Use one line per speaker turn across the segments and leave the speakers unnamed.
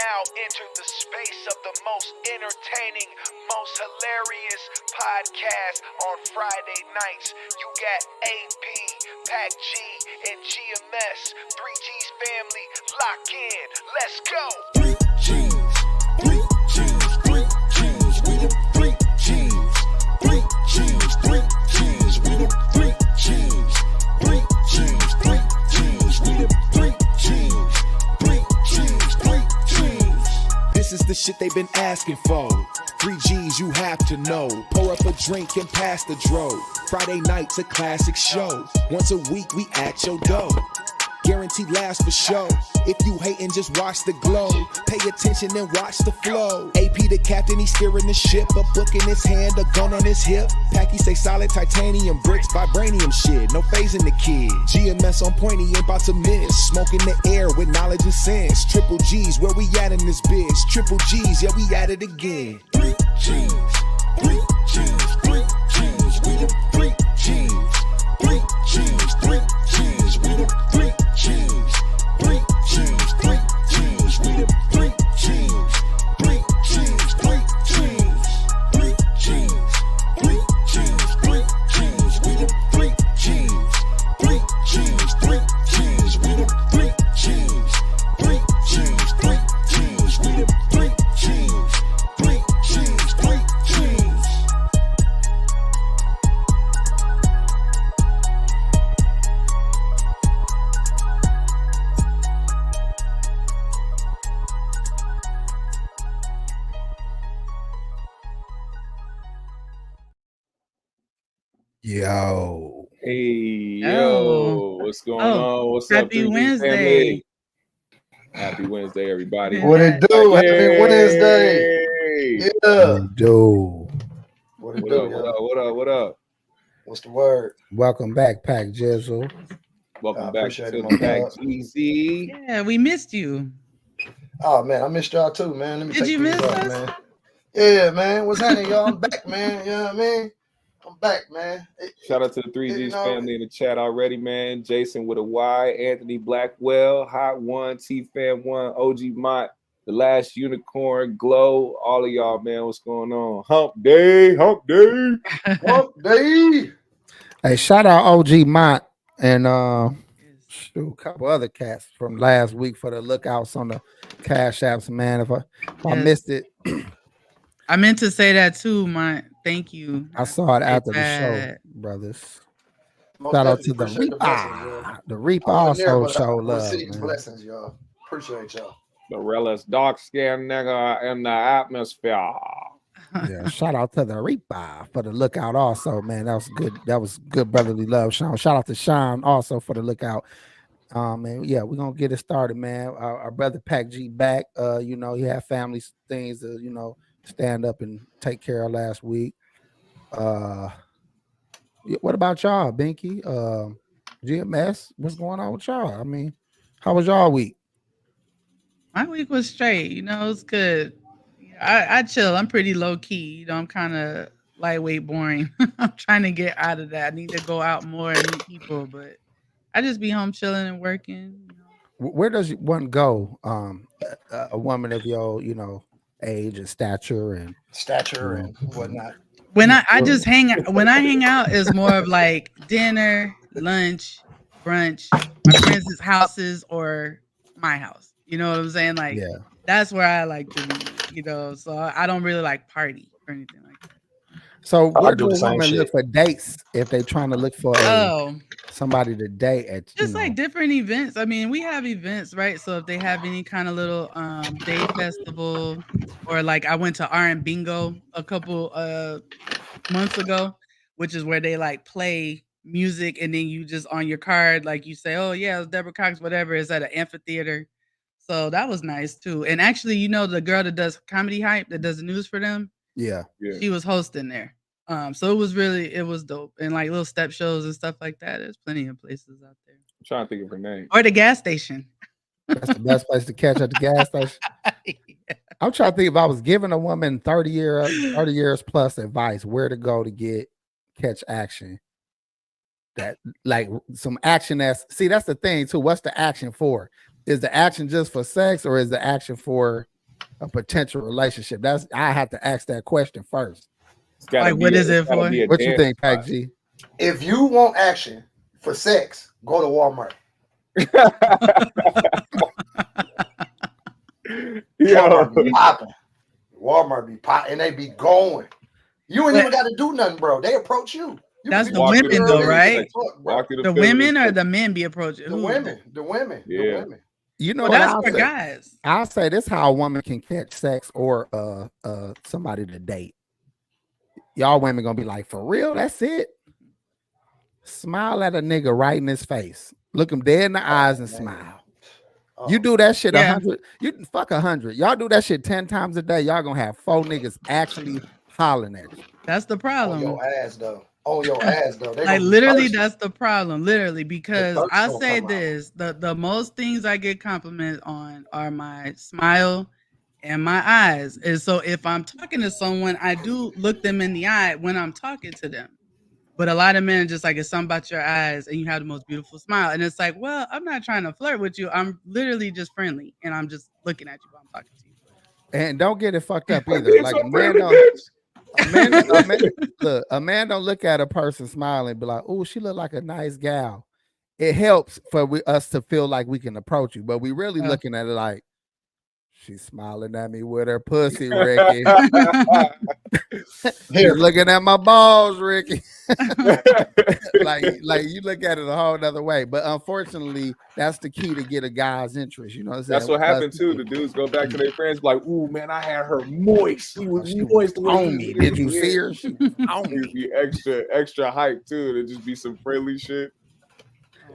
now entered the space of the most entertaining, most hilarious podcast on Friday nights. You got AP, Pac G, and GMS. 3G's family, lock in. Let's go.
3G's, 3G's, 3G's. We the 3G's, 3G's, 3G's. We the 3G's, 3G's, 3G's. We the 3G's, 3G's, 3G's. This is the shit they've been asking for. 3G's, you have to know. Pour up a drink and pass the dro. Friday night's a classic show. Once a week we at your door. Guaranteed last for show. If you hatin', just watch the glow. Pay attention and watch the flow. AP the captain, he's steering the ship. A book in his hand, a gun on his hip. Packy say solid titanium bricks, vibranium shit. No phasing the kid. GMS on point, he ain't about to miss. Smoke in the air with knowledge and sense. Triple G's, where we at in this biz? Triple G's, yeah, we at it again. 3G's, 3G's, 3G's. We the 3G's, 3G's, 3G's. We the 3G's. 3G's, 3G's, we the 3G's, 3G's, 3G's, 3G's, 3G's, 3G's, we the 3G's, 3G's, 3G's, we the 3G's, 3G's, 3G's, we the 3G's, 3G's, 3G's.
Yo.
Hey,
Yo.
what's going on? What's up,
Happy
3G
Wednesday.
family? Happy Wednesday, everybody.
What it do? Happy Wednesday.
Hey.
Yeah. Dude.
What it
What
do,
up, what
y'all?
up, what up, what up?
What's the word?
Welcome back, Pac Jizzle.
Welcome
I
back
appreciate
to
it,
the
my
Pac
dog.
G.
Yeah, we missed you.
Oh man, I missed y'all too, man. Let me
Did
take
you
these
miss
off,
us?
man. Yeah, man. What's happening, y'all? I'm back, man. You know what I mean? I'm back, man.
Shout out to the 3G's
You know-
family in the chat already, man. Jason with a Y, Anthony Blackwell, Hot One, T-Fam One, OG Mott, The Last Unicorn, Glow, all of y'all, man. What's going on? Hump Day, Hump Day.
Hump day.
Hey, shout out OG Mott and shoot, a couple other cats from last week for the lookouts on the Cash Apps, man. If I
Yes.
missed it,
I meant to say that too, my thank you.
I saw it after the
bad.
show, brothers.
Most
Shout out to
definitely
the
appreciate
Reaper.
blessings, y'all.
The Reaper
I wasn't there,
also
but I
showed love.
received
Man.
blessings, y'all. Appreciate y'all.
The realest dark skinned nigga in the atmosphere.
Yeah, shout out to the Reaper for the lookout also, man. That was good. That was good brotherly love, Sean. Shout out to Sean also for the lookout. And yeah, we're gonna get it started, man. Our brother Pac G back. You know, he had family things to, you know, stand up and take care of last week. What about y'all, Binky? GMS, what's going on with y'all? I mean, how was y'all week?
My week was straight, you know, it's good. I chill. I'm pretty low key. You know, I'm kind of lightweight, boring. I'm trying to get out of that. I need to go out more and meet people, but I just be home chilling and working. You know.
Where does one go? A woman of your, you know, age and stature and
Stature and whatnot.
When I just hang out, when I hang out is more of like dinner, lunch, brunch, my friends' houses or my house. You know what I'm saying? Like
yeah.
that's where I like to be, you know. So I don't really like party or anything like that.
So
I
where
do
do
the same
women
shit.
look for dates if they're trying to look for somebody to date at? You
Just
know?
like different events. I mean, we have events, right? So if they have any kind of little day festival, or like I went to R&B Bingo a couple months ago, which is where they like play music and then you just on your card, like you say, oh yeah, it's Deborah Cox, whatever, is at an amphitheater. So that was nice too. And actually, you know, the girl that does Comedy Hype, that does the news for them,
Yeah.
she was hosting there. So it was dope. And like little step shows and stuff like that. There's plenty of places out there.
I'm trying to think of her name.
Or the gas station.
That's the best place to catch at the gas station.
Yeah.
I'm trying to think if I was giving a woman 30 years plus advice, where to go to catch action. That like some action that's the thing too. What's the action for? Is the action just for sex or is the action for a potential relationship? I have to ask that question first.
Like, what is it for?
What you think, Pac G?
If you want action for sex, go to Walmart. Walmart be popping. Walmart be popping, and they be going. You ain't even got to do nothing, bro. They approach you.
That's the women, though, right? The women or
the
the men be approaching?
The women.
Yeah.
The women.
You know,
that's for guys.
I'll say this: how a woman can catch sex or somebody to date. Y'all women gonna be like, for real? That's it. Smile at a nigga right in his face. Look him dead in the eyes and smile. You do that shit 100. You fuck 100. Y'all do that shit 10 times a day. Y'all gonna have 4 niggas actually hollering at you.
That's the problem.
On your ass though. On your ass though.
Like literally, that's the problem. Literally, because I say this: the most things I get compliments on are my smile and my eyes. And so if I'm talking to someone, I do look them in the eye when I'm talking to them. But a lot of men are just like, it's something about your eyes and you have the most beautiful smile. And it's like, well, I'm not trying to flirt with you. I'm literally just friendly and I'm just looking at you while I'm talking to you.
And don't get it fucked up either. Like a man don't look at a person smiling and be like, oh, she look like a nice gal. It helps for us to feel like we can approach you, but we really looking at it like, she's smiling at me with her pussy, Ricky. She's looking at my balls, Ricky. like you look at it a whole other way. But unfortunately, that's the key to get a guy's interest. You know what I'm saying?
That's what happened too. The dudes go back to their friends like, ooh, man, I had her moist. She was moist
on me. Did you see her? She was on me.
Be extra hype too. To just be some friendly shit.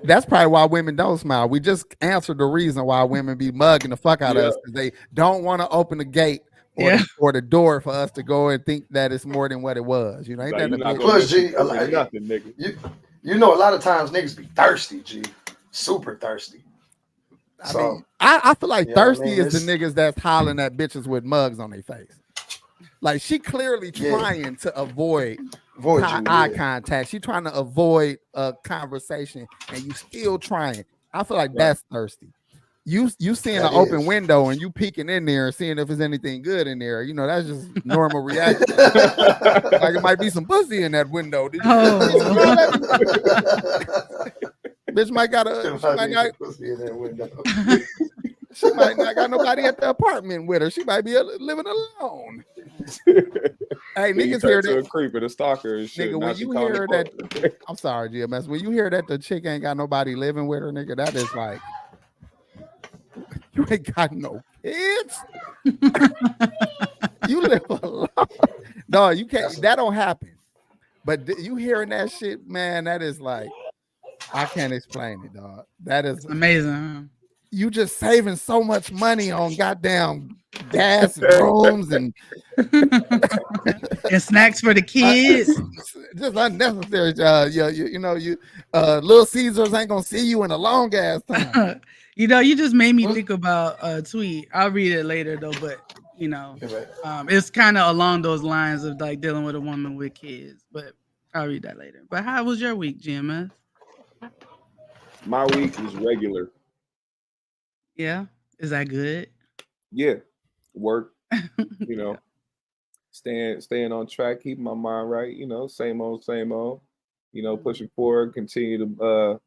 That's probably why women don't smile. We just answered the reason why women be mugging the fuck out of us, because they don't want to open the gate or the door for us to go and think that it's more than what it was. You know, ain't that the
plus, G,
like, nothing, nigga.
You know, a lot of times niggas be thirsty, G, super thirsty.
I feel like thirsty is the niggas that's hollering at bitches with mugs on their face. Like she clearly trying to avoid eye contact. She trying to avoid a conversation, and you still trying. I feel like that's thirsty. You seeing an open window and you peeking in there and seeing if there's anything good in there. You know, that's just normal reaction. Like it might be some pussy in that window. Did you bitch might got pussy in that window. She might not got nobody at the apartment with her. She might be living alone. Hey, niggas hear that.
A creeper, a stalker, and shit.
Nigga, when you hear that, I'm sorry, GMS. When you hear that the chick ain't got nobody living with her, nigga, that is like, you ain't got no kids. You live alone. No, you can't. That don't happen. But you hearing that shit, man, that is like, I can't explain it, dog. That is
amazing. Huh?
You just saving so much money on goddamn gas and rooms and
and snacks for the kids.
Just unnecessary. Little Caesars ain't gonna see you in a long ass time.
You know, you just made me think about a tweet. I'll read it later though, but you know, it's kind of along those lines of like dealing with a woman with kids. But I'll read that later. But how was your week, GMS?
My week was regular.
Yeah, is that good?
Yeah, work. You know, staying on track, keeping my mind right. You know, same old. You know, pushing forward, continue to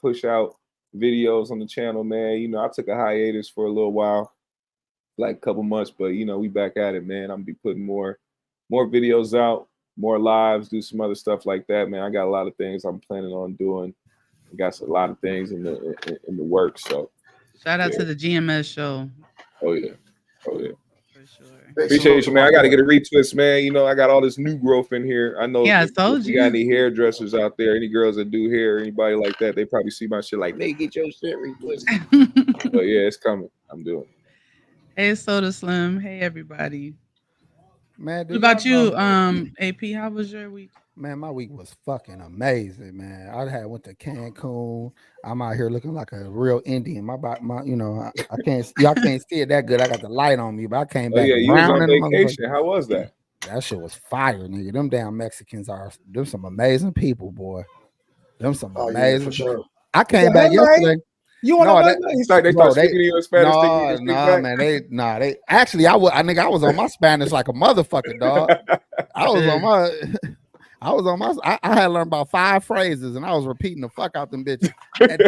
push out videos on the channel, man. You know, I took a hiatus for a little while, like a couple months, but you know, we back at it, man. I'm gonna be putting more videos out, more lives, do some other stuff like that, man. I got a lot of things I'm planning on doing. I got a lot of things in the works, so.
Shout out to the GMS show.
Oh yeah. For sure.
Appreciate
you, man. I got to get a retwist, man. You know, I got all this new growth in here. I know.
Yeah, I told you.
You got any hairdressers out there? Any girls that do hair? Anybody like that? They probably see my shit like, "They get your shit retwisted." But yeah, it's coming. I'm doing it.
Hey, Soda Slim. Hey, everybody.
Man,
what about you, AP? How was your week?
Man, my week was fucking amazing, man. I went to Cancun. I'm out here looking like a real Indian. I can't, y'all can't see it that good. I got the light on me, but I came back.
Yeah, you was on vacation. How was that?
That shit was fire, nigga. Them damn Mexicans them some amazing people, boy. Them some amazing.
Yeah, for sure.
I came back yesterday.
You want
No,
to
that-
know? They start
Bro,
speaking to you in Spanish. thinking you can speak back.
man. They actually, I was on my Spanish like a motherfucker, dog. I was on my. I had learned about 5 phrases, and I was repeating the fuck out them bitches. And then,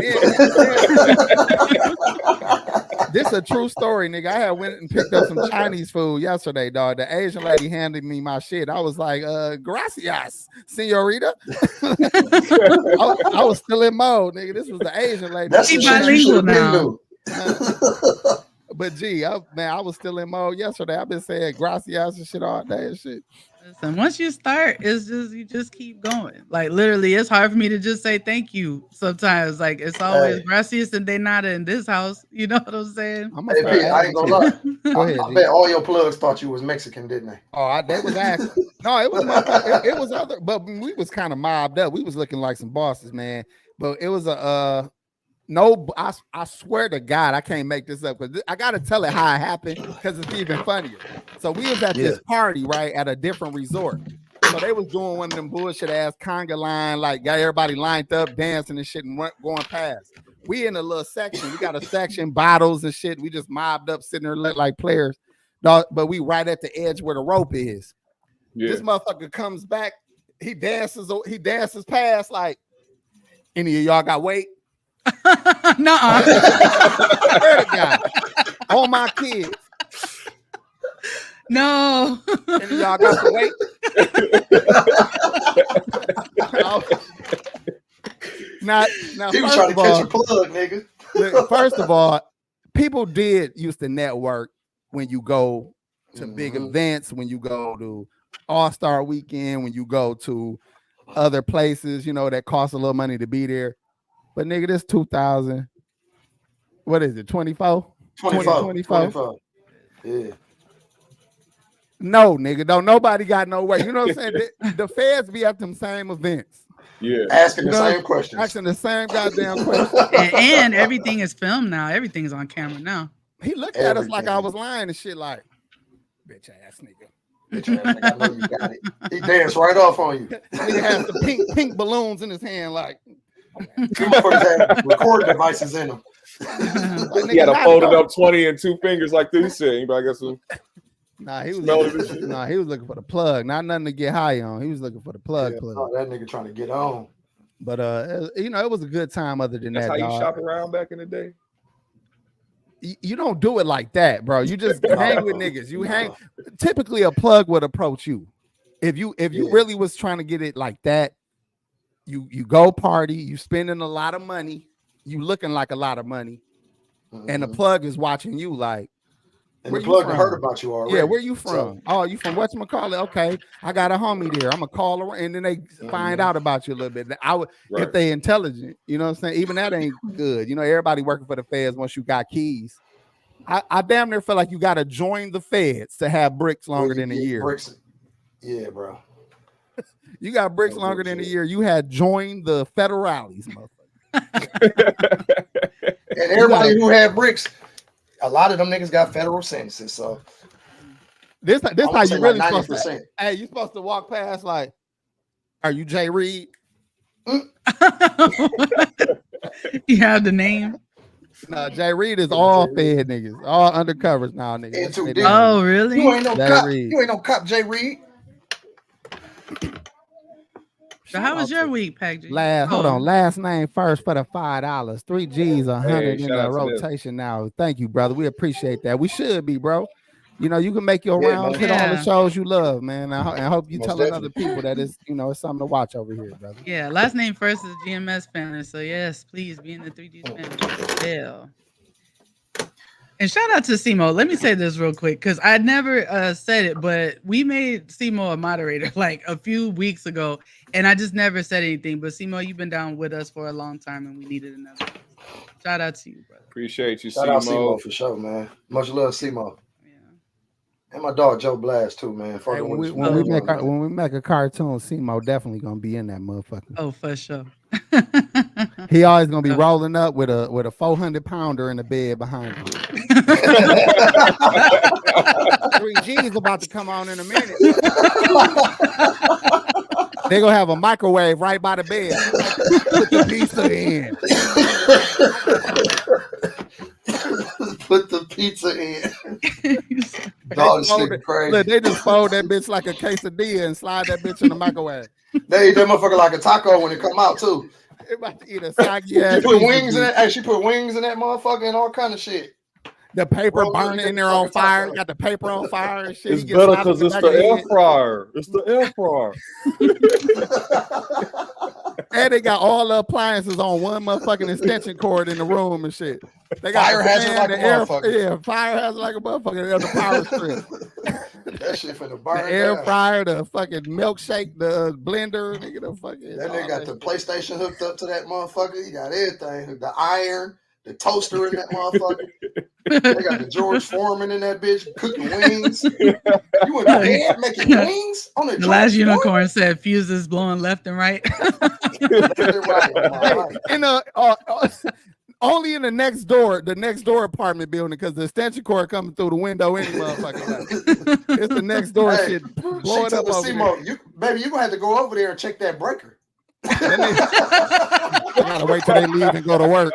this is a true story, nigga. I had went and picked up some Chinese food yesterday, dog. The Asian lady handed me my shit. I was like, gracias, señorita. I was still in mode, nigga. This was the Asian lady.
That's
She
the shit you should
bilingual
have been
now.
doing.
But gee, I was still in mode yesterday. I've been saying gracias and shit all day and shit.
Listen, once you start, you just keep going. Like literally, it's hard for me to just say thank you sometimes. Like it's always gracias and de nada in this house. You know what I'm saying?
Hey, Pete, I ain't gonna lie.
Go ahead,
I
G.
bet all your plugs thought you was Mexican, didn't they?
Oh, they was asking. No, it was other, but we was kind of mobbed up. We was looking like some bosses, man. But it was no. I swear to God, I can't make this up because I gotta tell it how it happened because it's even funnier. So we was at this party, right, at a different resort. So they was doing one of them bullshit ass conga line, like got everybody lined up, dancing and shit, and going past. We in a little section. We got a section, bottles and shit. We just mobbed up, sitting there like players. No, but we right at the edge where the rope is.
Yeah.
This motherfucker comes back. He dances past like, any of y'all got weight?
Nuh-uh.
Swear to God. All my kids.
No.
Any of y'all got some weight? Now,
He was
first
trying
of
to catch a
all,
plug, nigga.
look, first of all, people did used to network when you go to big events, when you go to All-Star Weekend, when you go to other places, you know, that cost a little money to be there. But nigga, this 2000, what is it, 24?
24. Yeah.
No, nigga, don't nobody got no way. You know what I'm saying? The feds be at them same events.
Yeah.
Asking the
You know,
same questions.
Asking the same goddamn question.
And everything is filmed now. Everything's on camera now.
He looked at us like I was lying and shit, like, bitch ass nigga.
Bitch ass nigga, I know you got it. He danced right off on you.
Nigga has the pink balloons in his hand, like.
Two motherfuckers had recording devices in them.
Like,
He had
nigga,
a folded up 20 and 2 fingers like this. He said, anybody got some?
Nah, he was
Smell
looking,
this shit.
nah, he was looking for the plug, not nothing to get high on. He was looking for the plug.
Oh, that nigga trying to get on.
But you know, it was a good time. Other than
That's
that,
how you
dog.
shop around back in the day.
You don't do it like that, bro. You just hang with niggas. You hang. Typically, a plug would approach you. If you really was trying to get it like that, you go party. You spending a lot of money. You looking like a lot of money, and the plug is watching you like.
And
Where
the
you
plug
from?
heard about you already.
Yeah, where you from?
So,
Oh, you from whatchamacallit? Okay, I got a homie there. I'm gonna call her, and then they find out about you a little bit. I would, if they intelligent, you know what I'm saying. Even that ain't good. You know, everybody working for the feds once you got keys. I damn near feel like you got to join the feds to have bricks longer than a year.
Bricks. Yeah, bro.
You got bricks longer than a year. You had joined the federales, motherfucker.
And everybody who had bricks, a lot of them niggas got federal sentences. So
this how you really
like
supposed to. Hey, you supposed to walk past like, are you Jay Reed?
You have the name.
No, Jay Reed is all fed niggas, all undercovers now, niggas.
Oh, really?
You ain't no
Jay
cop.
Reed.
You ain't no cop, Jay Reed.
So how was your week, Pac G?
Hold on. Last name first for the $5. 3G's 100 in
shout out
the
to them.
rotation now. Thank you, brother. We appreciate that. We should be, bro. You know, you can make your rounds, hit all the shows you love, man. I hope you telling other people that it's, you know, it's something to watch over here, brother.
Yeah, last name first is GMS family. So yes, please be in the 3G's family. Yeah. And shout out to Simo. Let me say this real quick because I never said it, but we made Simo a moderator like a few weeks ago, and I just never said anything. But Simo, you've been down with us for a long time, and we needed another. Shout out to you, brother.
Appreciate you,
Shout out
Simo.
Simo for sure, man. Much love, Simo. And my dog Joe Blast too, man.
Hey, when we make a cartoon, Simo definitely gonna be in that motherfucker.
Oh, for sure.
He always gonna be rolling up with a 400-pounder in the bed behind him. 3G's about to come on in a minute. They gonna have a microwave right by the bed. Put the pizza in.
pizza in.
They
Dog, this
fold
nigga
it-
crazy.
Look, they just fold that bitch like a quesadilla and slide that bitch in the microwave.
They eat that motherfucker like a taco when it come out too.
They about to eat a soggy
She
ass
put
pizza,
wings in
G.
it. Hey, she put wings in that motherfucker and all kind of shit.
The paper
Roll it,
burning
get
in
the
there on
fucking
fire.
taco.
Got the paper on fire and shit.
It's
He gets
better
slapped in
because it's
back
the
of
air
head.
fryer. It's the air fryer.
And they got all the appliances on one motherfucking extension cord in the room and shit. They got
Fire
the
hazard
fan,
like
the
a
air,
motherfucker.
yeah, fire hazard like a motherfucker. There's the power strip,
That shit finna
the
burn
air
down.
fryer, the fucking milkshake, the blender, nigga, the fucking.
That
all
nigga got
that
the
shit.
PlayStation hooked up to that motherfucker. He got everything. The iron, the toaster in that motherfucker. They got the George Foreman in that bitch cooking wings. You in the bed making wings on the
The last
George
unicorn said fuses blowing left and right.
Foreman? Left and right on my life.
In the only in the next door apartment building because the extension cord coming through the window any motherfucking way. It's the next door
Hey,
shit
She
blowing
told
up
the
over there.
Simo, baby, you gonna have to go over there and check that breaker.
I gotta wait till they leave and go to work.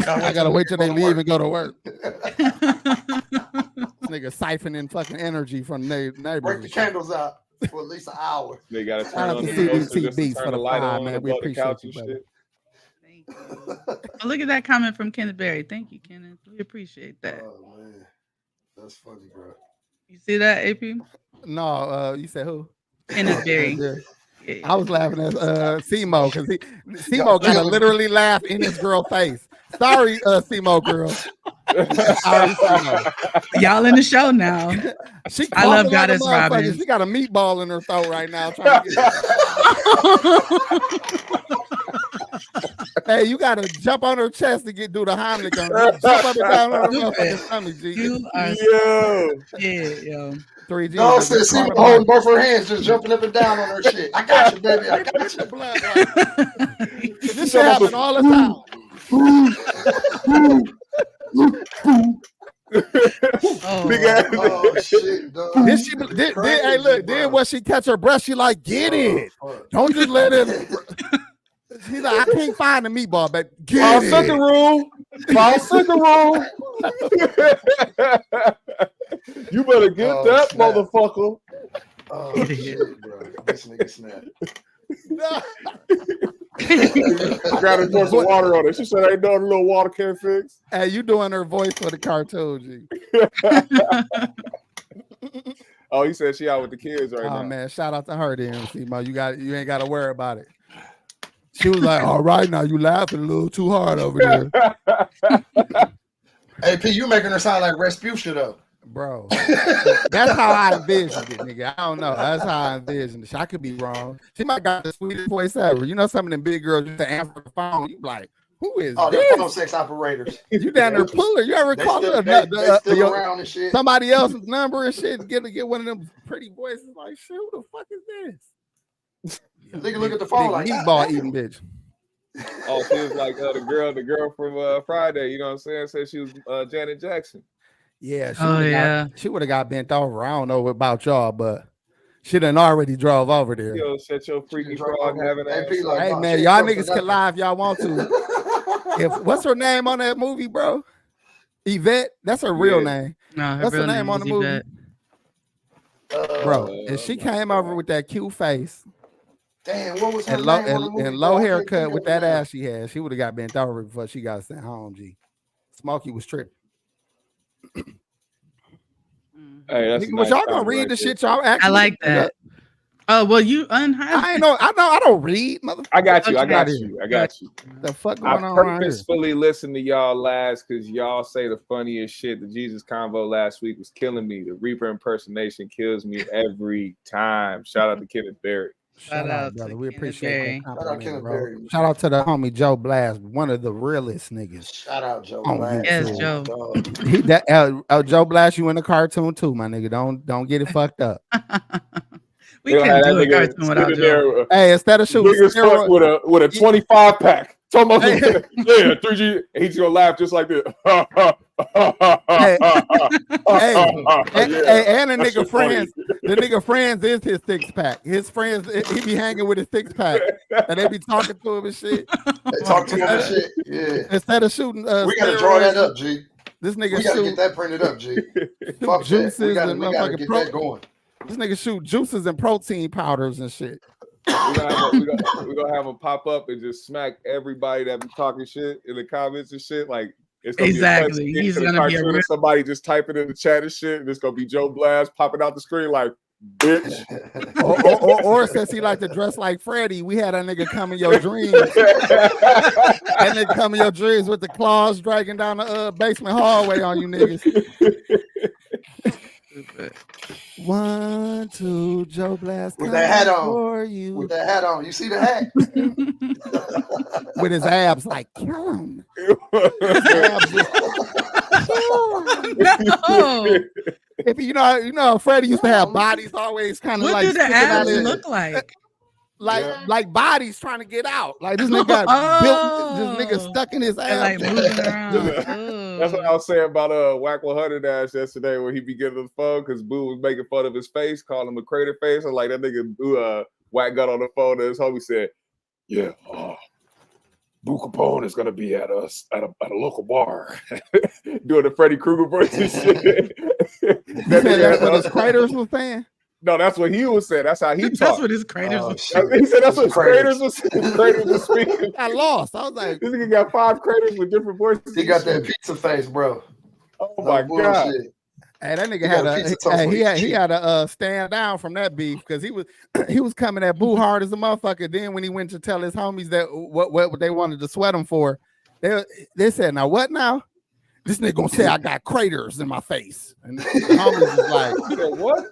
I gotta wait till they leave and go to work. Nigga siphoning fucking energy from neighbors.
Break the
and shit.
candles out for at least an hour.
They gotta turn
Shout out
on
to
the toaster
CBT
just to
Beats
turn
for
the
the
light
five,
on
man.
above
We
the
appreciate
couch
you,
and
brother.
shit.
Thank you. Oh, look at that comment from Kenneth Berry. Thank you, Kenneth. We appreciate that.
Oh man, that's funny, bro.
You see that, AP?
No, you said who?
Kenneth Berry.
Yeah.
Yeah.
I was laughing at Simo because Simo gotta literally laugh in his girl face. Sorry, Simo girl. Sorry, Simo.
Y'all in the show now.
She
I love
coughing like a
Goddess
motherfucker.
Robin.
She got a meatball in her throat right now. Trying to get hey, you gotta jump on her chest to do the Heimlich on her. Jump up and down on her motherfucking stomach, G.
You are
Yo.
yeah, yo.
3G's.
No,
is
said
the
Simo
corner
holding
block.
both her hands, just jumping up and down on her shit. I got you, baby. I got
With the
you.
blood, right? This shit happen all the time.
Oh,
Big ass.
Oh shit, dog.
Then she did, hey, look, then when she catch her breath, she like, get it. Don't just let it. She's like, I can't find the meatball, but get
Five second
it.
rule. 5 second rule. You better get
Oh,
that
snap.
motherfucker.
Oh shit, bro. This nigga snap.
Grabbed her pour some water on it. She said, "Ain't nothing a little water can't fix."
Hey, you doing her voice for the cartoon, G.
Oh, he said she out with the kids right
Oh
now.
man, shout out to her then, Simo. You ain't gotta worry about it. She was like, all right, now you laughing a little too hard over there.
Hey P, you making her sound like Respucia though.
Bro. That's how I envisioned it, nigga. I don't know. That's how I envisioned it. I could be wrong. She might got the sweetest voice ever. You know, some of them big girls just to answer the phone. You like, who is
Oh,
this?
they're phone sex operators.
You down there puller. You ever
They
call
still,
her
they still around and shit.
somebody else's number and shit? Get one of them pretty voices like, shit, who the fuck is this?
Nigga look at the phone like
meatball
"God
eating bitch.
Oh, she was like the girl from Friday. You know what I'm saying? Said she was Janet Jackson.
Yeah, she would have got bent over. I don't know about y'all, but she done already drove over there.
Yo, shut your freaky
drove
frog
over.
having
Hey,
ass.
P, like,
Hey
no,
man,
she
y'all
ain't
niggas
for
can lie if y'all want to. What's her name on that movie, bro? Yvette. That's her real name,
no, her
what's her
real
name on
is
the movie?
Yvette.
bro. And she came over with that cute face
Damn, what was her
and
name on the movie,
low
bro? I can't
haircut
think
with
of
that
her name.
ass she had. She would have got bent over before she got sent home. G. Smokey was tripping.
Hey, that's
Nigga, was y'all gonna read the shit y'all actually?
I like that. Oh well, you unhighlighted.
I ain't know. I don't read, mother.
I got you. I
Okay.
got you. I got you.
The fuck
I
going on around here?
purposefully listened to y'all last because y'all say the funniest shit. The Jesus convo last week was killing me. The Reaper impersonation kills me every time. Shout out to Kenneth Berry.
Shout out, brother.
to
We
Kenneth
appreciate
Berry.
that
Shout out
compliment,
Kenneth
bro.
Berry.
Shout out to the homie Joe Blast, one of the realest niggas.
Shout out Joe
Oh,
Black.
Yes,
Joe.
Joe.
Joe Blast, you in the cartoon too, my nigga. Don't get it fucked up.
We can't do a cartoon without
sitting
Joe.
there,
Hey, instead of shooting
niggas fuck
steroids,
with a 25 pack. Talking about
Hey.
yeah, 3G. He's gonna laugh just like this.
Hey.
Hey,
and the nigga friends, the nigga friends is his six pack. His friends, he be hanging with his six pack, and they be talking to him and shit.
They talk to him and shit. Yeah.
Instead of shooting,
We gotta draw that up, G.
This nigga
We gotta
shoot
get that printed up, G. Fuck that.
juices
We gotta
and
get
motherfucking
that going.
This nigga shoot juices and protein powders and shit.
We're gonna have him pop up and just smack everybody that be talking shit in the comments and shit. Like it's gonna
Exactly.
be a
He's
to the
gonna be a
cartoon
real-
of somebody just typing in the chat and shit, and it's gonna be Joe Blast popping out the screen like, bitch.
Or since he like to dress like Freddy, we had a nigga come in your dreams. That nigga come in your dreams with the claws dragging down the basement hallway on you niggas. 1, 2, Joe Blast
With that hat on.
for you.
With that hat on. You see the hat?
With his abs like, kill him.
No.
If you know, Freddie used to have bodies always kind of
What
like
do the
sticking out
abs
of-
look like?
like bodies trying to get out. Like this nigga got built, this nigga stuck in his
And
ass.
like moving around.
That's what I was saying about Wack 100 Dash yesterday when he be getting the phone because Boo was making fun of his face, calling him a crater face. I'm like, that nigga Boo, Wack got on the phone and his homie said, yeah, Boo Kapone is gonna be at a local bar doing the Freddy Krueger voice and shit.
That's what his craters was saying.
No, that's what he was saying. That's how he
That's
talked.
what his craters was.
He said that's what
Craters.
craters was speaking.
I lost. I was like,
This nigga got 5 craters with different voices.
He got that pizza face, bro.
Oh my god.
Bullshit.
hey, that nigga
He
had
got a
a
pizza toast for
he
each
had
cheek.
to stand down from that beef because he was coming at Boo hard as a motherfucker. Then when he went to tell his homies that what they wanted to sweat him for, they said, now what now? This nigga gonna say I got craters in my face. And the homies was like,
He said, what?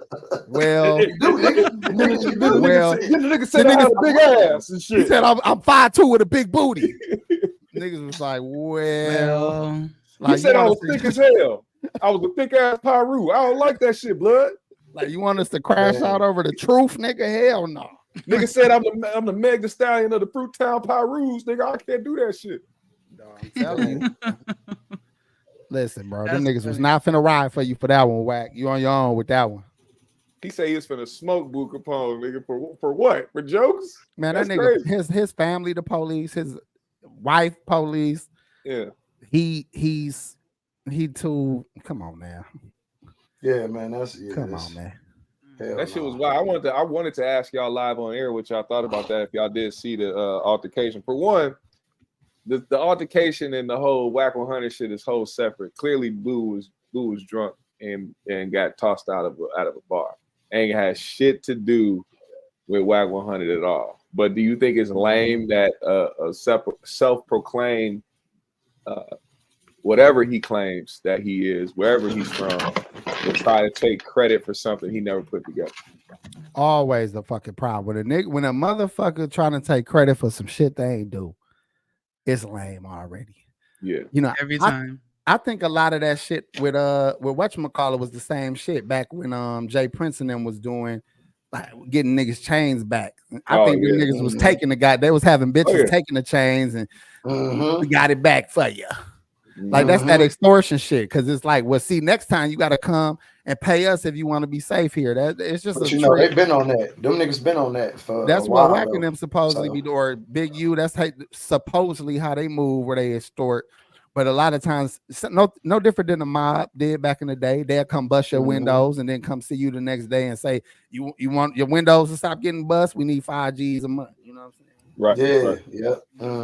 well,
Well, the nigga said I had a big ass and
he
shit.
said I'm 5'2" with a big booty. Niggas was like, well,
Well,
like,
He said
you
I
want
was
us
thick as hell. I was a thick ass Pyru. I don't like that shit, blood.
like you want us to crash out over the truth, nigga? Hell no.
Nigga said I'm the Meg Thee Stallion of the Fruit Town Pyrus, nigga. I can't do that shit.
No, I'm telling you. Listen, bro, them
That's
niggas was
funny.
not finna ride for you for that one, Wack. You on your own with that one.
He said he was finna smoke Boo Kapone, nigga, for what? For jokes?
Man,
That's
that nigga,
crazy.
his family, the police, his wife, police.
Yeah.
He's too. Come on, man.
Yeah, man. Come
Come on, man.
That shit was wild. I wanted to ask y'all live on air what y'all thought about that if y'all did see the altercation. For one, the altercation and the whole Wack 100 shit is whole separate. Clearly, Boo was drunk and got tossed out of a bar. Ain't had shit to do with Wack 100 at all. But do you think it's lame that a self-proclaimed whatever he claims that he is, wherever he's from, will try to take credit for something he never put together?
Always the fucking problem. When a motherfucker trying to take credit for some shit they ain't do, it's lame already.
Yeah.
You know,
every time.
I think a lot of that shit with whatchamacallit was the same shit back when Jay Prince and them was doing like getting niggas chains back. I think the niggas was taking the guy, they was having bitches taking the chains and we got it back for you. Like that's that extortion shit. Cause it's like, well, see, next time you gotta come and pay us if you want to be safe here. That it's just
But
a
you know,
trick.
they've been on that. Them niggas been on that for
That's
a
what
while,
Wack and
though.
them supposedly be doing, or Big U. That's supposedly how they move, where they extort. But a lot of times, no different than the mob did back in the day. They'll come bust your windows and then come see you the next day and say, "You want your windows to stop getting bust? We need 5 G's a month." You know what I'm saying?
Right.
Yeah,
Right.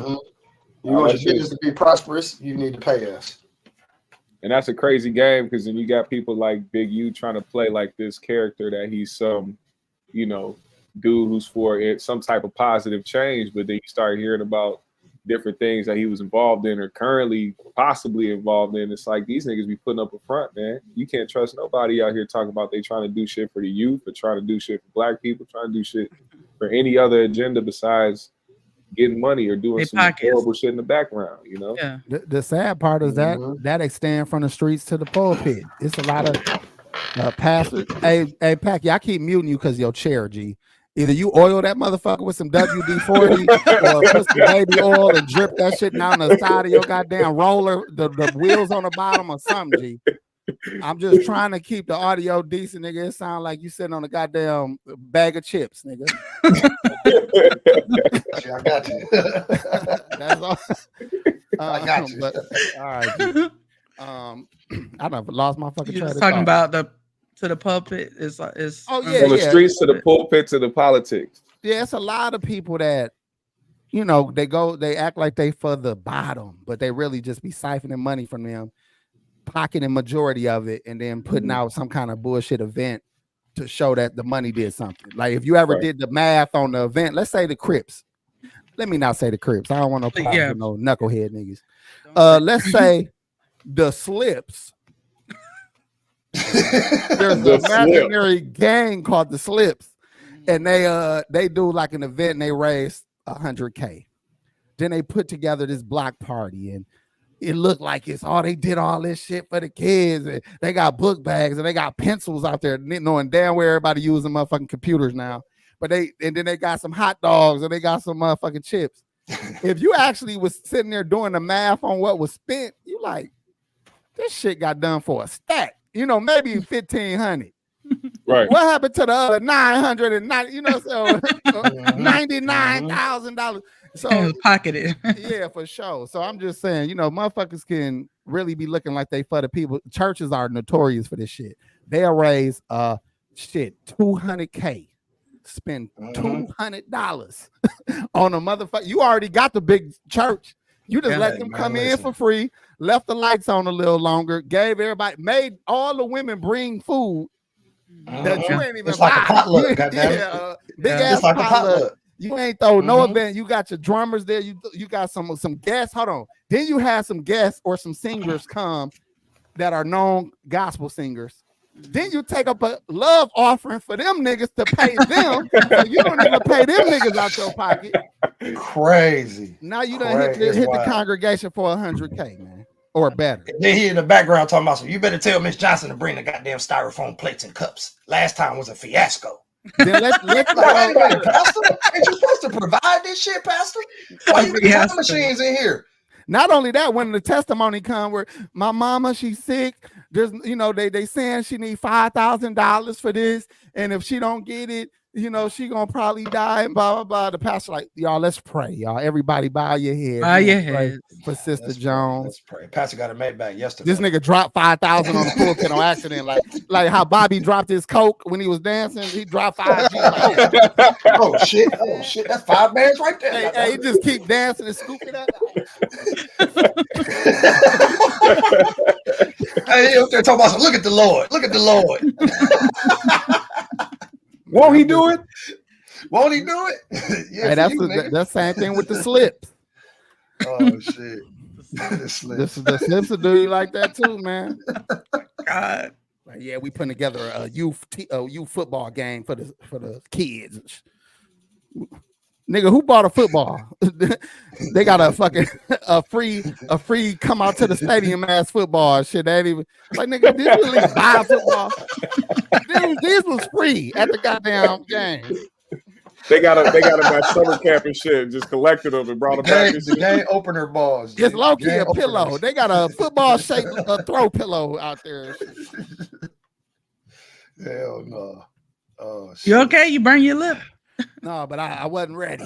yeah. You want your business to be prosperous, you need to pay us.
And that's a crazy game because then you got people like Big U trying to play like this character that he's some, dude who's for some type of positive change. But then you start hearing about different things that he was involved in or currently possibly involved in. It's like these niggas be putting up a front, man. You can't trust nobody out here talking about they trying to do shit for the youth or trying to do shit for black people, trying to do shit for any other agenda besides getting money or doing some horrible shit in the background,
Yeah.
The sad part is that extend from the streets to the pulpit. It's a lot of pastors. Hey, Pac, I keep muting you because your chair, G. Either you oil that motherfucker with some WD-40 or put some baby oil and drip that shit down the side of your goddamn roller, the wheels on the bottom or something, G. I'm just trying to keep the audio decent, nigga. It sound like you sitting on a goddamn bag of chips, nigga.
I got you.
That's all.
I got you.
But, all right, G. I done lost my fucking
You
train
was
of
talking
thought.
about to the pulpit. It's
Oh,
From
yeah,
the
yeah.
streets to the pulpit to the politics.
Yeah, it's a lot of people that, you know, they act like they for the bottom, but they really just be siphoning money from them, pocketing majority of it, and then putting out some kind of bullshit event to show that the money did something. Like if you ever
Right.
did the math on the event, let's say the Crips. Let me not say the Crips. I don't want no problems
Yeah.
with no knucklehead niggas.
Don't say-
Let's say the Slips. There's
The
an imaginary gang called the Slips, and they do like an event and they raise $100K. Then they put together this block party, and it looked like they did all this shit for the kids, and they got book bags and they got pencils out there, knowing damn well everybody using motherfucking computers now. But then they got some hot dogs and they got some motherfucking chips. If you actually was sitting there doing the math on what was spent, you like, this shit got done for a stack. You know, maybe 1,500.
Right.
What happened to the other 990? You know, so $99,000. So
pocketed.
yeah, for sure. So I'm just saying, you know, motherfuckers can really be looking like they for the people. Churches are notorious for this shit. They'll raise $200K. Spend $200 on a motherfucker. You already got the big church. You just let them come in for free, left the lights on a little longer, gave everybody, made all the women bring food that you ain't even
It's like a
buy.
potluck, goddamn.
Big ass
It's like a
potluck.
potluck.
You ain't throw no event. You got your drummers there. You got some guests. Hold on. Then you have some guests or some singers come that are known gospel singers. Then you take up a love offering for them niggas to pay them. So you don't even pay them niggas out your pocket.
Crazy.
Now you done hit the congregation for $100K, man, or better.
Then he in the background talking about, so you better tell Miss Johnson to bring the goddamn styrofoam plates and cups. Last time was a fiasco.
Then let's
Like, wait a minute, Pastor? Ain't you supposed to provide this shit, Pastor? Why you got time machines in here?
Not only that, when the testimony come where my mama, she's sick, there's, you know, they saying she need $5,000 for this, and if she don't get it, you know, she gonna probably die, and blah blah blah. The pastor like, y'all, let's pray, y'all. Everybody bow your head.
Bow your head
for Sister
Let's
Jones.
Let's pray. Pastor got a Maybach yesterday.
This nigga dropped 5,000 on the pulpit on accident, like how Bobby dropped his coke when he was dancing. He dropped 5G.
Oh shit! That's 5 bands right there.
Hey, he just keep dancing and scooping that.
Hey, up there talking about, look at the Lord. Look at the Lord.
Won't he do it?
Won't he do it? Yeah,
Hey, that's
you,
the that's same thing with the Slips.
oh shit. The
The Slips will do you like that too, man.
God.
Like, yeah, we putting together a youth football game for the kids. Nigga, who bought a football? They got a fucking a free come out to the stadium ass football shit. They ain't even like, nigga, did you really buy football? This was free at the goddamn game.
They got them at summer camp and shit. Just collected them and brought them back.
The game opener balls.
It's low key
Game
a pillow.
openers.
They got a football shaped throw pillow out there.
Hell no. Oh shit.
You okay? You burn your lip.
No, but I wasn't ready.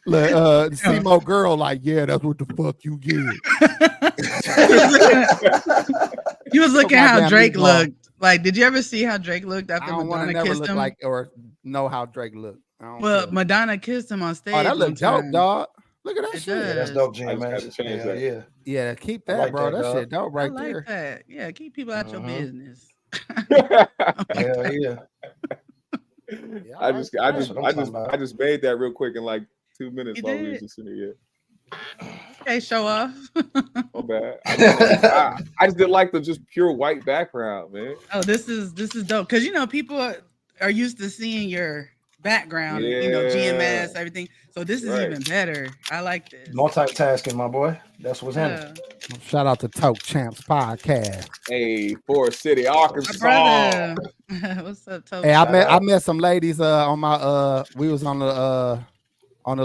Look, Simo girl, like, yeah, that's what the fuck you get.
He was looking how
Goddamn
Drake
meatball.
looked. Like, did you ever see how Drake looked
I
after
don't want to
Madonna
never
kissed
look
him?
like or know how Drake looked. I don't
Well,
care.
Madonna kissed him on stage.
Oh, that look
one
dope,
time.
dog. Look at that
It
shit.
Yeah, that's
does.
dope, GMS.
I just had to change that.
Yeah.
Yeah, keep
I
that,
like
bro.
that,
That
dog.
shit dope
I
right
like
there.
that. Yeah, keep people out your business.
Hell yeah.
Yeah,
I
like
just
that.
I just made that real quick in like 2 minutes
You
while we
did?
was just sitting here.
Okay, show off.
My bad. I just didn't like the just pure white background, man.
Oh, this is dope because you know people are used to seeing your background, and, you know,
Yeah.
GMS, everything. So this is
Right.
even better. I like this.
Multitasking, my boy. That's what's in it.
Yeah.
Shout out to Toke Champs Podcast.
Hey, Forest City,
My
Arkansas.
brother. What's up, Toby?
Hey, I
Shout
met some ladies on my we was on the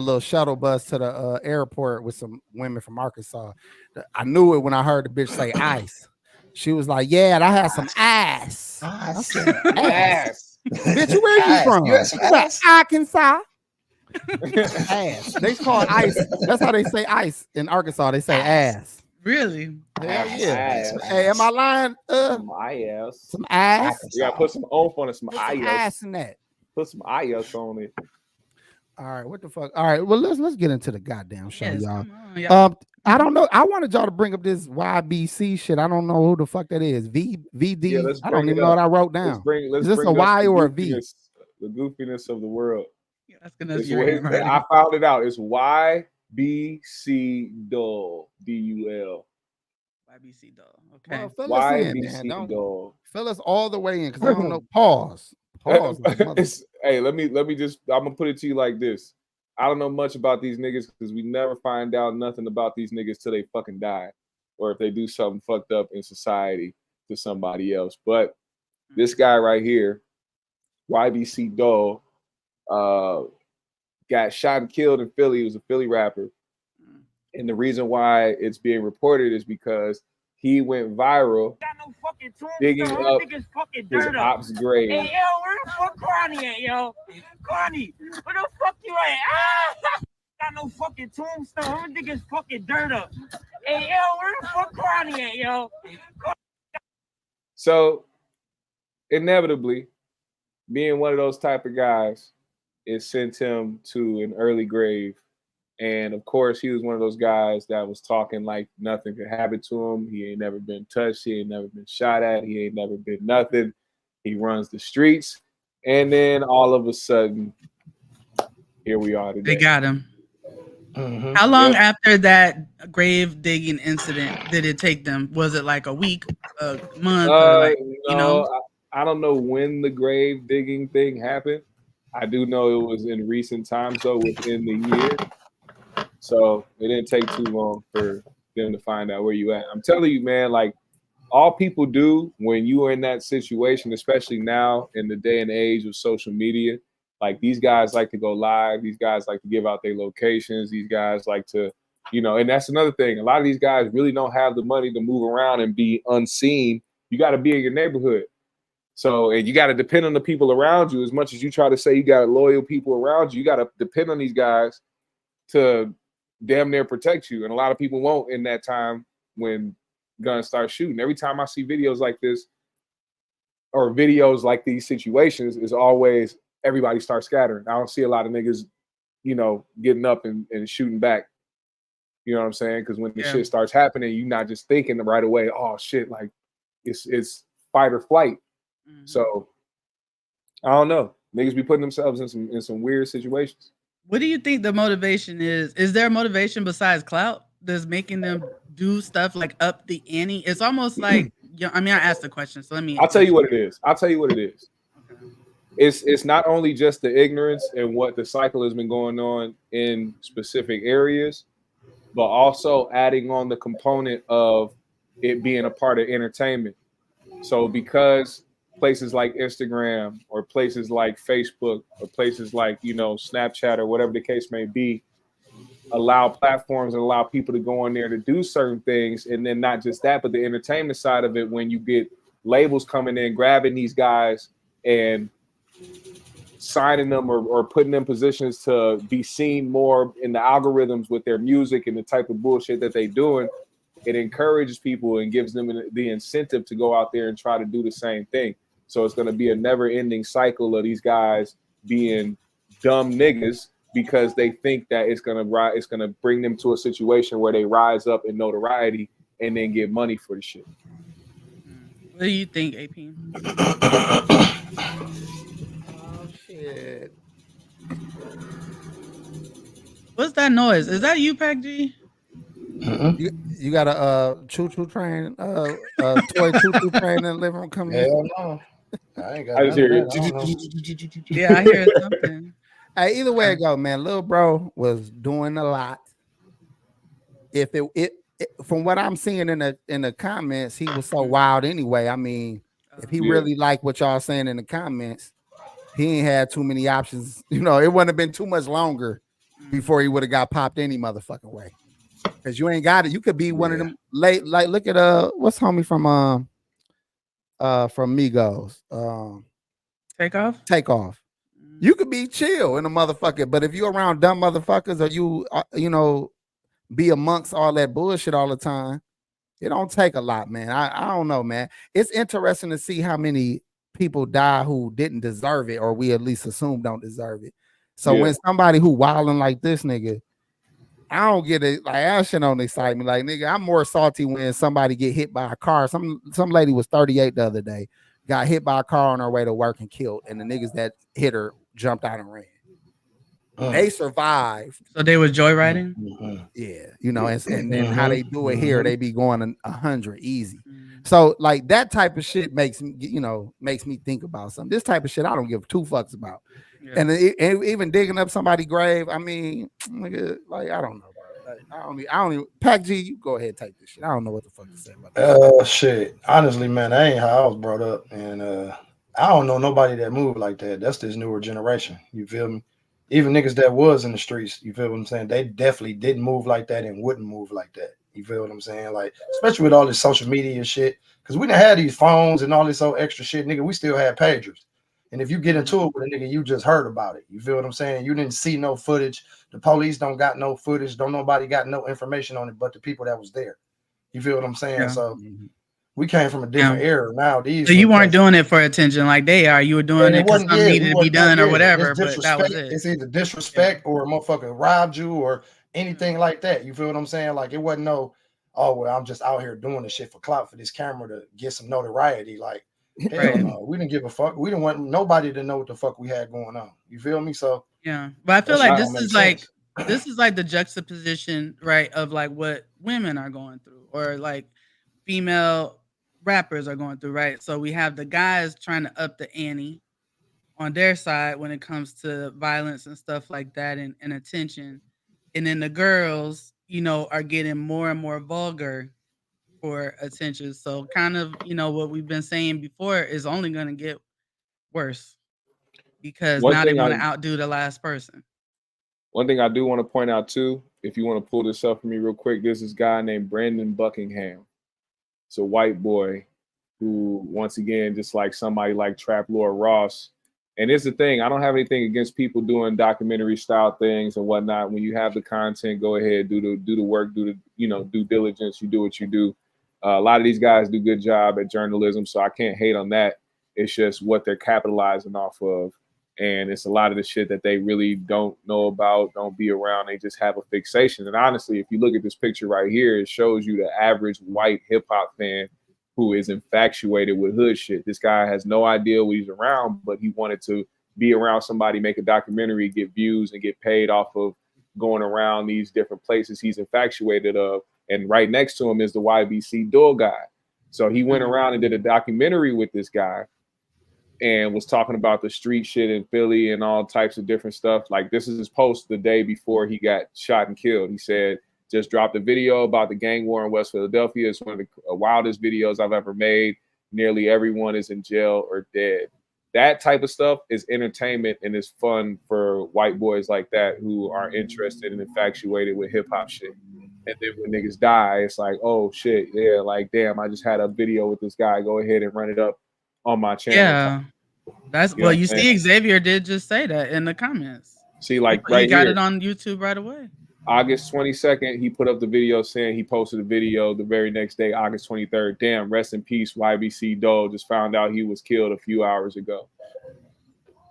little shuttle bus to the airport with some women from Arkansas. I knew it when I heard the bitch say ice. She was like, "Yeah, I had some ass." I said, "Ass, bitch, where you from?"
You had some
She's like,
ass?
Arkansas. Ass. They call ice. That's how they say ice in Arkansas. They say ass.
Really?
Hell yeah.
Ass.
Hey, am I lying?
Some ass.
Some ass.
You gotta put some oomph on it, some
Put some
ass.
ass in that.
Put some ass on it.
All right, what the fuck? All right, well let's get into the goddamn show,
Yes,
y'all.
come on, y'all.
I don't know. I wanted y'all to bring up this YBC shit. I don't know who the fuck that is. VD.
Yeah, let's
I don't
bring
even
it
know
up.
what I wrote
Let's
down.
bring
Is this a
up
Y
the
or a V?
The goofiness of the world.
That's gonna
It's
be your handwriting.
I found it out. It's YBC Dul. DUL.
YBC Dul. Okay.
Well, fill us in, man.
YBC
Don't
Dul.
fill us all the way in because I don't know. Pause. Pause. like mother-
Hey, let me just. I'm gonna put it to you like this. I don't know much about these niggas because we never find out nothing about these niggas till they fucking die, or if they do something fucked up in society to somebody else. But this guy right here, YBC Dul, got shot and killed in Philly. He was a Philly rapper, and the reason why it's being reported is because he went viral digging up his op's grave.
Hey, yo, where the fuck Carney at, yo? Carney, where the fuck you at? Ah! Got no fucking tombstone. I'm gonna dig his fucking dirt up. Hey, yo, where the fuck Carney at, yo?
So, inevitably, being one of those type of guys, it sent him to an early grave. And of course, he was one of those guys that was talking like nothing could happen to him. He ain't never been touched. He ain't never been shot at. He ain't never been nothing. He runs the streets. And then all of a sudden, here we are today.
They got him. How long after that grave digging incident did it take them? Was it like a week, a month, or like, you know?
I don't know when the grave digging thing happened. I do know it was in recent times, though, within the year. So it didn't take too long for them to find out where you at. I'm telling you, man, like all people do when you are in that situation, especially now in the day and age of social media, like these guys like to go live. These guys like to give out their locations. These guys like to, and that's another thing. A lot of these guys really don't have the money to move around and be unseen. You got to be in your neighborhood. So, and you got to depend on the people around you as much as you try to say you got loyal people around you. You got to depend on these guys to damn near protect you. And a lot of people won't in that time when guns start shooting. Every time I see videos like this or videos like these situations, is always everybody starts scattering. I don't see a lot of niggas, getting up and shooting back. You know what I'm saying? Because when the shit starts happening, you're not just thinking right away, oh shit, like it's fight or flight.
Mm-hmm.
So I don't know. Niggas be putting themselves in some weird situations.
What do you think the motivation is? Is there a motivation besides clout that's making them do stuff like up the ante? It's almost like, I asked the question, so
I'll tell you what it is. Okay. It's not only just the ignorance and what the cycle has been going on in specific areas, but also adding on the component of it being a part of entertainment. So because places like Instagram or places like Facebook or places like, Snapchat or whatever the case may be, allow platforms and allow people to go on there to do certain things. And then not just that, but the entertainment side of it, when you get labels coming in, grabbing these guys and signing them or putting them in positions to be seen more in the algorithms with their music and the type of bullshit that they doing, it encourages people and gives them the incentive to go out there and try to do the same thing. So it's going to be a never-ending cycle of these guys being dumb niggas because they think that it's going to bring them to a situation where they rise up in notoriety and then get money for the shit.
What do you think, AP?
Oh shit!
What's that noise? Is that you, Pac G?
You got a choo-choo train, toy choo-choo train in the living room coming in?
Hell no. I ain't got
I just hear it.
Yeah, I hear something.
Hey, either way it go, man. Lil bro was doing a lot. If it from what I'm seeing in the comments, he was so wild anyway. I mean, if he really liked what y'all saying in the comments, he ain't had too many options. It wouldn't have been too much longer before he would have got popped any motherfucking way. Because you ain't got it. You could be one of them late, like look at what's homie from Migos.
Takeoff.
You could be chill in a motherfucker, but if you around dumb motherfuckers or you you know, be amongst all that bullshit all the time, it don't take a lot, man. I don't know, man. It's interesting to see how many people die who didn't deserve it, or we at least assume don't deserve it. So when somebody who wilding like this nigga, I don't get it. Like that shit don't excite me. Like nigga, I'm more salty when somebody get hit by a car. Some lady was 38 the other day, got hit by a car on her way to work and killed, and the niggas that hit her jumped out and ran. They survived.
So they was joyriding.
Yeah, you know, and then how they do it here, they be going 100 easy. So like that type of shit makes me, you know, makes me think about something. This type of shit I don't give 2 fucks about. Yeah. And even digging up somebody's grave, I mean, nigga, like I don't know. Like, I don't even. Pac G, you go ahead and take this shit. I don't know what the fuck to say about that.
Shit. Honestly, man, that ain't how I was brought up, and I don't know nobody that moved like that. That's this newer generation. You feel me? Even niggas that was in the streets, you feel what I'm saying? They definitely didn't move like that and wouldn't move like that. You feel what I'm saying? Like, especially with all this social media shit, because we done had these phones and all this old extra shit, nigga. We still had pagers. And if you get into it with a nigga, you just heard about it. You feel what I'm saying? You didn't see no footage. The police don't got no footage. Don't nobody got no information on it but the people that was there. You feel what I'm saying? Yeah. So we came from a different era. Now these.
So you weren't doing it for attention like they are. You were doing it because something needed to be done or whatever. But that was it.
It's either disrespect or a motherfucker robbed you or anything like that. You feel what I'm saying? Like it wasn't no, oh well, I'm just out here doing this shit for clout for this camera to get some notoriety. Like hell no, we didn't give a fuck. We didn't want nobody to know what the fuck we had going on. You feel me? So
yeah, but I feel like this is like the juxtaposition, right, of like what women are going through or like female rappers are going through, right? So we have the guys trying to up the ante on their side when it comes to violence and stuff like that and attention. And then the girls, you know, are getting more and more vulgar for attention. So kind of, you know, what we've been saying before is only going to get worse because now they want to outdo the last person.
One thing I do want to point out too, if you want to pull this up for me real quick, there's this guy named Brandon Buckingham. It's a white boy who, once again, just like somebody like Trap Lord Ross. And here's the thing, I don't have anything against people doing documentary style things and whatnot. When you have the content, go ahead, do the work, do the, you know, due diligence, you do what you do. A lot of these guys do a good job at journalism, so I can't hate on that. It's just what they're capitalizing off of. And it's a lot of the shit that they really don't know about, don't be around. They just have a fixation. And honestly, if you look at this picture right here, it shows you the average white hip hop fan who is infatuated with hood shit. This guy has no idea what he's around, but he wanted to be around somebody, make a documentary, get views and get paid off of going around these different places he's infatuated of. And right next to him is the YBC Dul guy. So he went around and did a documentary with this guy and was talking about the street shit in Philly and all types of different stuff. Like this is his post the day before he got shot and killed. He said, just dropped a video about the gang war in West Philadelphia. It's one of the wildest videos I've ever made. Nearly everyone is in jail or dead. That type of stuff is entertainment and is fun for white boys like that who are interested and infatuated with hip hop shit. And then when niggas die, it's like, oh shit, yeah, like damn, I just had a video with this guy. Go ahead and run it up on my channel.
Yeah, that's well. You see, Xavier did just say that in the comments.
See, like
he got it on YouTube right away.
August 22nd, he put up the video saying he posted a video the very next day, August 23rd. Damn, rest in peace, YBC Dul. Just found out he was killed a few hours ago.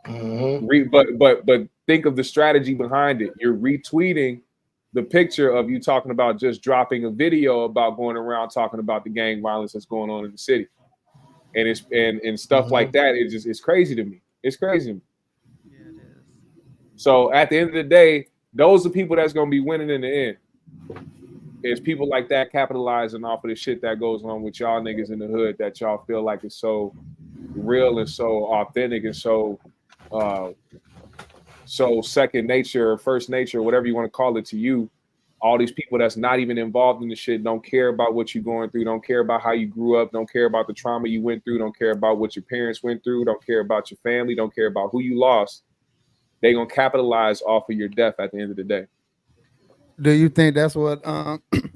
But think of the strategy behind it. You're retweeting the picture of you talking about just dropping a video about going around talking about the gang violence that's going on in the city. And it's and stuff like that. It's crazy to me. It's crazy to me.
Yeah, it is.
So at the end of the day, those are people that's gonna be winning in the end. It's people like that capitalizing off of the shit that goes on with y'all niggas in the hood that y'all feel like is so real and so authentic and so second nature or first nature, whatever you want to call it to you. All these people that's not even involved in the shit don't care about what you're going through, don't care about how you grew up, don't care about the trauma you went through, don't care about what your parents went through, don't care about your family, don't care about who you lost. They're going to capitalize off of your death at the end of the day.
Do you think that's what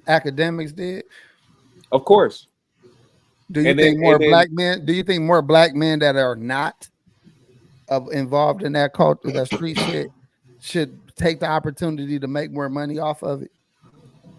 academics did?
Of course.
Do you think more black men that are not involved in that culture, that street shit, should take the opportunity to make more money off of it?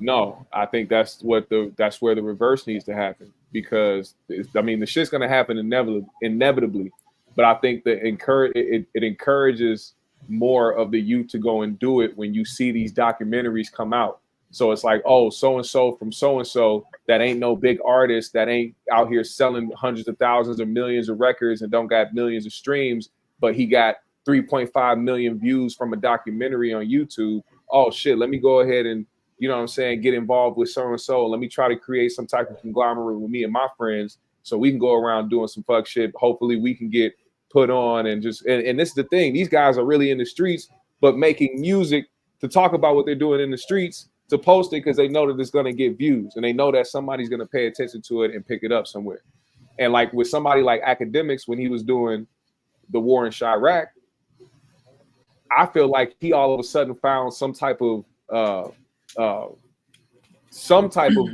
No, I think that's where the reverse needs to happen, because the shit's gonna happen inevitably, but I think that it encourages more of the youth to go and do it when you see these documentaries come out. So it's like, oh, so and so from so and so that ain't no big artist, that ain't out here selling hundreds of thousands or millions of records and don't got millions of streams, but he got 3.5 million views from a documentary on YouTube. Oh shit, let me go ahead and, you know what I'm saying, get involved with so and so. Let me try to create some type of conglomerate with me and my friends so we can go around doing some fuck shit. Hopefully we can get put on and this is the thing. These guys are really in the streets, but making music to talk about what they're doing in the streets, to post it because they know that it's going to get views and they know that somebody's going to pay attention to it and pick it up somewhere. And like with somebody like Academics, when he was doing the war in Chirac, I feel like he all of a sudden found some type of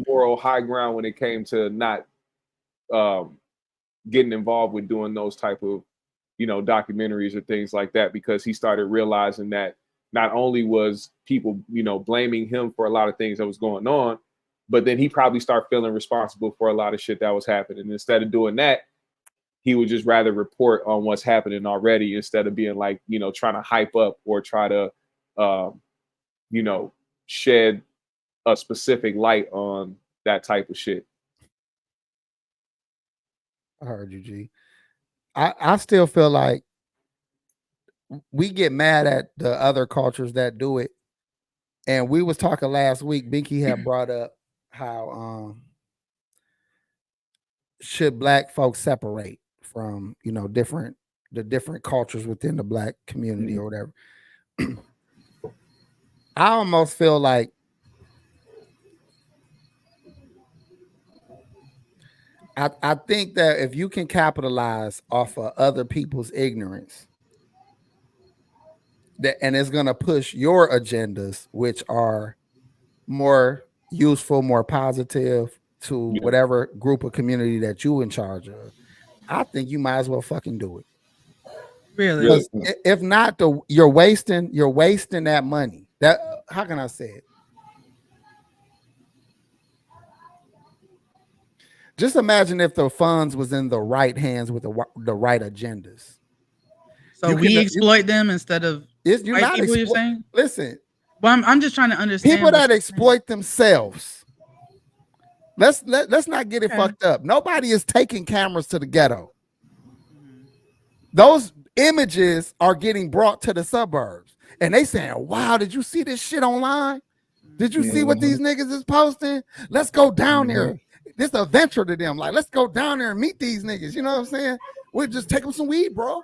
moral high ground when it came to not getting involved with doing those type of, documentaries or things like that, because he started realizing that not only was people, blaming him for a lot of things that was going on, but then he probably started feeling responsible for a lot of shit that was happening. And instead of doing that, he would just rather report on what's happening already instead of being like, trying to hype up or try to, shed a specific light on that type of shit.
I heard you, G. I still feel like we get mad at the other cultures that do it. And we was talking last week, Binky had brought up how should black folks separate from, the different cultures within the black community or whatever. I almost feel like I think that if you can capitalize off of other people's ignorance, and it's going to push your agendas, which are more useful, more positive to whatever group of community that you in charge of, I think you might as well fucking do it.
Really?
Because if not, you're wasting that money. That, how can I say it? Just imagine if the funds was in the right hands with the right agendas.
So we exploit them instead of white people, you're saying?
Listen.
Well, I'm just trying to understand.
People that exploit themselves. Let's not get it fucked up. Nobody is taking cameras to the ghetto. Those images are getting brought to the suburbs. And they saying, wow, did you see this shit online? Did you see what these niggas is posting? Let's go down there. This is a venture to them. Like, let's go down there and meet these niggas. You know what I'm saying? We'll just take them some weed, bro.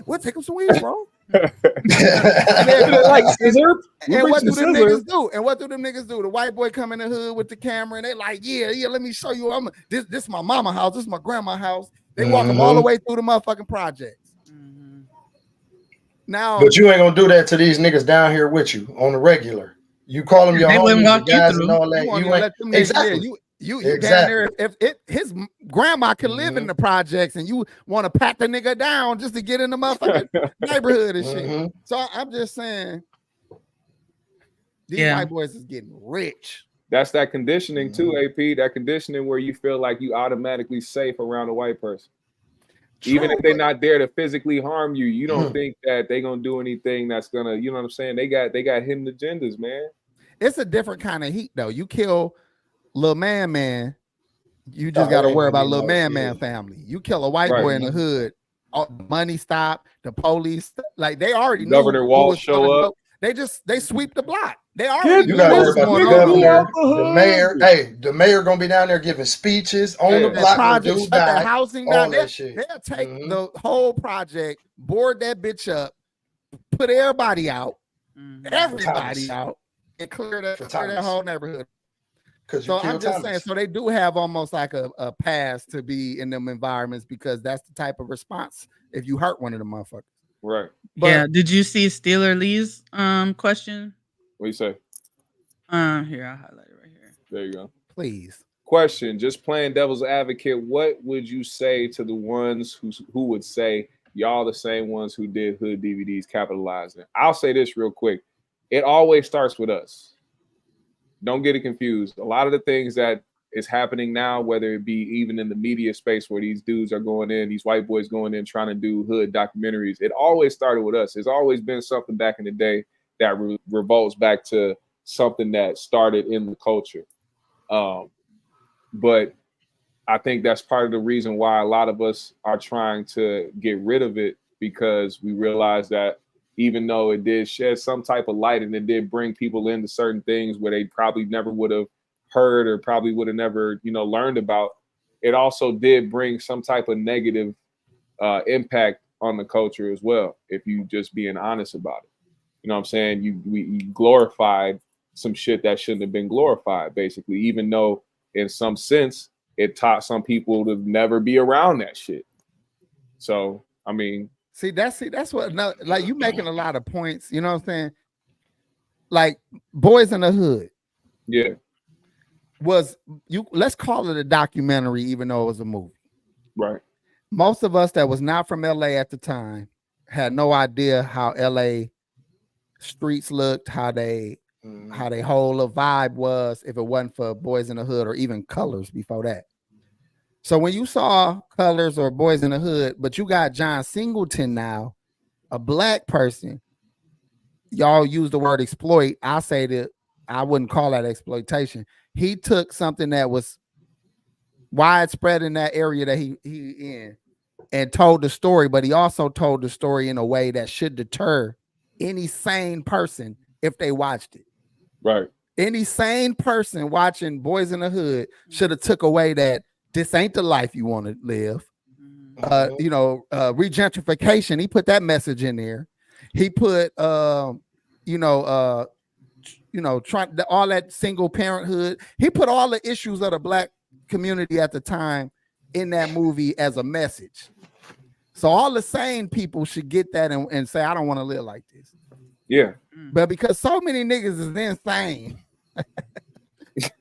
We'll take them some weed, bro. And what do them niggas do? And what do them niggas do? The white boy come in the hood with the camera and they like, yeah, let me show you. This is my mama house. This is my grandma house. They walk them all the way through the motherfucking projects. Now,
but you ain't gonna do that to these niggas down here with you on the regular. You call them your homies, your guys, and all that. You ain't exactly. You down there, if his grandma could live in the projects and you want to pat the nigga down just to get in the motherfucking neighborhood and shit. So I'm just saying, these white boys is getting rich.
That's that conditioning too, AP. That conditioning where you feel like you automatically safe around a white person. True, even if they're not there to physically harm you, you don't think that they're gonna do anything that's gonna, you know what I'm saying? They got hidden agendas, man.
It's a different kind of heat though. You kill Lil Man, you just got to worry about Lil Man family. You kill a white boy in the hood, money stop, the police, like they already know.
Governor Walsh show up.
They sweep the block. They already
you got to worry about the governor, the mayor. Hey, the mayor gonna be down there giving speeches on the block.
Project, shut that housing down. They'll take the whole project, board that bitch up, put everybody out, everybody out, and clear that whole neighborhood. So I'm just saying, so they do have almost like a pass to be in them environments because that's the type of response if you hurt one of the motherfuckers.
Right.
But, yeah. Did you see Steeler Lee's question?
What you say?
Here, I'll highlight it right here.
There you go.
Please.
Question, just playing devil's advocate, what would you say to the ones who would say y'all the same ones who did hood DVDs capitalizing. I'll say this real quick. It always starts with us. Don't get it confused. A lot of the things that is happening now, whether it be even in the media space where these dudes are going in, these white boys going in trying to do hood documentaries, it always started with us. It's always been something back in the day that revolts back to something that started in the culture. But I think that's part of the reason why a lot of us are trying to get rid of it, because we realize that even though it did shed some type of light and it did bring people into certain things where they probably never would have heard or probably would have never, learned about, it also did bring some type of negative impact on the culture as well, if you just being honest about it. You know what I'm saying? We glorified some shit that shouldn't have been glorified, basically, even though in some sense it taught some people to never be around that shit. So, I mean,
that's what, like, you making a lot of points, you know what I'm saying? Like, Boys in the Hood.
Yeah.
Let's call it a documentary, even though it was a movie.
Right.
Most of us that was not from LA at the time had no idea how LA streets looked, how they whole vibe was, if it wasn't for Boys in the Hood or even Colors before that. So when you saw Colors or Boys in the Hood, but you got John Singleton now, a black person, y'all use the word exploit. I say that I wouldn't call that exploitation. He took something that was widespread in that area that he in and told the story, but he also told the story in a way that should deter any sane person if they watched it.
Right.
Any sane person watching Boys in the Hood should have took away that this ain't the life you want to live. Regentrification, he put that message in there. He put all that single parenthood. He put all the issues of the black community at the time in that movie as a message. So all the sane people should get that and say, I don't want to live like this.
Yeah.
But because so many niggas is insane,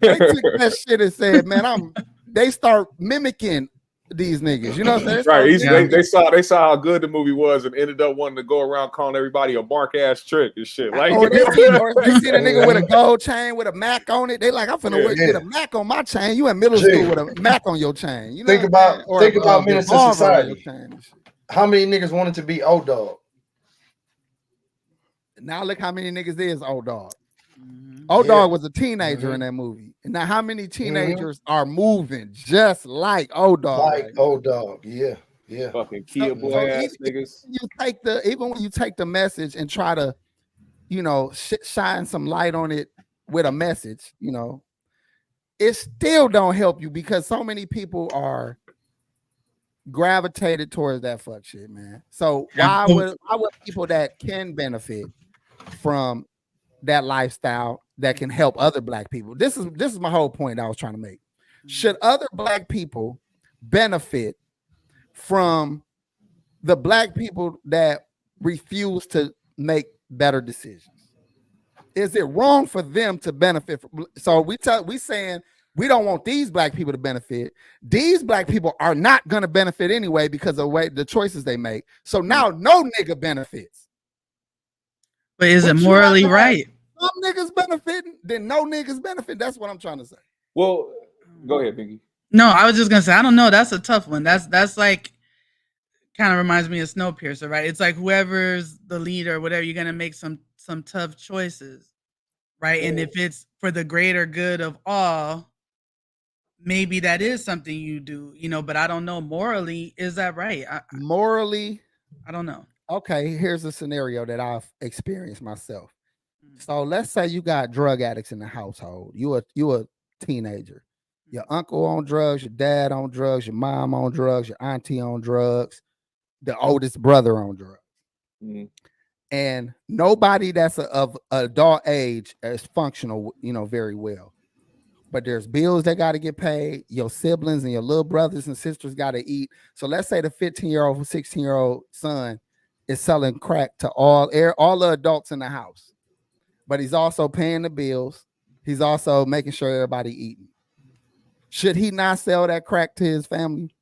they took that shit and said, man, they start mimicking these niggas. You know what I'm saying?
Right. They saw how good the movie was and ended up wanting to go around calling everybody a mark ass trick and shit. Like,
or they see the nigga with a gold chain with a Mac on it. They like, I'm finna get a Mac on my chain. You in middle school with a Mac on your chain. You know
think about Menace to Society. How many niggas wanted to be old dog?
Now look how many niggas is old dog. Old dog was a teenager in that movie. And now how many teenagers are moving just like old dog?
Like old dog, yeah.
Fucking Kia boy ass niggas.
Even when you take the message and try to, shine some light on it with a message, it still don't help you because so many people are gravitated towards that fuck shit, man. So why would people that can benefit from that lifestyle that can help other black people? This is my whole point I was trying to make. Should other black people benefit from the black people that refuse to make better decisions? Is it wrong for them to benefit from? So we saying we don't want these black people to benefit. These black people are not going to benefit anyway because of the choices they make. So now no nigga benefits.
But is it morally right?
Some niggas benefiting, then no niggas benefit. That's what I'm trying to say.
Well, go ahead, Binky.
No, I was just gonna say I don't know. That's a tough one. That's like kind of reminds me of Snowpiercer, right? It's like whoever's the leader, whatever, you're gonna make some tough choices, right? And if it's for the greater good of all, maybe that is something you do, But I don't know morally. Is that right?
Morally,
I don't know.
Okay, here's a scenario that I've experienced myself. So let's say you got drug addicts in the household. You a teenager. Your uncle on drugs, your dad on drugs, your mom on drugs, your auntie on drugs, the oldest brother on drugs. Mm-hmm. And nobody that's of adult age is functional, very well. But there's bills that got to get paid. Your siblings and your little brothers and sisters got to eat. So let's say the 15-year-old, 16-year-old son is selling crack to all the adults in the house. But he's also paying the bills. He's also making sure everybody eating. Should he not sell that crack to his family?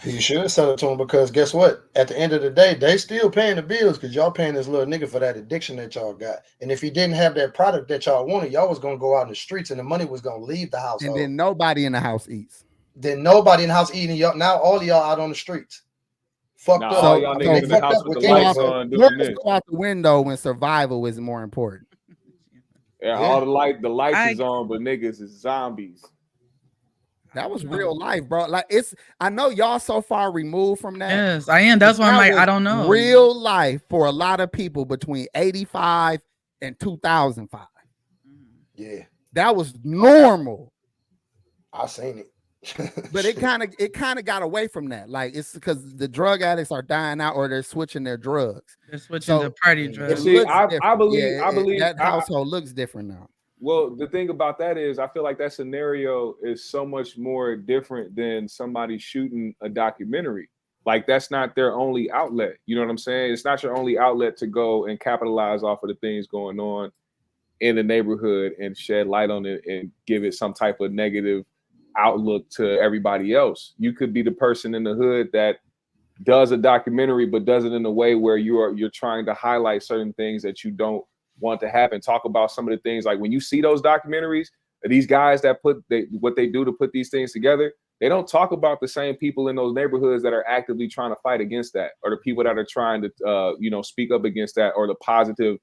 You should sell it to them because guess what? At the end of the day, they still paying the bills because y'all paying this little nigga for that addiction that y'all got. And if he didn't have that product that y'all wanted, y'all was gonna go out in the streets and the money was gonna leave the household.
And then nobody in the house eats.
Then nobody in the house eating. Y'all now all of y'all out on the streets. Fucked up.
All y'all niggas in the house with the lights on doing this.
Go out the window when survival is more important.
Yeah, all the lights is on, but niggas is zombies.
That was real life, bro. Like I know y'all so far removed from that.
Yes, I am. That's why I'm like, I don't know.
Real life for a lot of people between 85 and 2005.
Yeah,
that was normal.
I seen it.
But it kind of got away from that. Like it's because the drug addicts are dying out or they're switching their drugs.
They're switching to party drugs.
See, I believe
that household looks different now.
Well, the thing about that is I feel like that scenario is so much more different than somebody shooting a documentary. Like that's not their only outlet. You know what I'm saying? It's not your only outlet to go and capitalize off of the things going on in the neighborhood and shed light on it and give it some type of negative outlook to everybody else. You could be the person in the hood that does a documentary but does it in a way where you're trying to highlight certain things that you don't want to happen. Talk about some of the things like when you see those documentaries, these guys that what they do to put these things together, they don't talk about the same people in those neighborhoods that are actively trying to fight against that, or the people that are trying to speak up against that, or the positive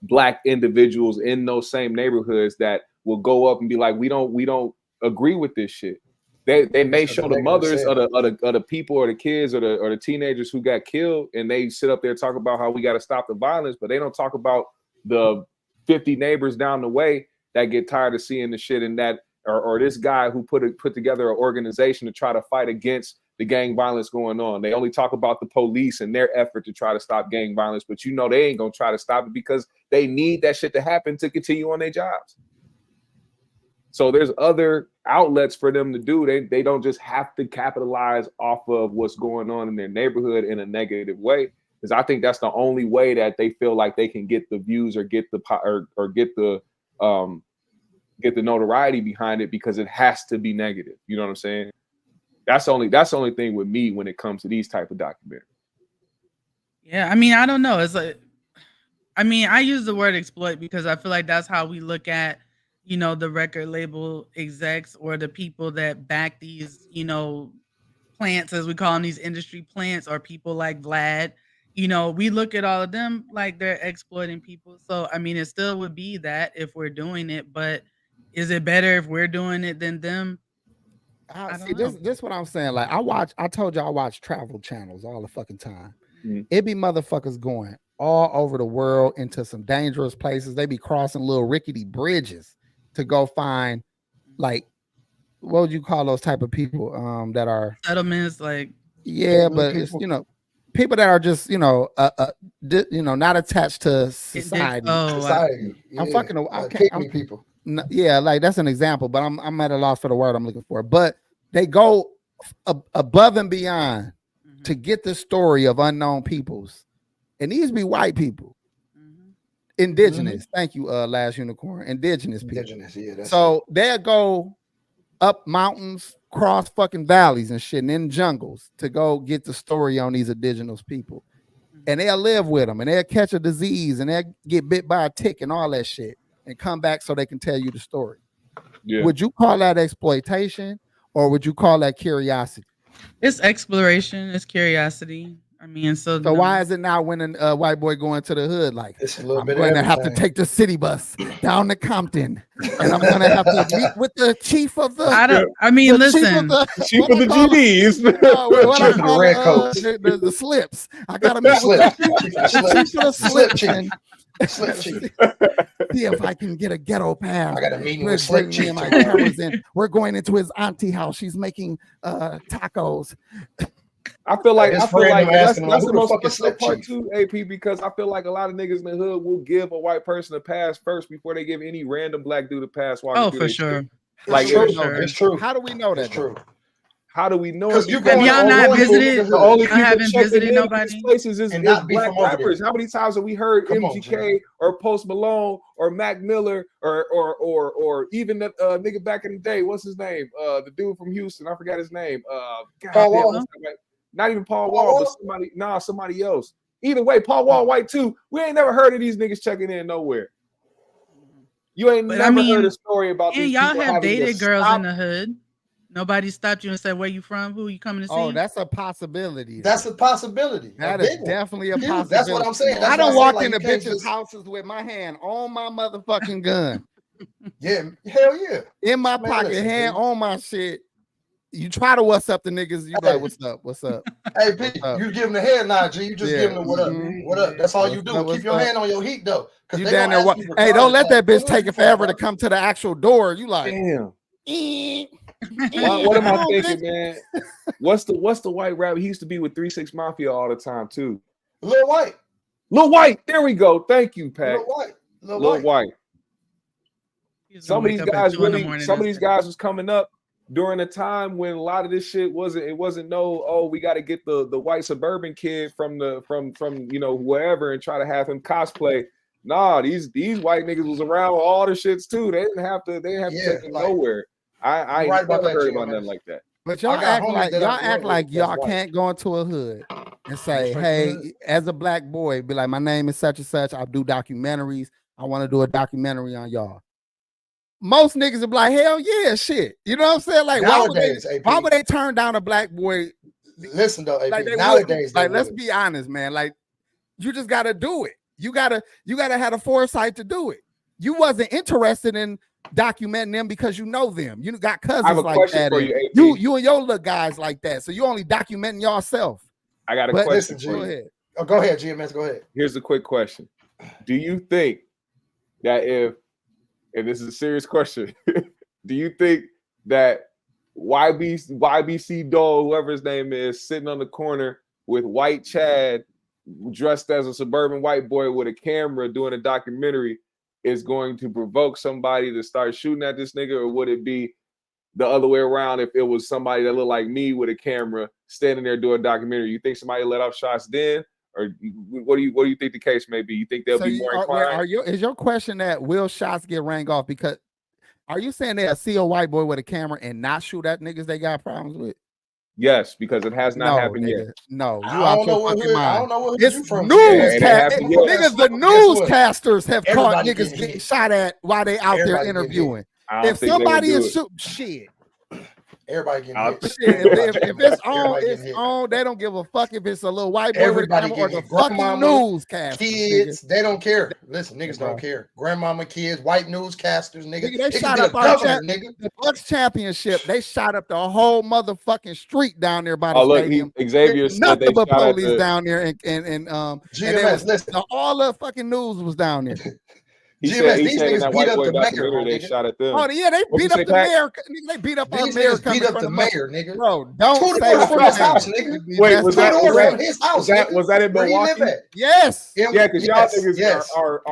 Black individuals in those same neighborhoods that will go up and be like, we don't agree with this shit. They may show the mothers of the people or the kids or the teenagers who got killed, and they sit up there and talk about how we got to stop the violence, but they don't talk about the 50 neighbors down the way that get tired of seeing the shit, and that or this guy who put together an organization to try to fight against the gang violence going on. They only talk about the police and their effort to try to stop gang violence, but they ain't gonna try to stop it because they need that shit to happen to continue on their jobs. So there's other outlets for them to do. They don't just have to capitalize off of what's going on in their neighborhood in a negative way. Because I think that's the only way that they feel like they can get the views or get the notoriety behind it, because it has to be negative. You know what I'm saying? That's the only thing with me when it comes to these type of documentaries.
Yeah, I mean, I don't know. It's like, I mean, I use the word exploit because I feel like that's how we look at, the record label execs or the people that back these, plants, as we call them, these industry plants, or people like Vlad. We look at all of them like they're exploiting people. So, I mean, it still would be that if we're doing it, but is it better if we're doing it than them?
This is what I'm saying. Like I told you I watch travel channels all the fucking time.
Mm-hmm.
It be motherfuckers going all over the world into some dangerous places. They be crossing little rickety bridges to go find, like, what would you call those type of people that are
settlements, like,
yeah, but it's people that are just not attached to society. I'm fucking. I'm
people.
Yeah, like that's an example, but I'm at a loss for the word I'm looking for. But they go above and beyond to get the story of unknown peoples, and these be white people, indigenous. Thank you, Last Unicorn. Indigenous people.
Yeah.
So they'll go up mountains, cross fucking valleys and shit, and in jungles to go get the story on these indigenous people, and they'll live with them, and they'll catch a disease, and they'll get bit by a tick and all that shit, and come back so they can tell you the story.
Yeah.
Would you call that exploitation, or would you call that curiosity?
It's exploration. It's curiosity. I mean, so
why is it now when a white boy going to the hood, like,
it's a little
I'm
bit
going to have to take the city bus down to Compton, and I'm going to have to meet with the chief of the.
Listen,
chief of the GDs,
the red coats,
the slips. I got to meet with the chief of the slip chief. See if I can get a ghetto pass.
I got a meeting with Slip Chief.
We're going into his auntie house. She's making tacos.
I feel like that's the most fucked up part too, AP, because I feel like a lot of niggas in the hood will give a white person a pass first before they give any random black dude a pass.
For sure.
Like,
it's
true.
How do we know that?
It's true.
How do we know?
Because
it?
you
Because
going
y'all
on
not
one
visited?
the only
Y'all
people
haven't
checking
visited
in
nobody?
these places is
And not be
black
from over there.
rappers. How many times have we heard
Come on,
MGK
Jimmy.
or Post Malone or Mac Miller or even the nigga back in the day? What's his name? The dude from Houston. I forgot his name.
Paul Wall.
Not even Paul
Paul
Wall,
Wall?
but somebody else. Either way, Paul Wall white too. We ain't never heard of these niggas checking in nowhere. You ain't
But
never heard a story about
and
these
y'all
people
have
having to
dated girls
stop.
in the hood. Nobody stopped you and said, "Where you from? Who you coming to see?"
Oh, that's a possibility.
That's a possibility.
That
a
is
big one.
definitely a
Huge.
possibility.
That's what I'm saying. That's
I
why
don't
say,
walk
like,
into
you can't
bitches'
just-
houses with my hand on my motherfucking gun.
Yeah, hell yeah.
In my
Man,
pocket,
listen,
hand
dude.
on my shit. You try to what's up the niggas, you
Hey.
like, what's up? What's up?
Hey, P, you give them the head nod, G. You just
Yeah.
give them the what up.
Mhm.
What up? That's all you
What's
do.
up, what's
Keep your
up?
hand on your heat, though.
You down there what? Hey, don't let that bitch take it forever to come to the actual door. You like,
Damn.
"Eh."
What am I
Come on,
thinking,
bitch.
man? What's the white rapper? He used to be with 3-6 Mafia all the time too.
Lil White.
Lil White. There we go. Thank you, Pat.
Lil White.
Lil White.
He's
Some of
gonna
these
wake up at
guys
2 in the
really,
morning
some of
and
these
say,
guys was coming up during a time when a lot of this shit wasn't no, oh, we got to get the white suburban kid from you know wherever and try to have him cosplay. Nah, these white niggas was around with all the shits too. They didn't have to take it
like,
nowhere. I ain't
right about
never
that,
heard
GMS.
about nothing like that.
But
I
y'all
got
act
homies
like
that I grew up with that's
y'all
white.
can't go into a hood and say,
straight to the
hey,
hood.
as a black boy, be like, my name is such and such. I do documentaries. I want to do a documentary on y'all. Most niggas will be like, hell yeah, shit. You know what I'm saying? Like,
Nowadays,
why
AP.
would they turn down a black boy?
Listen though, AP.
Like they
Nowadays,
would. Like,
they
let's
would.
be honest, man. Like, you just gotta do it. You gotta have the foresight to do it. You wasn't interested in documenting them because you know them. You got
I have
cousins
a
like
question
that.
for
And
you, AP.
you and your little guys like that. So you only documenting yourself.
I got a
But
question
listen,
for
go
you.
ahead.
Oh, go ahead, GMS. Go ahead.
Here's a quick question. Do you think that if this is a serious question, do you think that YBC Dul, whoever his name is, sitting on the corner with white Chad dressed as a suburban white boy with a camera doing a documentary is going to provoke somebody to start shooting at this nigga, or would it be the other way around if it was somebody that looked like me with a camera standing there doing a documentary? You think somebody let off shots then? Or what do you think the case may be? You think they'll be more inclined?
Is your question that will shots get rang off? Because are you saying they'll see a white boy with a camera and not shoot at niggas they got problems with?
Yes, because it has not happened yet.
No, you
I
out
don't know
your
what
fucking
hood. I
mind.
don't know what hood
It's
you from.
newscast.
happened yet.
Niggas, the
Guess what?
newscasters have caught
Everybody
niggas
getting
getting
hit.
shot at while they out there
Everybody getting hit.
interviewing.
I don't
If
think they would
somebody
do
is
it.
shoot shit.
Everybody getting
I'll-
hit.
Shit, if it's on,
Everybody
it's
getting hit.
on. They don't give a fuck if it's a little white boy with a
Everybody
camera or
getting
the
hit.
fucking
Grandmama,
newscast.
Kids, they don't care. Listen, niggas
Bro.
don't care. Grandmama, kids, white newscasters, nigga.
Nigga, they
It could
shot
be
up
the
our
governor, nigga.
the Bucks championship. They shot up the whole motherfucking street down there by the
Oh, look,
stadium.
Xavier said
Nothing
they
but
shot at
police
the.
down there, and
GMS,
they was,
listen.
all the fucking news was down there.
He
GMS,
said
these
in
niggas
that
beat
white
up
boy
the mayor,
documentary
my
they
nigga.
shot at them.
Oh yeah, they
What
beat
you
up
say,
the
Katt?
mayor. They beat up our
These
mayor
niggas
coming
beat up
from
the
the
mayor, nigga.
Bro, don't
Two
say
doors
what
from
you're
his house,
saying.
nigga.
Wait,
That's
was
Two
not
that-
doors
correct.
from his house,
Was that in
nigga. Where he live
Milwaukee?
at?
Yes.
Yeah, because y'all
Yes,
niggas
yes.
are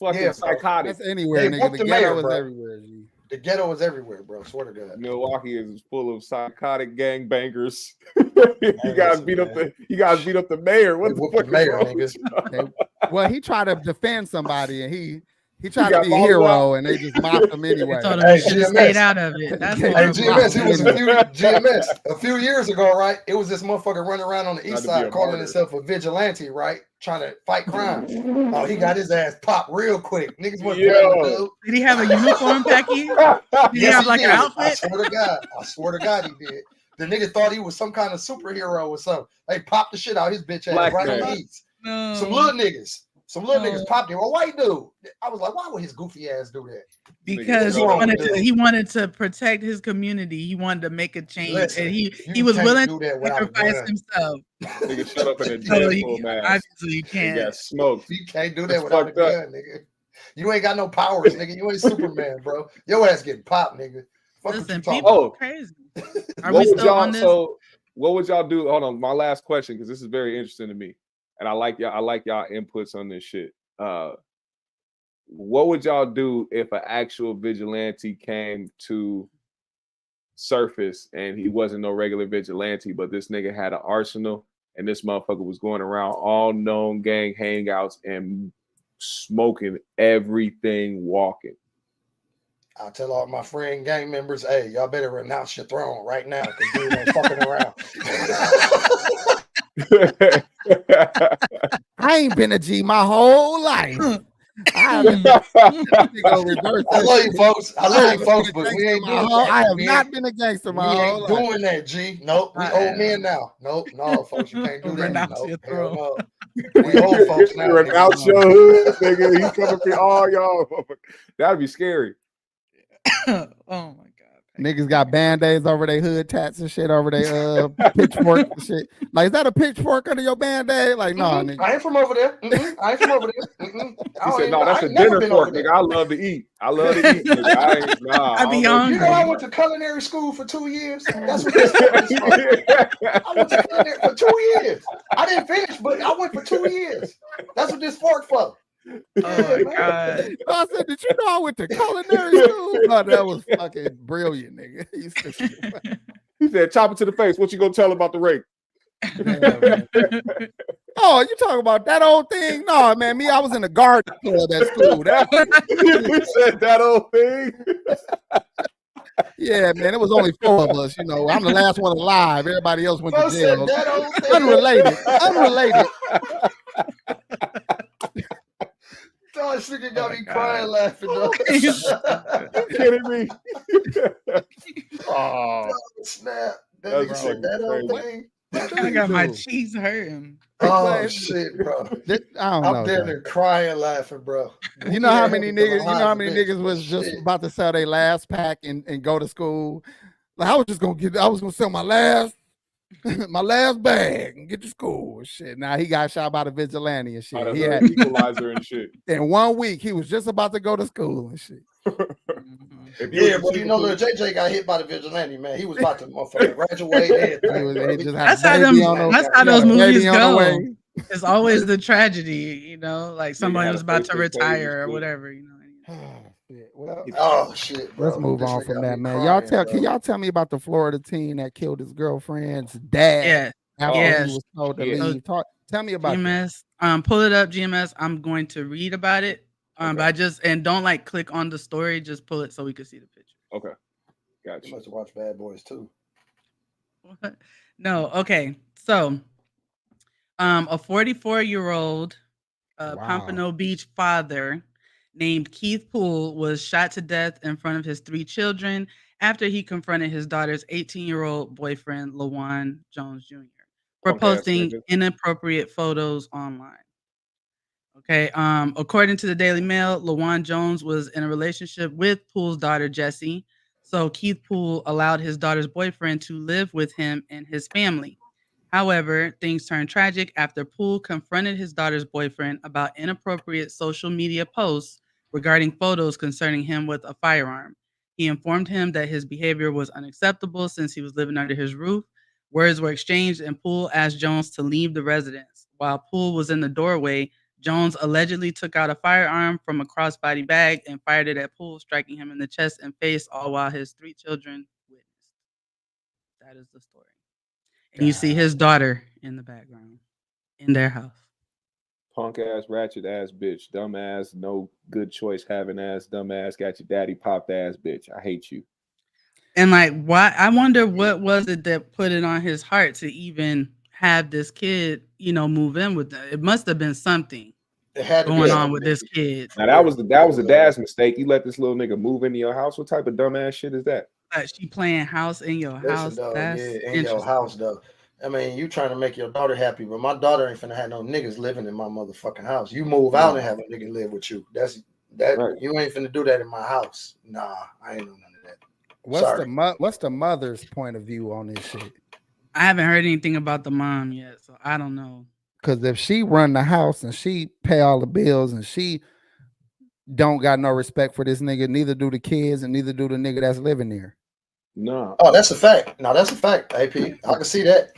fucking
Yeah, bro.
psychotic.
That's anywhere,
They
nigga.
whooped
The
the
ghetto
mayor,
is
bro.
everywhere. G.
The ghetto is everywhere, bro. Swear to God.
Milwaukee is full of psychotic gangbangers. You guys beat up the mayor.
They
What the
whooped
fuck
the mayor,
is wrong
nigga.
with y'all?
Well, he tried to defend somebody, and he tried to
got
be a
balled
hero,
out.
and they just mopped him
They
anyway.
told him
Hey,
he should have
GMS.
stayed out of it. That's
Hey,
Hey,
horrible.
GMS, it was a few years ago, right? It was this motherfucker running around on the
Not
east
to be
side
a
calling
martyr.
himself a vigilante, right? Trying to fight crime. Oh, he got his ass popped real quick. Niggas went
Yo.
dude.
Did he have a uniform, Packy? Did he
Yes,
have
he
like
did.
an
I
outfit?
swear to God, he did. The nigga thought he was some kind of superhero or something. They popped the shit out his bitch ass
Black
right on
man.
the east.
No.
Some little niggas. Some little
No.
niggas popped him. A white dude. I was like, why would his goofy ass do that?
Because
Nigga,
he wanted to protect his community. He wanted to make a change,
Listen,
and he
you
was
can't
willing
do
to
that without a
sacrifice
gun.
himself.
Nigga shut up in a
So
Deadpool mask.
obviously you
He
can't.
got smoked.
You can't do that
That's
without a
fucked up.
gun, nigga. You ain't got no powers, nigga. You ain't Superman, bro. Your ass getting popped, nigga. Fuck what
Listen,
you talking
people
about.
are crazy. Are
What
we
would
still
y'all
on this?
so what would y'all do? Hold on, my last question, because this is very interesting to me. And I like y'all inputs on this shit. What would y'all do if an actual vigilante came to surface, and he wasn't no regular vigilante, but this nigga had an arsenal, and this motherfucker was going around all known gang hangouts and smoking everything walking.
I'll tell all my friend gang members, hey, y'all better renounce your throne right now because dude ain't fucking around.
I ain't been a G my whole life. I love
you, folks. I love you, folks, but we ain't doing that.
I have not been a gangster my whole life.
We ain't doing that, G. Nope, we old men now. Nope, no, folks, you can't do that. Nope, hell no. We old folks now.
Renounce your hood, nigga. He coming for all y'all. That'd be scary.
Oh my god.
Niggas got band-aids over their hood tats and shit over their pitchfork and shit. Like, is that a pitchfork under your band-aid? Like, no, nigga.
I ain't from over there. I ain't from over there.
He said, no, that's a dinner fork, nigga. I love to eat. I love to eat.
I be hungry.
You know, I went to culinary school for 2 years. That's what this is. I went to culinary for 2 years. I didn't finish, but I went for 2 years. That's what this fork for.
Oh my god!
I said, did you know I went to culinary school? Oh, that was fucking brilliant, nigga.
He said, chop it to the face. What you gonna tell about the rape?
Oh, you talking about that old thing? No, man, I was in the garden club at school.
We said that old thing.
Yeah, man, it was only 4 of us. You know, I'm the last one alive. Everybody else went to jail. Unrelated.
Oh, this nigga got me crying laughing. Though.
You kidding me?
Oh, snap. That nigga said that old thing.
I got my cheeks hurting.
Oh shit, bro! I'm there crying, laughing, bro.
You know how many niggas? You know how many niggas was just about to sell their last pack and go to school? Like I was gonna sell my last bag and get to school and shit. Now he got shot by the vigilante and shit. He had
equalizer and shit.
In 1 week, he was just about to go to school and shit.
Yeah, but you know, little JJ got hit by the vigilante, man. He was about to motherfucking graduate.
That's how those movies go. It's always the tragedy, you know, like somebody was about to retire or whatever, you know.
Oh shit! Bro.
Let's move on from that, man. Can y'all tell me about the Florida teen that killed his girlfriend's dad? After he was told to leave. Tell me about
GMS. Pull it up, GMS. I'm going to read about it. But don't like click on the story. Just pull it so we can see the picture.
Okay, gotcha.
You must watch Bad Boys too.
What? No. Okay. So, a 44-year-old Pompano Beach father named Keith Poole was shot to death in front of his 3 children after he confronted his daughter's 18-year-old boyfriend, LaJuan Jones Jr., for posting inappropriate photos online. Okay. According to the Daily Mail, LaJuan Jones was in a relationship with Poole's daughter, Jessie. So Keith Poole allowed his daughter's boyfriend to live with him and his family. However, things turned tragic after Poole confronted his daughter's boyfriend about inappropriate social media posts regarding photos concerning him with a firearm. He informed him that his behavior was unacceptable since he was living under his roof. Words were exchanged and Poole asked Jones to leave the residence. While Poole was in the doorway, Jones allegedly took out a firearm from a crossbody bag and fired it at Poole, striking him in the chest and face, all while his 3 children witnessed. That is the story. And you see his daughter in the background in their house.
Punk ass, ratchet ass bitch, dumb ass, no good choice having ass, dumb ass, got your daddy popped ass bitch. I hate you. And
like, why? I wonder what was it that put it on his heart to even have this kid, you know, move in with them. It must have been something going on with this kid.
Now that was the dad's mistake. You let this little nigga move into your house. What type of dumbass shit is that?
She playing house in your house.
Though, in your house though. I mean, you trying to make your daughter happy, but my daughter ain't finna have no niggas living in my motherfucking house. You move out and have a nigga live with you. That right. You ain't finna do that in my house. Nah, I ain't doing none of that.
What's the mother's point of view on this shit?
I haven't heard anything about the mom yet, so I don't know.
Because if she run the house and she pay all the bills and she don't got no respect for this nigga, neither do the kids and neither do the nigga that's living there.
No.
Oh, that's a fact. No, that's a fact, AP. I can see that.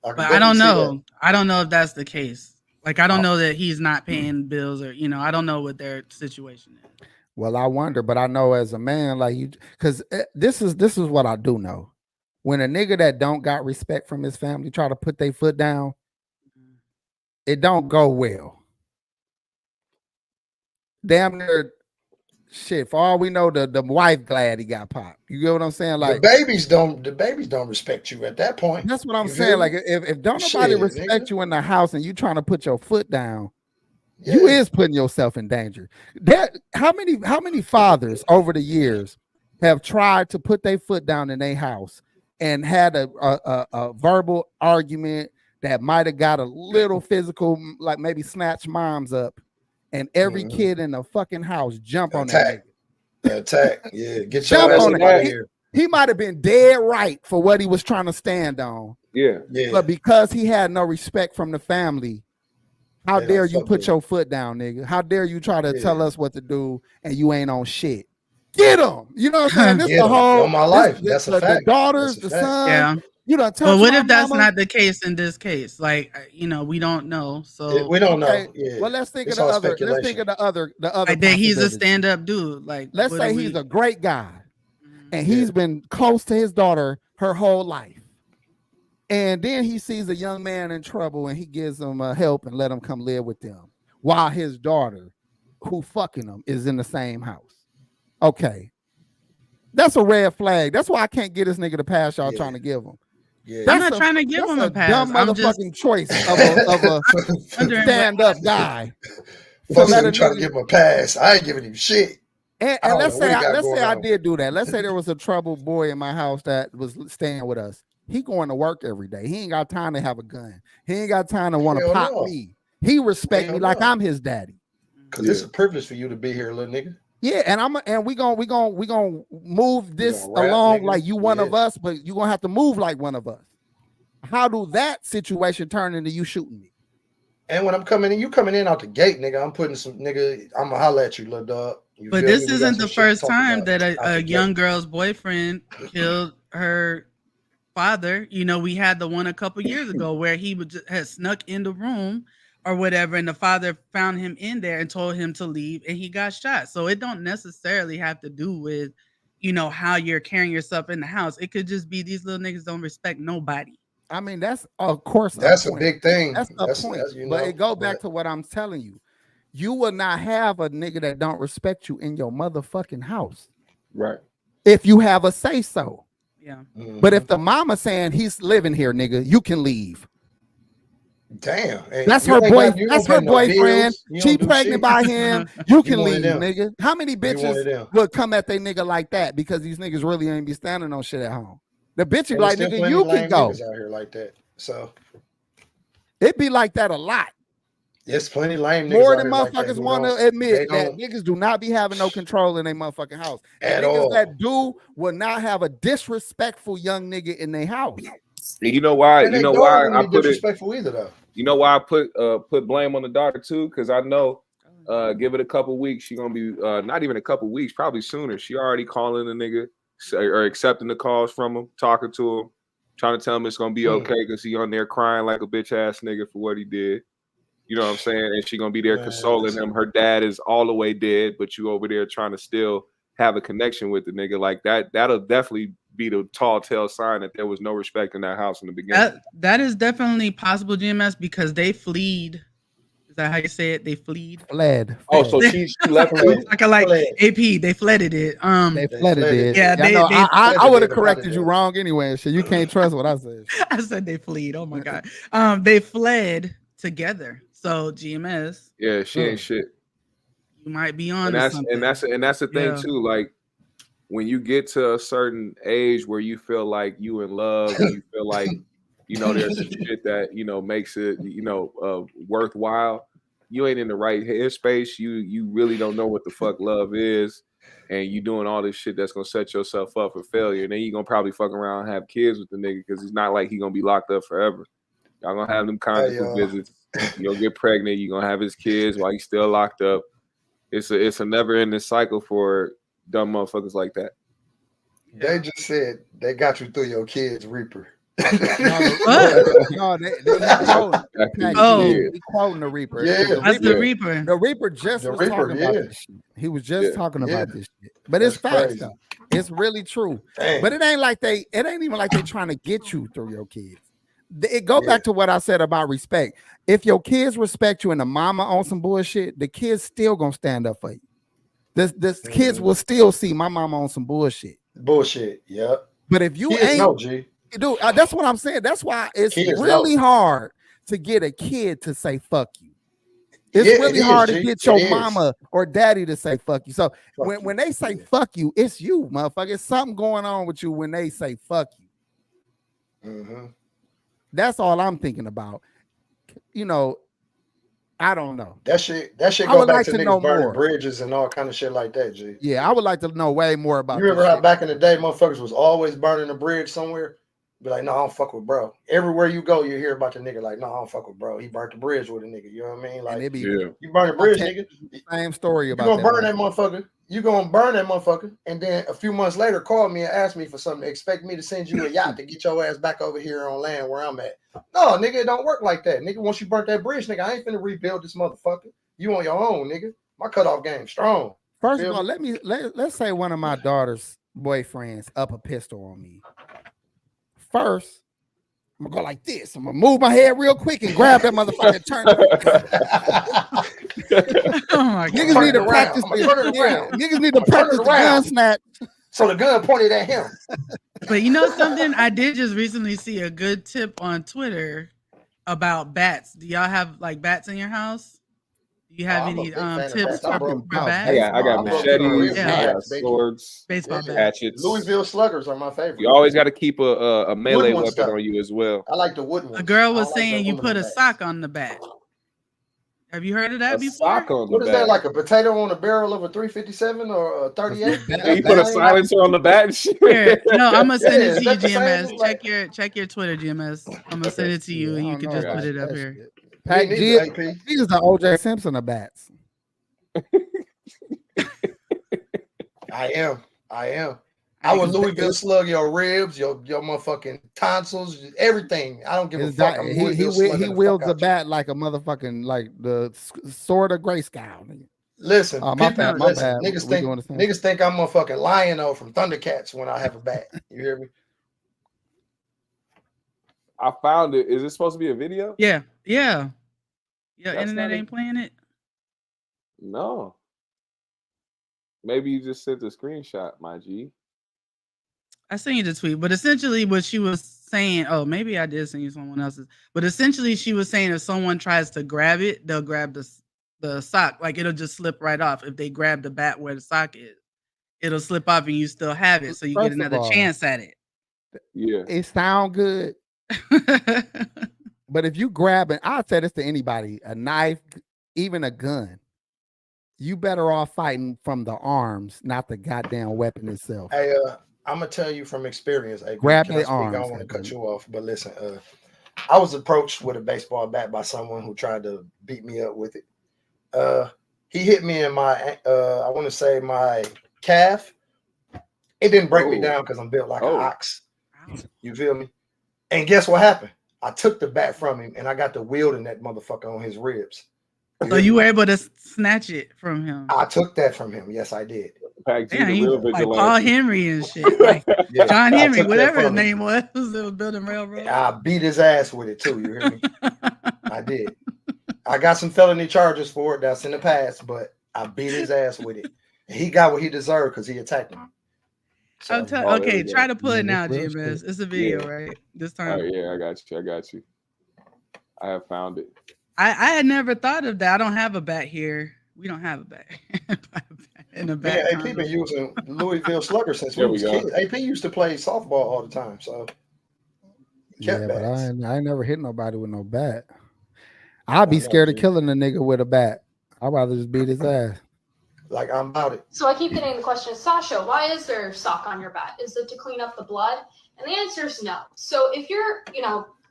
But I don't know. I don't know if that's the case. Like, I don't know that he's not paying bills or, you know, I don't know what their situation is.
Well, I wonder, but I know as a man, like you, because this is what I do know. When a nigga that don't got respect from his family try to put their foot down, it don't go well. Damn near shit. For all we know, the wife glad he got popped. You get what I'm saying? Like
the babies don't respect you at that point.
that's what I'm
You
saying.
feel
Like
me?
if don't nobody
Shit,
respect
nigga.
you in the house and you trying to put your foot down,
Yeah.
you is putting yourself in danger. That how many fathers over the years have tried to put their foot down in their house and had a verbal argument that might have got a little physical, like maybe snatch moms up, and every kid in the fucking house jump on that nigga.
Attack. Yeah. Get
Jump
your ass
on
up
it.
out of here.
He might have been dead right for what he was trying to stand on.
Yeah.
But because he had no respect from the family, how
They
dare
don't
you
fuck
put
with
your foot down, nigga? How dare you try to
Yeah.
tell us what to do and you ain't on shit? Get him. You know what I'm saying? This
Get
the
'em.
whole
On my life. That's a
the
fact.
daughters,
That's a
the
fact.
son.
Yeah.
You done touch
But what
my
if that's
mama?
not the case in this case? Like, we don't know. So
We don't
Okay.
know. Yeah.
Well, let's think
It's
of the
all
other. Let's think
speculation.
of the other
like that he's a
possibility.
stand-up dude. Like,
Let's
what
say
do
he's
we-
a great guy and
Yeah.
he's been close to his daughter her whole life. And then he sees a young man in trouble and he gives him help and let him come live with them while his daughter, who fucking him, is in the same house. Okay. That's a red flag. That's why I can't get this nigga the pass y'all
Yeah.
trying to give him.
Yeah.
I'm
That's
not trying to give him a pass.
dumb
I'm just
motherfucking choice of a
wondering
stand-up guy.
Folks
let
are
a
trying to
nigga-
give him a pass. I ain't giving him shit.
And
I don't
let's
know what
say
he got
let's
going
say I
on.
did do that. Let's say there was a troubled boy in my house that was staying with us. He going to work every day. He ain't got time to have a gun. He ain't got time to want to
Hell
pop
no.
me. He respect
Hell
me like
no.
I'm his daddy.
Cause it's a privilege for you to be here, little nigga.
Yeah, and we gonna move this
gonna rap,
along
nigga.
like you one of
Yeah.
us, but you gonna have to move like one of us. How do that situation turn into you shooting me?
And when I'm coming in, you coming in out the gate, nigga. I'm putting some nigga. I'm gonna holler at you, little dog. You
But
feel
this
me? We got
isn't
some
the
shit to
first
talk
time
about
that
out
a
the gate.
young girl's boyfriend killed her father. We had the one a couple years ago where he had snuck in the room or whatever, and the father found him in there and told him to leave, and he got shot. So it don't necessarily have to do with, how you're carrying yourself in the house. It could just be these little niggas don't respect nobody.
I mean, that's of course
That's
a
a
point.
big thing.
That's a point. But it go back to what I'm telling you. You will not have a nigga that don't respect you in your motherfucking house.
Right.
If you have a say so.
Yeah.
But if the mama saying he's living here, nigga, you can leave.
Damn,
That's her boy. That's her boyfriend. She pregnant by him. You can leave, nigga. How many bitches would come at they nigga like that because these niggas really ain't be standing on shit at home? The bitch is like, nigga, you can go.
Out here like that, so
it be like that a lot.
There's plenty lame niggas
More
out
than
here like
motherfuckers
that
want to admit that niggas do not be having no control in their motherfucking house. And
At
niggas
all.
that do will not have a disrespectful young nigga in their house.
And you know why?
And
You
they
know
dog
why
wouldn't
I
be
put it.
disrespectful either, though.
You know why I put blame on the daughter too? Because I know, give it a couple weeks, she gonna be not even a couple weeks, probably sooner. She already calling the nigga or accepting the calls from him, talking to him, trying to tell him it's gonna be okay because he on there crying like a bitch ass nigga for what he did. You know what I'm saying? And she gonna be there consoling him. Her dad is all the way dead, but you over there trying to still have a connection with the nigga like that. That'll definitely be the tall tale sign that there was no respect in that house in the beginning.
That is definitely possible, GMS, because they fleed. Is that how you say it? They fleed.
Fled.
Oh, so she left.
like AP. They flooded it.
They flooded it.
Yeah,
I would have corrected you wrong anyway. So you can't trust what I said.
I said they fled. Oh my god. They fled together. So GMS.
Yeah, she ain't shit.
You might be on.
And that's the thing too. Like when you get to a certain age where you feel like you in love, and you feel like there's some shit that makes it worthwhile. You ain't in the right headspace. You really don't know what the fuck love is, and you doing all this shit that's gonna set yourself up for failure. And then you gonna probably fuck around and have kids with the nigga because it's not like he gonna be locked up forever. Y'all gonna have them conjugal visits. You'll get pregnant. You gonna have his kids while he's still locked up. It's a never ending cycle for dumb motherfuckers like that.
They just said they got you through your kids' reaper.
No, they quoting. He quoting the Reaper.
Yeah.
That's the Reaper.
The Reaper just
The
was
Reaper,
talking about
yeah.
this shit. He was just talking about this shit. But
That's
it's facts
crazy.
though. It's really true.
Damn.
But it ain't even like they trying to get you through your kids. It go back to what I said about respect. If your kids respect you and the mama on some bullshit, the kids still gonna stand up for you. This kids will still see my mama on some bullshit.
Bullshit. Yep.
But if you
Kids
ain't,
know, G.
dude, that's what I'm saying. That's why it's
Kids
really
know.
hard to get a kid to say fuck you. It's
Yeah,
really
it is,
hard to
G.
get
It
your
is.
mama or daddy to say fuck you. So
Fuck
when they say fuck you, it's you, motherfucker. It's something going on with you when they say fuck you.
Mm-hmm.
That's all I'm thinking about. You know, I don't know.
That shit
I
go
would
back
like
to
to know
niggas burning
more.
bridges and all kind of shit like that, G.
Yeah, I would like to know way more about
You remember
this
how
shit.
back in the day, motherfuckers was always burning a bridge somewhere? Be like, no, I don't fuck with bro. Everywhere you go, you hear about the nigga like, no, I don't fuck with bro. He burnt the bridge with a nigga. You know what I mean? Like,
And it be
you burn a bridge,
content-
nigga.
same story
You
about
gonna
that.
burn that motherfucker. You gonna burn that motherfucker, and then a few months later, call me and ask me for something. Expect me to send you a yacht to get your ass back over here on land where I'm at. No, nigga, it don't work like that, nigga. Once you burnt that bridge, nigga, I ain't finna rebuild this motherfucker. You on your own, nigga. My cutoff game strong.
First
Feel
of all,
me?
let's say one of my daughter's boyfriends up a pistol on me. First, I'm gonna go like this. I'm gonna move my head real quick and grab that motherfucker and turn it.
Oh my God.
Niggas need to
around.
practice.
I'ma turn it
Yeah,
around.
niggas need to
I'ma turn
practice
it
the gun
around.
snatch.
So the gun pointed at him.
But you know something? I did just recently see a good tip on Twitter about bats. Do y'all have like bats in your house? Do you have
I'm a
any
big fan of
tips
bats. I
for
broke
bats?
I got
I broke
machetes,
the
I got
bats, baby.
swords,
Baseball bats.
hatchets.
Louisville Sluggers are my favorite.
You always got to keep a melee
ones,
weapon
though.
on you as well.
I like the wooden ones.
A girl
I
was
don't like the
saying you put
aluminum
a
bats.
sock on the bat. Have you heard of that
A
before?
sock on the
What is
back.
that, like a potato on a barrel of a 357 or a 38?
Yeah, you put a silencer on the back and shit.
Here, no, I'm gonna send
Yeah,
it
is
to you,
that the same?
GMS.
Like-
Check your Twitter, GMS. I'm gonna send it to you, and you can just put it up here.
Pac
Me
G
neither, AP.
is the OJ Simpson of bats.
I am. I would Louisville slug your ribs, your motherfucking tonsils, everything. I don't give a
His
fuck.
di-
I'm
he
Louisville slugging
he
the
wields
fuck
a
out you.
bat like a motherfucking like the sword of Grayskull. Nigga.
Listen,
Oh, my
people,
bad, my
listen.
bad.
Niggas
We
think
doing the same.
niggas think I'm a fucking Lion-O from Thundercats when I have a bat. You hear me?
I found it. Is it supposed to be a video?
Yeah. Your
That's
internet
not
ain't playing it.
No. Maybe you just sent a screenshot, my G.
I sent you the tweet, but essentially what she was saying, oh, maybe I did send you someone else's, but essentially she was saying if someone tries to grab it, they'll grab the sock, like it'll just slip right off. If they grab the bat where the sock is, it'll slip off and you still have it, so you get
First of
another
all,
chance at it.
Yeah.
It sound good, but if you grab it, I'll say this to anybody: a knife, even a gun. You better off fighting from the arms, not the goddamn weapon itself.
Hey, I'm gonna tell you from experience. Hey,
Grab
can I
their
speak? I
arms,
don't want to
goddamn.
cut you off, but listen. I was approached with a baseball bat by someone who tried to beat me up with it. He hit me in my, I want to say my calf. It didn't break me down because I'm built like an ox. You feel me? And guess what happened? I took the bat from him and I got to wielding that motherfucker on his ribs.
So you were able to snatch it from him.
I took that from him. Yes, I did.
Pac G,
Damn,
the
he
real
like
vigilante.
Paul Henry and shit, like
Yeah,
John
I
Henry,
took that
whatever his
from him.
name was that building railroad.
I beat his ass with it too. You hear me? I did. I got some felony charges for it. That's in the past, but I beat his ass with it. And he got what he deserved because he attacked him. So,
Okay, try to pull it now,
real
GMS.
shit.
It's a video,
Yeah.
right? This
Oh
time.
yeah, I got you. I have found it.
I had never thought of that. I don't have a bat here. We don't have a bat. In a
man,
bat.
AP been using Louisville Slugger since we
There we
was
go.
kids. AP used to play softball all the time, so he kept
Yeah, but
bats.
I ain't never hit nobody with no bat. I'd be
I know,
scared of
G.
killing a nigga with a bat. I'd rather just beat his ass.
Like I'm about it.
So I keep getting the question, Sasha, why is there sock on your bat? Is it to clean up the blood? And the answer is no. So if you're,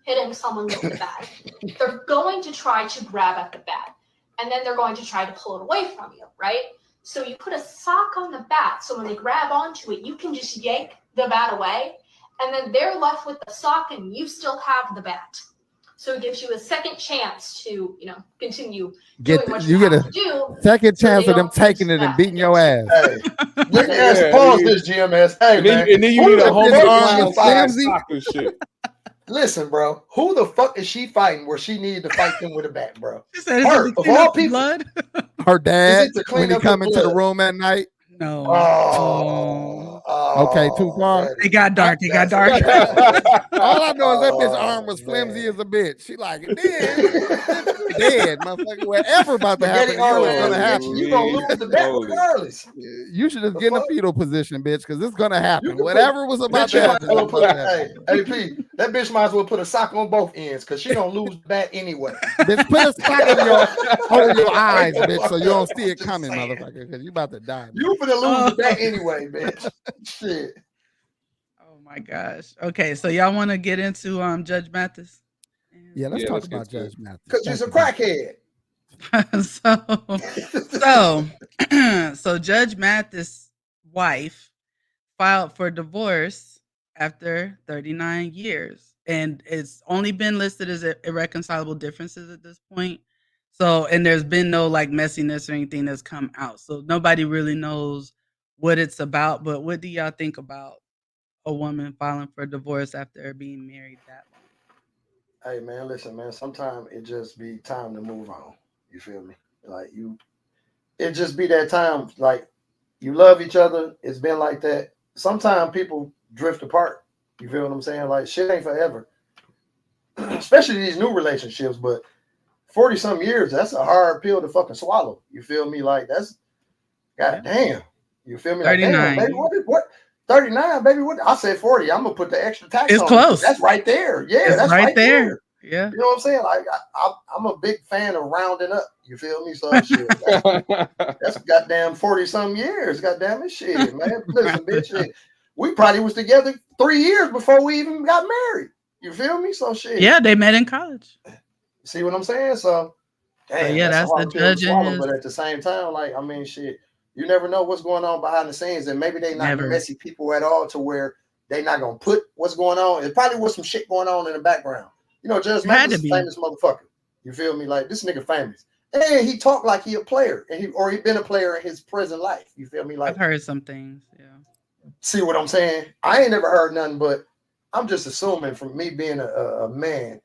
hitting someone with the bat, they're going to try to grab at the bat, and then they're going to try to pull it away from you, right? So you put a sock on the bat, so when they grab onto it, you can just yank the bat away, and then they're left with the sock, and you still have the bat. So it gives you a second chance to, continue doing what you have to do.
Second
so
chance
they
of them
don't
taking
use
it and
that
beating your
against
ass.
Hey, let me ask, pause this, GMS. Hey,
And then,
man.
and then you
who
need a
the
home
fuck
arm
is
was
she fighting?
flimsy?
sock and shit.
Listen, bro. Who the fuck is she fighting where she needed to fight them with a bat, bro?
She said,
Her,
"Is it to
of
clean
all
up the
people.
blood?"
Her dad,
Is it to clean
when he
up
come
the
into the
blood?
room at night.
No.
Okay, too far?
It got dark. It got dark.
All I know is that bitch arm was flimsy as a bitch. She like, then bitch, dead, motherfucker. Whatever about to happen,
Spaghetti arm
it's gonna
ass
happen.
bitch. You gonna lose the bat
Holy.
regardless.
You should just
The
get in a
fuck?
fetal position, bitch, because it's gonna
You
happen.
can put-
Whatever was about
Bitch,
to
you might
happen.
as well
is
put
about to
hey,
happen.
hey, P, that bitch might as well put a sock on both ends because she gonna lose the bat anyway.
Bitch, put a sock over your eyes,
Wake the
bitch, so
fuck
you don't
up.
see
I'm
it
just
coming,
saying.
motherfucker, because you about to die.
You finna lose the bat
Oh.
anyway, bitch. Shit.
Oh my gosh. Okay, so y'all want to get into Judge Mathis?
Yeah, let's
Yeah,
talk
let's get
about
to it.
Judge Mathis.
Because she's a
Thank you.
crackhead. So Judge Mathis' wife filed for divorce after 39 years, and it's only been listed as irreconcilable differences at this point. So, and there's been no like messiness or anything that's come out. So nobody really knows what it's about. But what do y'all think about a woman filing for divorce after being married that long?
Hey man, listen, man. Sometimes it just be time to move on. You feel me? Like it just be that time. Like you love each other. It's been like that. Sometimes people drift apart. You feel what I'm saying? Like shit ain't forever. Especially these new relationships, but 40-some years, that's a hard pill to fucking swallow. You feel me? Like that's goddamn. You feel me? Like, damn,
39.
baby, what? 39, baby. What? I said 40. I'm gonna put the extra tax
It's
on
close.
it. That's right there. Yeah,
It's
that's
right
right
there.
there.
Yeah.
You know what I'm saying? Like I'm a big fan of rounding up. You feel me? So shit, that's goddamn 40-some years. Goddamn it, shit, man. Listen, bitch, shit. We probably was together 3 years before we even got married. You feel me? So shit.
Yeah, they met in college.
See what I'm saying? So damn,
yeah,
that's a
that's the
hard pill to
judge in
swallow.
his-
But at the same time, like I mean, shit, you never know what's going on behind the scenes, and maybe they not
Never.
messy people at all to where they not gonna put what's going on. It probably was some shit going on in the background. You know, Judge
It had
Mathis
to
is a
be.
famous motherfucker. You feel me? Like this nigga famous, and he talk like he a player, and he been a player in his present life. You feel me? Like
I've heard some things. Yeah.
see what I'm saying? I ain't never heard nothing, but I'm just assuming from me being a man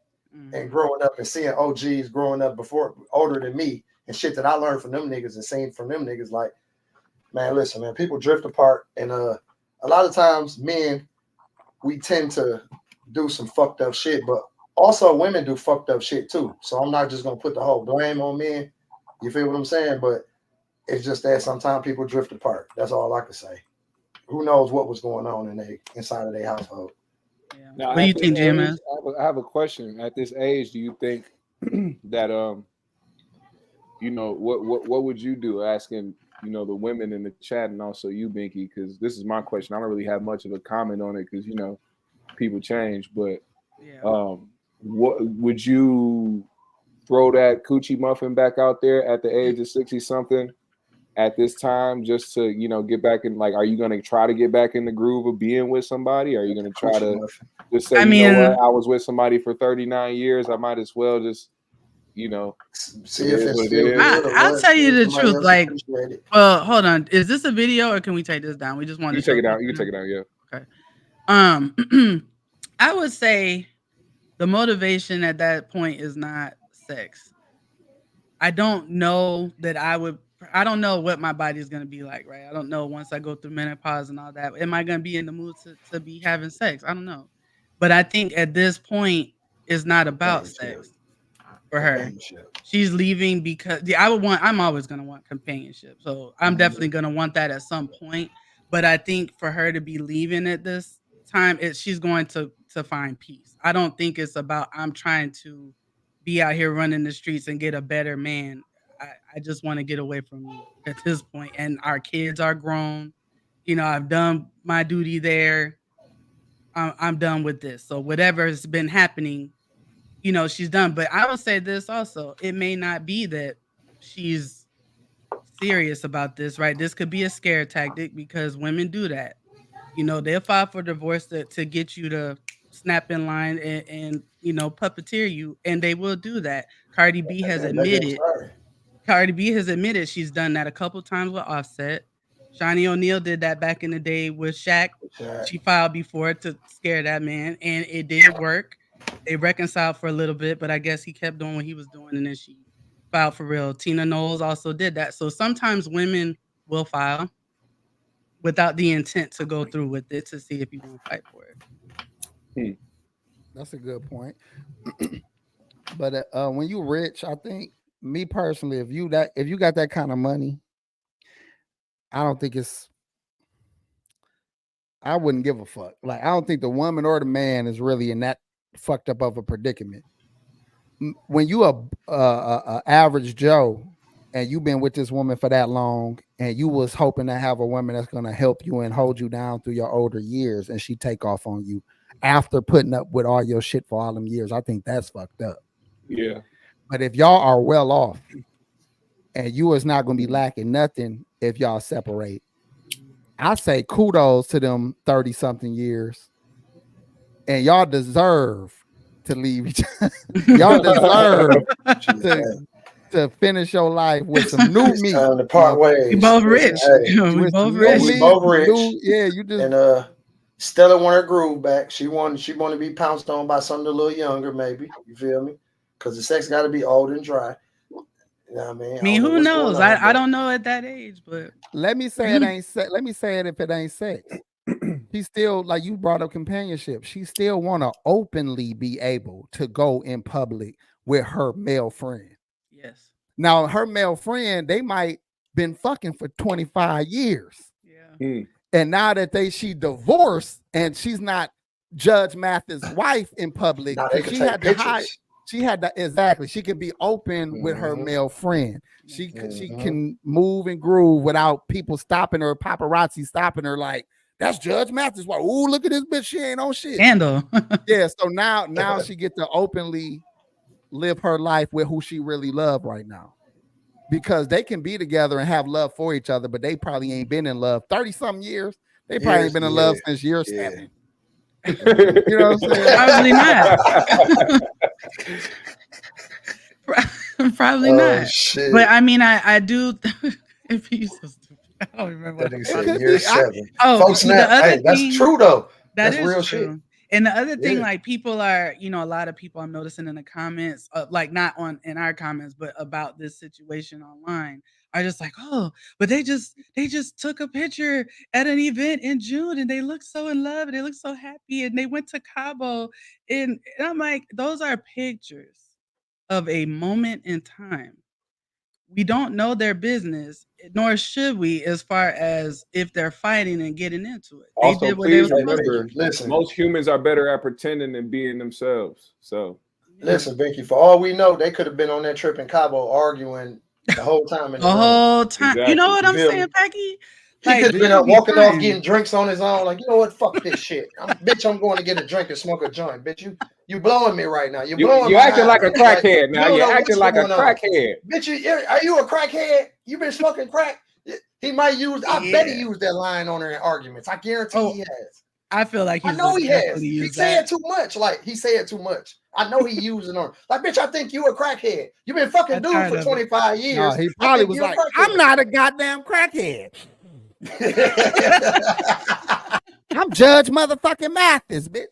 and growing up and seeing OGs growing up before older than me and shit that I learned from them niggas and seen from them niggas, like, man, listen, man, people drift apart, and a lot of times men, we tend to do some fucked up shit, but also women do fucked up shit too. So I'm not just gonna put the whole blame on men. You feel what I'm saying? But it's just that sometimes people drift apart. That's all I can say. Who knows what was going on inside of their household?
Yeah.
Now,
What do you
at this
think, GMS?
age, I have a question. At this age, do you think that you know, what would you do? Asking, you know, the women in the chat and also you, Binky, because this is my question. I don't really have much of a comment on it because you know, people change. But
Yeah.
what would you throw that coochie muffin back out there at the age of 60 something? At this time, just to, you know, get back in, like, are you going to try to get back in the groove of being with somebody? Are you going to try to just say,
I
you know
mean-
what, I was with somebody for 39 years, I might as well just, you know,
See
it
if
is
it's
what it
still
is.
good or
I'll
what.
tell you the
Somebody
truth.
else
Like,
appreciate it.
well, hold on. Is this a video or can we take this down? We just want
You
to
take
show
it out.
people
You can take
now.
it out. Yeah.
Okay. I would say the motivation at that point is not sex. I don't know that I don't know what my body is going to be like, right? I don't know once I go through menopause and all that. Am I going to be in the mood to be having sex? I don't know. But I think at this point, it's not about sex for her.
Companionship.
She's leaving because I'm always going to want companionship. So I'm definitely going to want that at some point. But I think for her to be leaving at this time, she's going to find peace. I don't think it's about I'm trying to be out here running the streets and get a better man. I just want to get away from you at this point. And our kids are grown. You know, I've done my duty there. I'm done with this. So whatever has been happening, you know, she's done. But I will say this also, it may not be that she's serious about this, right? This could be a scare tactic because women do that. You know, they'll file for divorce to get you to snap in line and you know, puppeteer you, and they will do that. Cardi B has admitted. Cardi B has admitted she's done that a couple times with Offset. Shawnee O'Neal did that back in the day with Shaq. She filed before to scare that man, and it did work. They reconciled for a little bit, but I guess he kept doing what he was doing, and then she filed for real. Tina Knowles also did that. So sometimes women will file without the intent to go through with it to see if you want to fight for it.
That's a good point. But when you rich, I think me personally, if you got that kind of money, I don't think I wouldn't give a fuck. Like, I don't think the woman or the man is really in that fucked up of a predicament. When you a average Joe and you've been with this woman for that long and you was hoping to have a woman that's going to help you and hold you down through your older years, and she take off on you after putting up with all your shit for all them years, I think that's fucked up.
Yeah.
But if y'all are well off and you is not going to be lacking nothing if y'all separate, I say kudos to them 30-something years. And y'all deserve to leave each other. Y'all deserve to finish your life with some new meat.
Time to part ways.
We both rich. We both rich.
We both rich.
Yeah, you just
and Stella want her groove back. She want to be pounced on by something a little younger, maybe. You feel me? Because the sex got to be old and dry. You know what I mean?
I mean, who knows? I don't know at that age, but
let me say it ain't sex. Let me say it if it ain't sex. She still, like you brought up companionship, she still want to openly be able to go in public with her male friend.
Yes.
Now, her male friend, they might been fucking for 25 years.
Yeah.
And now that she divorced and she's not Judge Mathis' wife in public, she had to hide. She had to, exactly. She can be open with her male friend. She can move and groove without people stopping her, paparazzi stopping her like, that's Judge Mathis' wife. Ooh, look at this bitch. She ain't on shit.
Scandal.
Yeah, so now she get to openly live her life with who she really love right now. Because they can be together and have love for each other, but they probably ain't been in love 30-something years. They probably ain't been in love since year 7. You know what I'm saying?
Probably not. Probably not. Shit. But I mean, I do. If he's so stupid, I don't remember.
Year 7. Folks, that's true though. That's real shit.
And the other thing, like people are, a lot of people I'm noticing in the comments, like not in our comments, but about this situation online, are just like, oh, but they just took a picture at an event in June and they look so in love and they look so happy and they went to Cabo and I'm like, those are pictures of a moment in time. We don't know their business, nor should we, as far as if they're fighting and getting into it. They
Also,
did what they
please
were
remember, most humans are better at pretending than being themselves. So,
listen, Binky, for all we know, they could have been on that trip in Cabo arguing the whole time.
The whole time. Exactly. You know what I'm saying, Packy?
He could have been walking off getting drinks on his own. Like, you know what? Fuck this shit. Bitch, I'm going to get a drink and smoke a joint. Bitch, you blowing me right now. You're blowing me.
You acting like a crackhead now. You're acting like a crackhead.
Bitch, are you a crackhead? You been smoking crack? He might use, I bet he used that line on her in arguments. I guarantee he has.
I feel like
I know he has. He said too much. Like, he said too much. I know he used it on. Like, bitch, I think you a crackhead. You been fucking dude for 25 years.
No, he probably was like, I'm not a goddamn crackhead. I'm Judge motherfucking Mathis, bitch.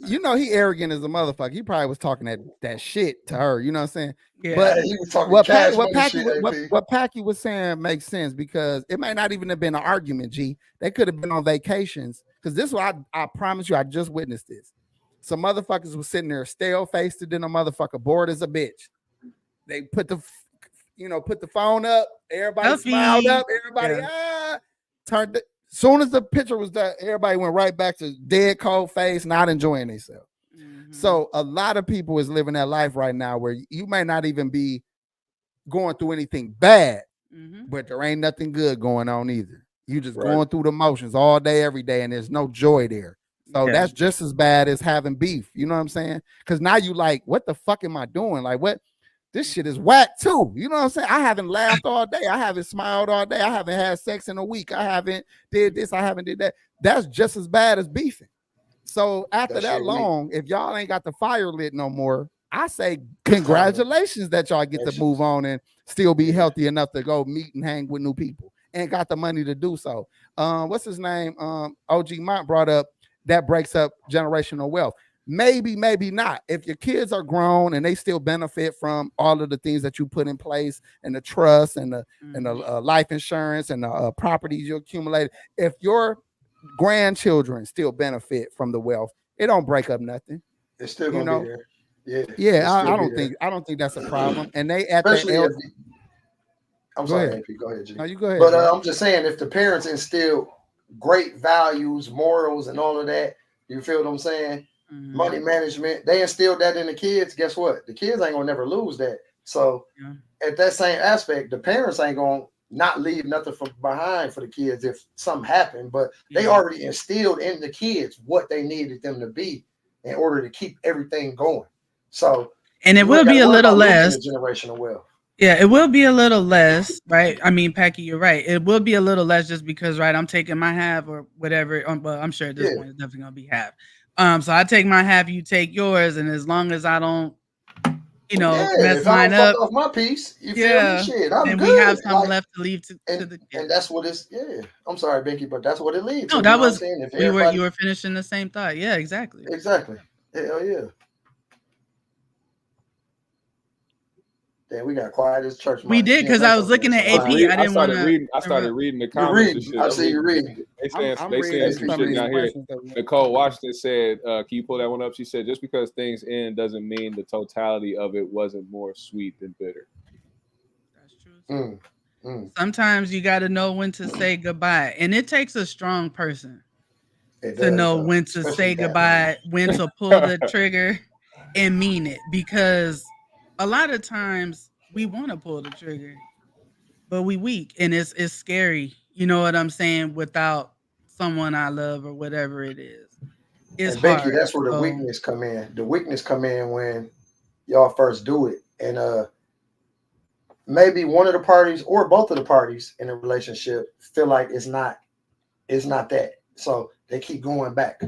He arrogant as a motherfucker. He probably was talking that shit to her. You know what I'm saying?
Yeah.
But
he was talking
what Packy was saying makes sense because it might not even have been an argument. G, they could have been on vacations because this was I promise you, I just witnessed this. Some motherfuckers was sitting there stale faced, and then a motherfucker bored as a bitch. They put the phone up. Everybody smiled up. Everybody turned it. Soon as the picture was done, everybody went right back to dead cold face, not enjoying themselves. Mm-hmm. So a lot of people is living that life right now where you may not even be going through anything bad, but there ain't nothing good going on either. You just going through the motions all day, every day, and there's no joy there. So that's just as bad as having beef. You know what I'm saying? Because now you like, what the fuck am I doing? Like, what? this shit is whack too. You know what I'm saying? I haven't laughed all day. I haven't smiled all day. I haven't had sex in a week. I haven't did this. I haven't did that. That's just as bad as beefing. So after that long, if y'all ain't got the fire lit no more, I say congratulations that y'all get to move on and still be healthy enough to go meet and hang with new people and got the money to do so. What's his name? OG Mont brought up that breaks up generational wealth. Maybe, maybe not. If your kids are grown and they still benefit from all of the things that you put in place and the trust and the life insurance and the properties you accumulated, if your grandchildren still benefit from the wealth, it don't break up nothing.
It's still gonna be there.
Yeah. I don't think that's a problem. And they at the
I'm sorry, AP, go ahead, G.
No, you go ahead.
But I'm just saying, if the parents instill great values, morals, and all of that, you feel what I'm saying? Money management, they instilled that in the kids. Guess what? The kids ain't gonna never lose that. So at that same aspect, the parents ain't gonna not leave nothing behind for the kids if something happened, but they already instilled in the kids what they needed them to be in order to keep everything going. So,
and it will be a little less
generational wealth.
Yeah, it will be a little less, right? I mean, Packy, you're right. It will be a little less just because, right, I'm taking my half or whatever. But I'm sure at this point it's definitely gonna be half. So I take my half, you take yours, and as long as I don't, mess mine up,
fuck off my piece, you feel me? Shit, I'm
and
good.
we have something left to leave to the kids.
And that's what it's. Yeah, I'm sorry, Binky, but that's what it leads.
No,
to,
that was
you
were finishing the same thought. Yeah, exactly.
Exactly. Hell yeah. Damn, we got quiet as church.
We did because I was looking at AP. I didn't want to.
I started reading the comments.
I see you reading.
They saying some shit down here. Nicole Washington said, "Can you pull that one up?" She said, "Just because things end doesn't mean the totality of it wasn't more sweet than bitter."
That's true. Sometimes you got to know when to say goodbye, and it takes a strong person to know when to say goodbye, when to pull the trigger, and mean it, because a lot of times we want to pull the trigger, but we weak, and it's scary. You know what I'm saying? Without someone I love or whatever it is, it's hard.
Becky, that's where the weakness come in. The weakness come in when y'all first do it, and maybe one of the parties or both of the parties in a relationship feel like it's not that, so they keep going back.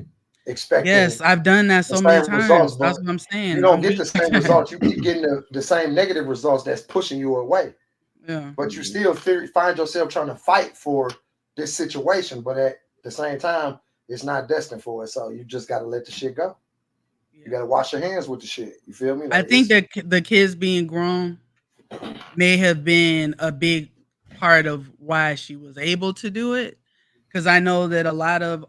Expecting
I've done that so many times. Results, that's what I'm saying.
You don't get the same results. You keep getting the same negative results that's pushing you away.
Yeah.
But you still find yourself trying to fight for this situation, but at the same time, it's not destined for it. So you just got to let the shit go. Yeah. You got to wash your hands with the shit. You feel me?
Like, I think that the kids being grown may have been a big part of why she was able to do it. Because I know that a lot of,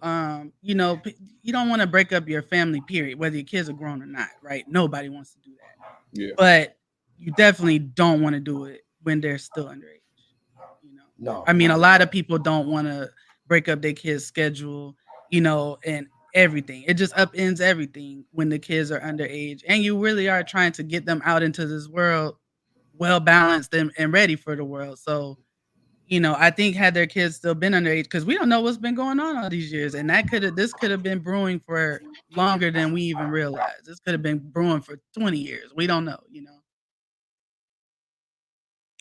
you don't want to break up your family, period, whether your kids are grown or not, right? Nobody wants to do that.
Yeah.
But you definitely don't want to do it when they're still underage.
No.
I mean, a lot of people don't want to break up their kids' schedule, and everything. It just upends everything when the kids are underage. And you really are trying to get them out into this world well-balanced and ready for the world. So, I think had their kids still been underage, because we don't know what's been going on all these years, and this could have been brewing for longer than we even realized. This could have been brewing for 20 years. We don't know,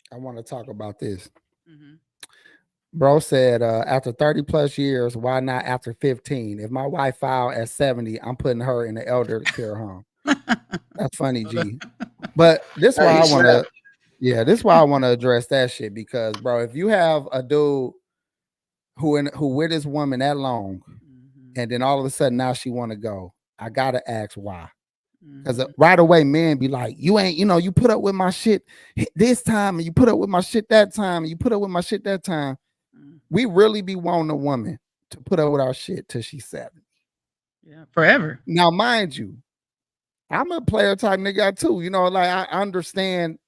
I want to talk about this. Bro said, after 30 plus years, why not after 15? If my wife filed at 70, I'm putting her in the elder care home. That's funny, G. But this why I want to. Yeah, this is why I want to address that shit, because, bro, if you have a dude who with his woman that long, and then all of a sudden now she want to go, I gotta ask why. Because right away, men be like, you ain't, you put up with my shit this time, and you put up with my shit that time, and you put up with my shit that time. We really be wanting a woman to put up with our shit till she's 70.
Yeah, forever.
Now, mind you, I'm a player type nigga too. Like I understand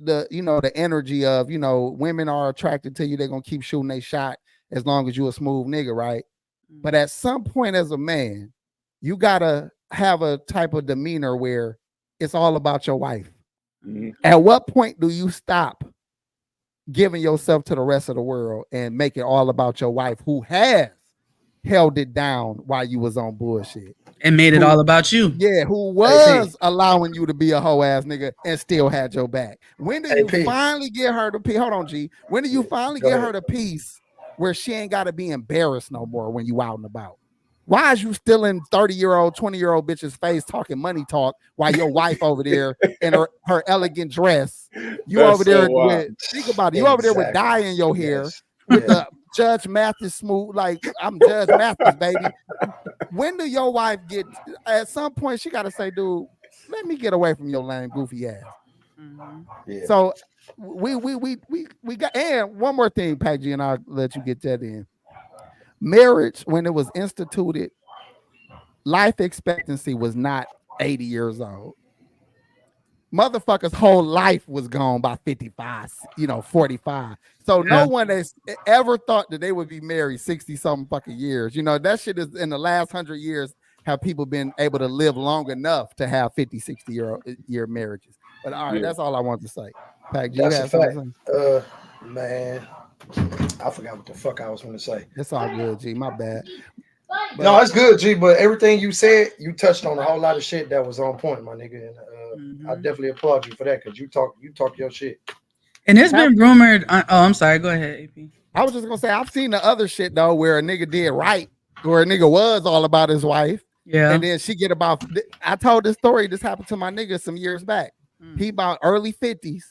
the energy of, women are attracted to you. They're going to keep shooting their shot as long as you a smooth nigga, right? But at some point as a man, you got to have a type of demeanor where it's all about your wife. At what point do you stop giving yourself to the rest of the world and make it all about your wife, who has held it down while you was on bullshit.
And made it
Who-
all about you.
Yeah, who was allowing you to be a hoe ass nigga and still had your back. When do you
AP.
finally get her to peace? Hold on, G. When do you finally
Go
get
ahead.
her to peace where she ain't got to be embarrassed no more when you out and about? Why is you still in 30-year-old, 20-year-old bitch's face talking money talk while your wife over there in her elegant dress? You
That's
over there
so wild.
with, think about it, you over there with dye in your hair
Yes.
with
Yeah.
the Judge Mathis smooth, like I'm Judge Mathis, baby. When do your wife get, at some point she got to say, dude, let me get away from your lame goofy ass.
Mhm.
Yeah.
So we got, and one more thing, Pac G, and I'll let you get that in. Marriage, when it was instituted, life expectancy was not 80 years old. Motherfuckers' whole life was gone by 55, 45. So
Yeah.
no one has ever thought that they would be married 60 something fucking years. That shit is in the last 100 years have people been able to live long enough to have 50, 60-year marriages. But all right,
Yeah.
that's all I want to say. Pac G, you
That's a
have something
fact.
to say?
Man, I forgot what the fuck I was going to say.
It's all good, G. My bad.
No, it's good, G. But everything you said, you touched on a whole lot of shit that was on point, my nigga. And I definitely applaud you for that because you talk your shit.
And it's been rumored. I'm sorry. Go ahead, AP.
I was just gonna say I've seen the other shit though, where a nigga did right, where a nigga was all about his wife,
Yeah.
and then she get about. I told this story. This happened to my nigga some years back. He about early 50s.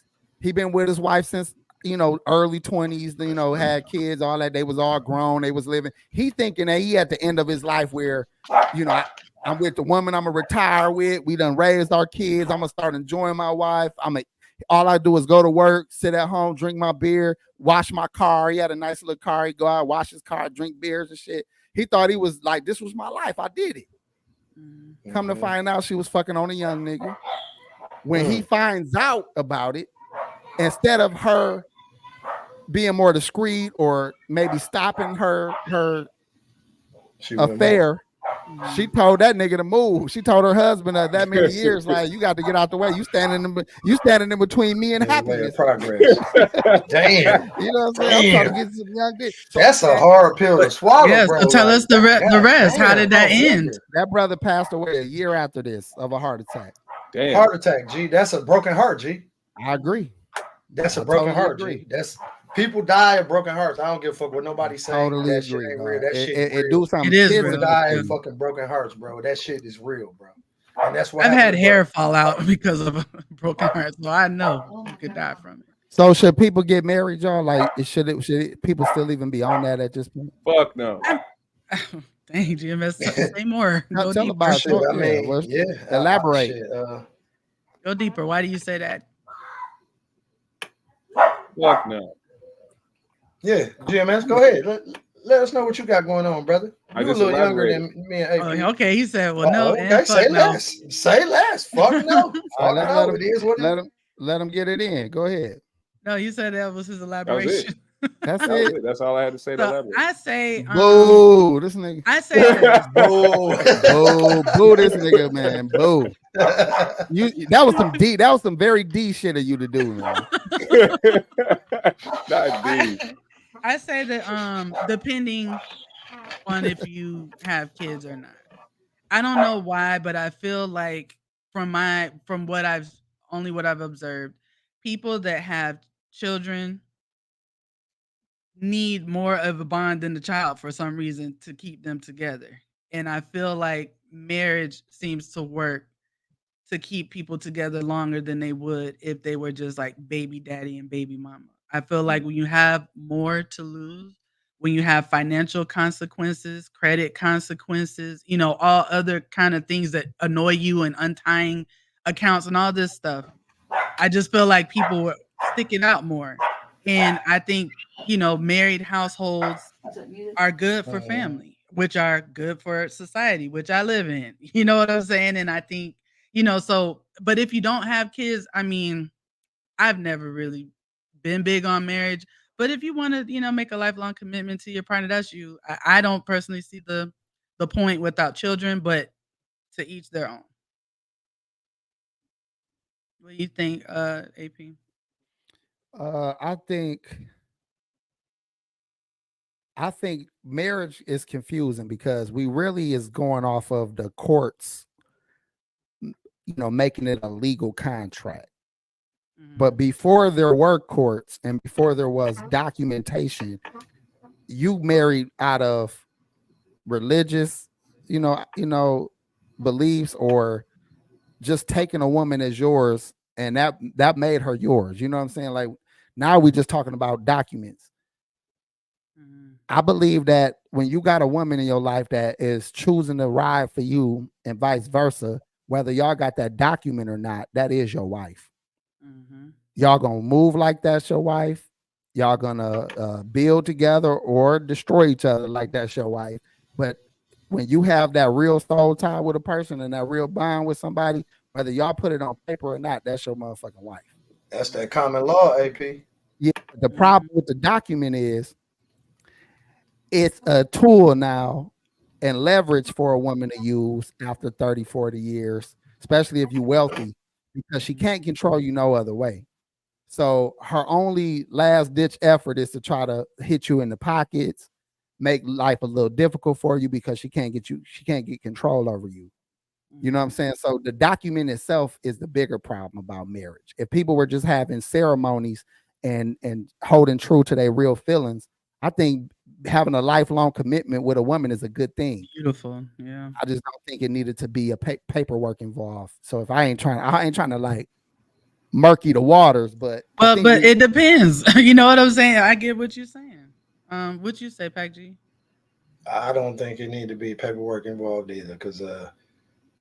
He been with his wife since early 20s. Had kids, all that. They was all grown. They was living. He thinking that he at the end of his life where, I'm with the woman I'm gonna retire with. We done raised our kids. I'm gonna start enjoying my wife. All I do is go to work, sit at home, drink my beer, wash my car. He had a nice little car. He'd go out, wash his car, drink beers and shit. He thought he was like, this was my life. I did it. Come to find out she was fucking on a young nigga. When he finds out about it, instead of her being more discreet or maybe stopping her affair, she told that nigga to move. She told her husband that many years, like, you got to get out the way. You standing in between me and happiness.
Progress. Damn.
You know what I'm saying? I'm trying to get some young dick.
That's a hard pill to swallow,
Yes,
bro.
so tell us the rest. How did that end?
That brother passed away a year after this of a heart attack.
Damn.
Heart attack, G. That's a broken heart, G.
I agree.
That's a
I
broken
totally
heart,
agree.
G. That's people die of broken hearts. I don't give a fuck what nobody's saying.
Totally
that shit
agree,
ain't
dog.
real. That
It-
shit
it- it
real.
do something.
It is
Kids
People
real.
die
Yeah.
of fucking broken hearts, bro. That shit is real, bro. And that's what
I've had
happened,
hair
bro.
fall out because of a broken heart, so I know you could die from
So should people get married, y'all? Like, should people still even be on that at this point?
Fuck no.
it. Dang, GMS, say more.
Tell
Go deeper.
about
Shit, I mean,
elaborate.
shit,
Go deeper. Why do you say that?
Fuck no.
yeah, GMS, go ahead. Let us know what you got going on, brother.
I
You a
just
little younger
elaborated.
than me and AP.
Oh, okay, he said, "Well, no,
okay,
and
say
fuck no."
less. Say less. Fuck no.
All
Fuck
right, let
no.
him-
It is what it is.
Let him get it in. Go ahead.
No, you said that was his
That was
elaboration.
it.
That's
That was
it.
it. That's all I had to say to
So
elaborate.
I say,
Boo, this nigga.
I say this.
Boo.
Boo, this nigga, man. Boo. That was some very D shit of you to do, man.
Not deep.
I say that depending on if you have kids or not. I don't know why, but I feel like from what I've observed, people that have children need more of a bond than the child for some reason to keep them together. And I feel like marriage seems to work to keep people together longer than they would if they were just like baby daddy and baby mama. I feel like when you have more to lose, when you have financial consequences, credit consequences, all other kind of things that annoy you and untying accounts and all this stuff, I just feel like people were sticking out more. And I think, married households are good for family, which are good for society, which I live in. You know what I'm saying? And I think, but if you don't have kids, I mean, I've never really been big on marriage. But if you want to, make a lifelong commitment to your partner, that's you. I don't personally see the point without children, but to each their own. What do you think, AP?
I think I think marriage is confusing because we really is going off of the courts, making it a legal contract. But before there were courts and before there was documentation, you married out of religious, beliefs, or just taking a woman as yours, and that made her yours. You know what I'm saying? Like now we just talking about documents. I believe that when you got a woman in your life that is choosing to ride for you and vice versa, whether y'all got that document or not, that is your wife. Y'all gonna move like that's your wife. Y'all gonna build together or destroy each other like that's your wife. But when you have that real soul tie with a person and that real bond with somebody, whether y'all put it on paper or not, that's your motherfucking wife.
That's that common law, AP.
Yeah. The problem with the document is it's a tool now and leverage for a woman to use after 30, 40 years, especially if you're wealthy, because she can't control you no other way. So her only last ditch effort is to try to hit you in the pockets, make life a little difficult for you because she can't get control over you. You know what I'm saying? So the document itself is the bigger problem about marriage. If people were just having ceremonies and holding true to their real feelings, I think having a lifelong commitment with a woman is a good thing.
Beautiful. Yeah.
I just don't think it needed to be a paperwork involved. So if I ain't trying to like murky the waters, but
it depends. You know what I'm saying? I get what you're saying. What you say, Pac G?
I don't think it need to be paperwork involved either, because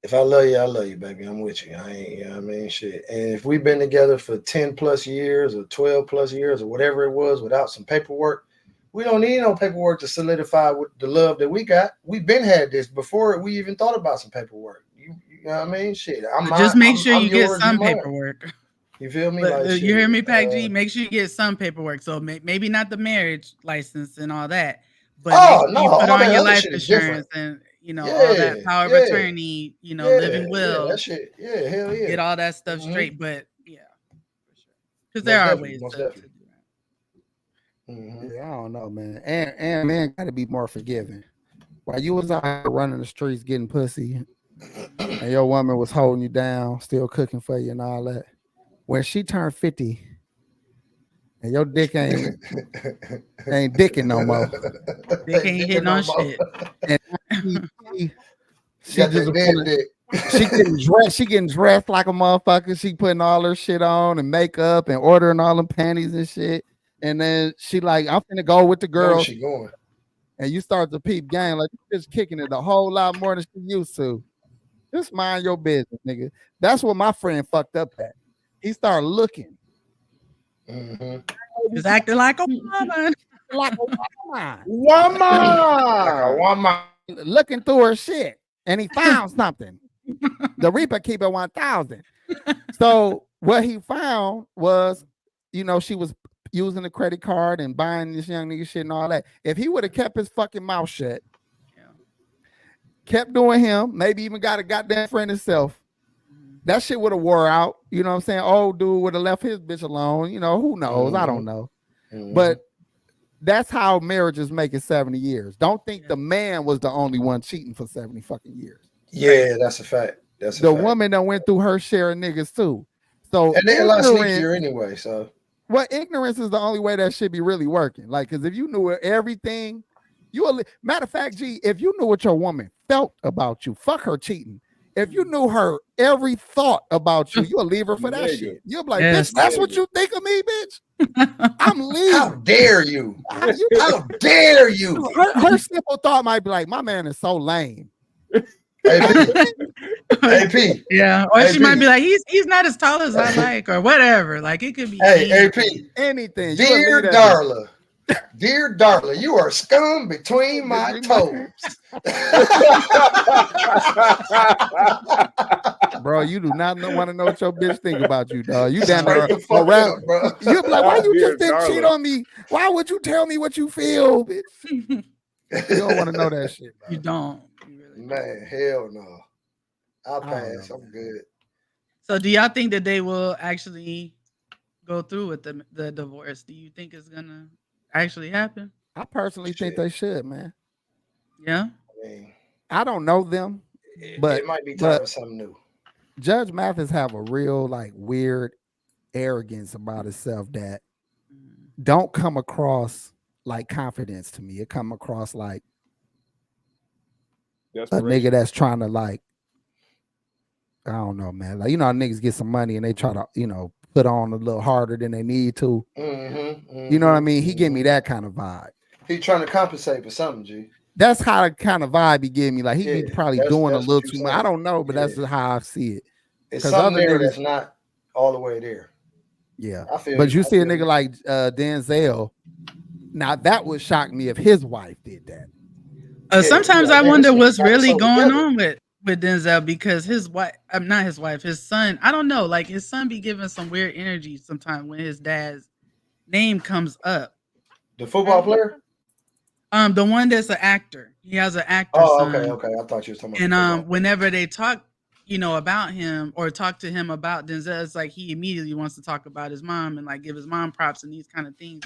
if I love you, baby. I'm with you. I ain't, you know what I mean? Shit. And if we've been together for 10 plus years or 12 plus years or whatever it was without some paperwork, we don't need no paperwork to solidify with the love that we got. We've been had this before we even thought about some paperwork. You know what I mean? Shit.
Just make sure you get some paperwork.
You feel me?
But, you hear me, Pac G? Make sure you get some paperwork. So maybe not the marriage license and all that, but you put on your life insurance and all that power of attorney, living will.
That shit. Yeah, hell yeah.
Get all that stuff straight. But yeah, for sure. Because there are ways to do that.
Yeah, I don't know, man. And man got to be more forgiving. While you was out here running the streets getting pussy, and your woman was holding you down, still cooking for you and all that. When she turned 50, and your dick ain't dicking no more.
Dick ain't hitting on shit.
And she getting dressed like a motherfucker. She putting all her shit on and makeup and ordering all them panties and shit. And then she like, I'm finna go with the girls.
She going.
And you start to peep game like you're just kicking it a whole lot more than she used to. Just mind your business, nigga. That's what my friend fucked up at. He started looking.
He's acting like a woman.
Like a woman. Looking through her shit. And he found something. The Reaper keeper 1000. So what he found was, she was using the credit card and buying this young nigga shit and all that. If he would have kept his fucking mouth shut, kept doing him, maybe even got a goddamn friend himself, that shit would have wore out. You know what I'm saying? Old dude would have left his bitch alone. Who knows? I don't know. But that's how marriages make it 70 years. Don't think the man was the only one cheating for 70 fucking years.
Yeah, that's a fact.
The woman that went through her share of niggas too. So
and they're a lot sneakier anyway. So
ignorance is the only way that should be really working. Like, because if you knew everything, matter of fact, G, if you knew what your woman felt about you, fuck her cheating. If you knew her every thought about you, you'll leave her for that shit. You'll be like, bitch, that's what you think of me, bitch? I'm leaving.
How dare you? How dare you?
Her simple thought might be like, my man is so lame.
AP.
Yeah. Or she might be like, he's not as tall as I like, or whatever. Like, it could be
anything.
Dear Darla, you are scum between my toes.
Bro, you do not want to know what your bitch think about you, dog. You down there around, bro. You be like, why you just didn't cheat on me? Why would you tell me what you feel, bitch? You don't want to know that shit, bro.
You don't.
Man, hell no. I'll pass. I'm good.
So do y'all think that they will actually go through with the divorce? Do you think it's gonna actually happen?
I personally think
Shit.
they should, man.
Yeah.
I mean,
I don't know them, but
it might be time for something new.
Judge Mathis have a real like weird arrogance about himself that don't come across like confidence to me. It come across like a nigga that's trying to like, I don't know, man. Like, you know how niggas get some money and they try to, you know, put on a little harder than they need to. You know what I mean? He gave me that kind of vibe.
He trying to compensate for something, G.
That's how the kind of vibe he gave me. Like he be probably doing a little too much. I don't know, but that's just how I see it.
It's something there that's not all the way there.
Yeah.
I feel
But you see a nigga like Denzel. Now that would shock me if his wife did that.
Sometimes I wonder what's really going on with Denzel, because his wife, not his wife, his son, I don't know, like his son be giving some weird energy sometimes when his dad's name comes up.
The football player?
The one that's an actor. He has an actor son.
Okay. I thought you were talking about.
And whenever they talk, you know, about him or talk to him about Denzel, it's like he immediately wants to talk about his mom and like give his mom props and these kind of things.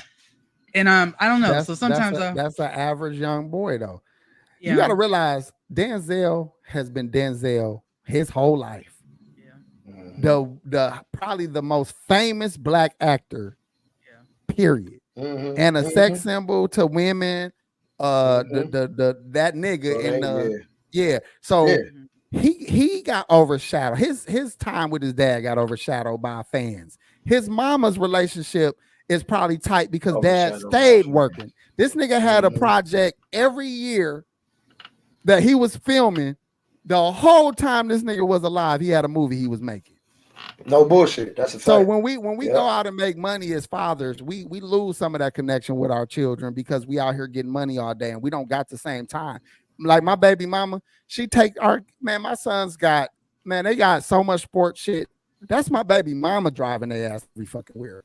And I don't know. So sometimes
that's an average young boy though.
Yeah.
You got to realize Denzel has been Denzel his whole life. Yeah. The probably the most famous black actor. Yeah. Period. And a sex symbol to women. That nigga So he got overshadowed. His time with his dad got overshadowed by fans. His mama's relationship is probably tight because dad stayed working. This nigga had a project every year that he was filming. The whole time this nigga was alive, he had a movie he was making.
No bullshit. That's a fact.
So when we go out and make money as fathers, we lose some of that connection with our children because we out here getting money all day and we don't got the same time. Like my baby mama, she take my sons got, they got so much sports shit. That's my baby mama driving their ass every fucking where.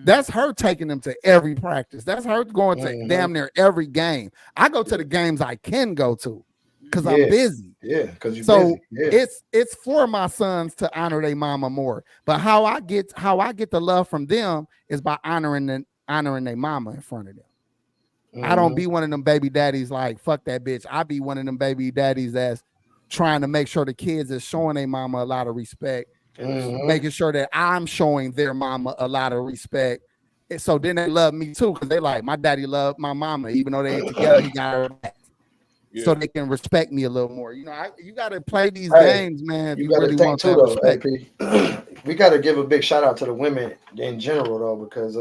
That's her taking them to every practice. That's her going to damn near every game. I go to the games I can go to because I'm busy.
Yeah, because you're busy. Yeah.
It's for my sons to honor their mama more. But how I get the love from them is by honoring their mama in front of them. I don't be one of them baby daddies like fuck that bitch. I be one of them baby daddies that's trying to make sure the kids is showing their mama a lot of respect. Making sure that I'm showing their mama a lot of respect. And so then they love me too, because they like my daddy loved my mama, even though they ain't together, he got her back. Yeah. So they can respect me a little more. You know, you got to play these games, man. If you really want to respect.
We got to give a big shout out to the women in general, though, because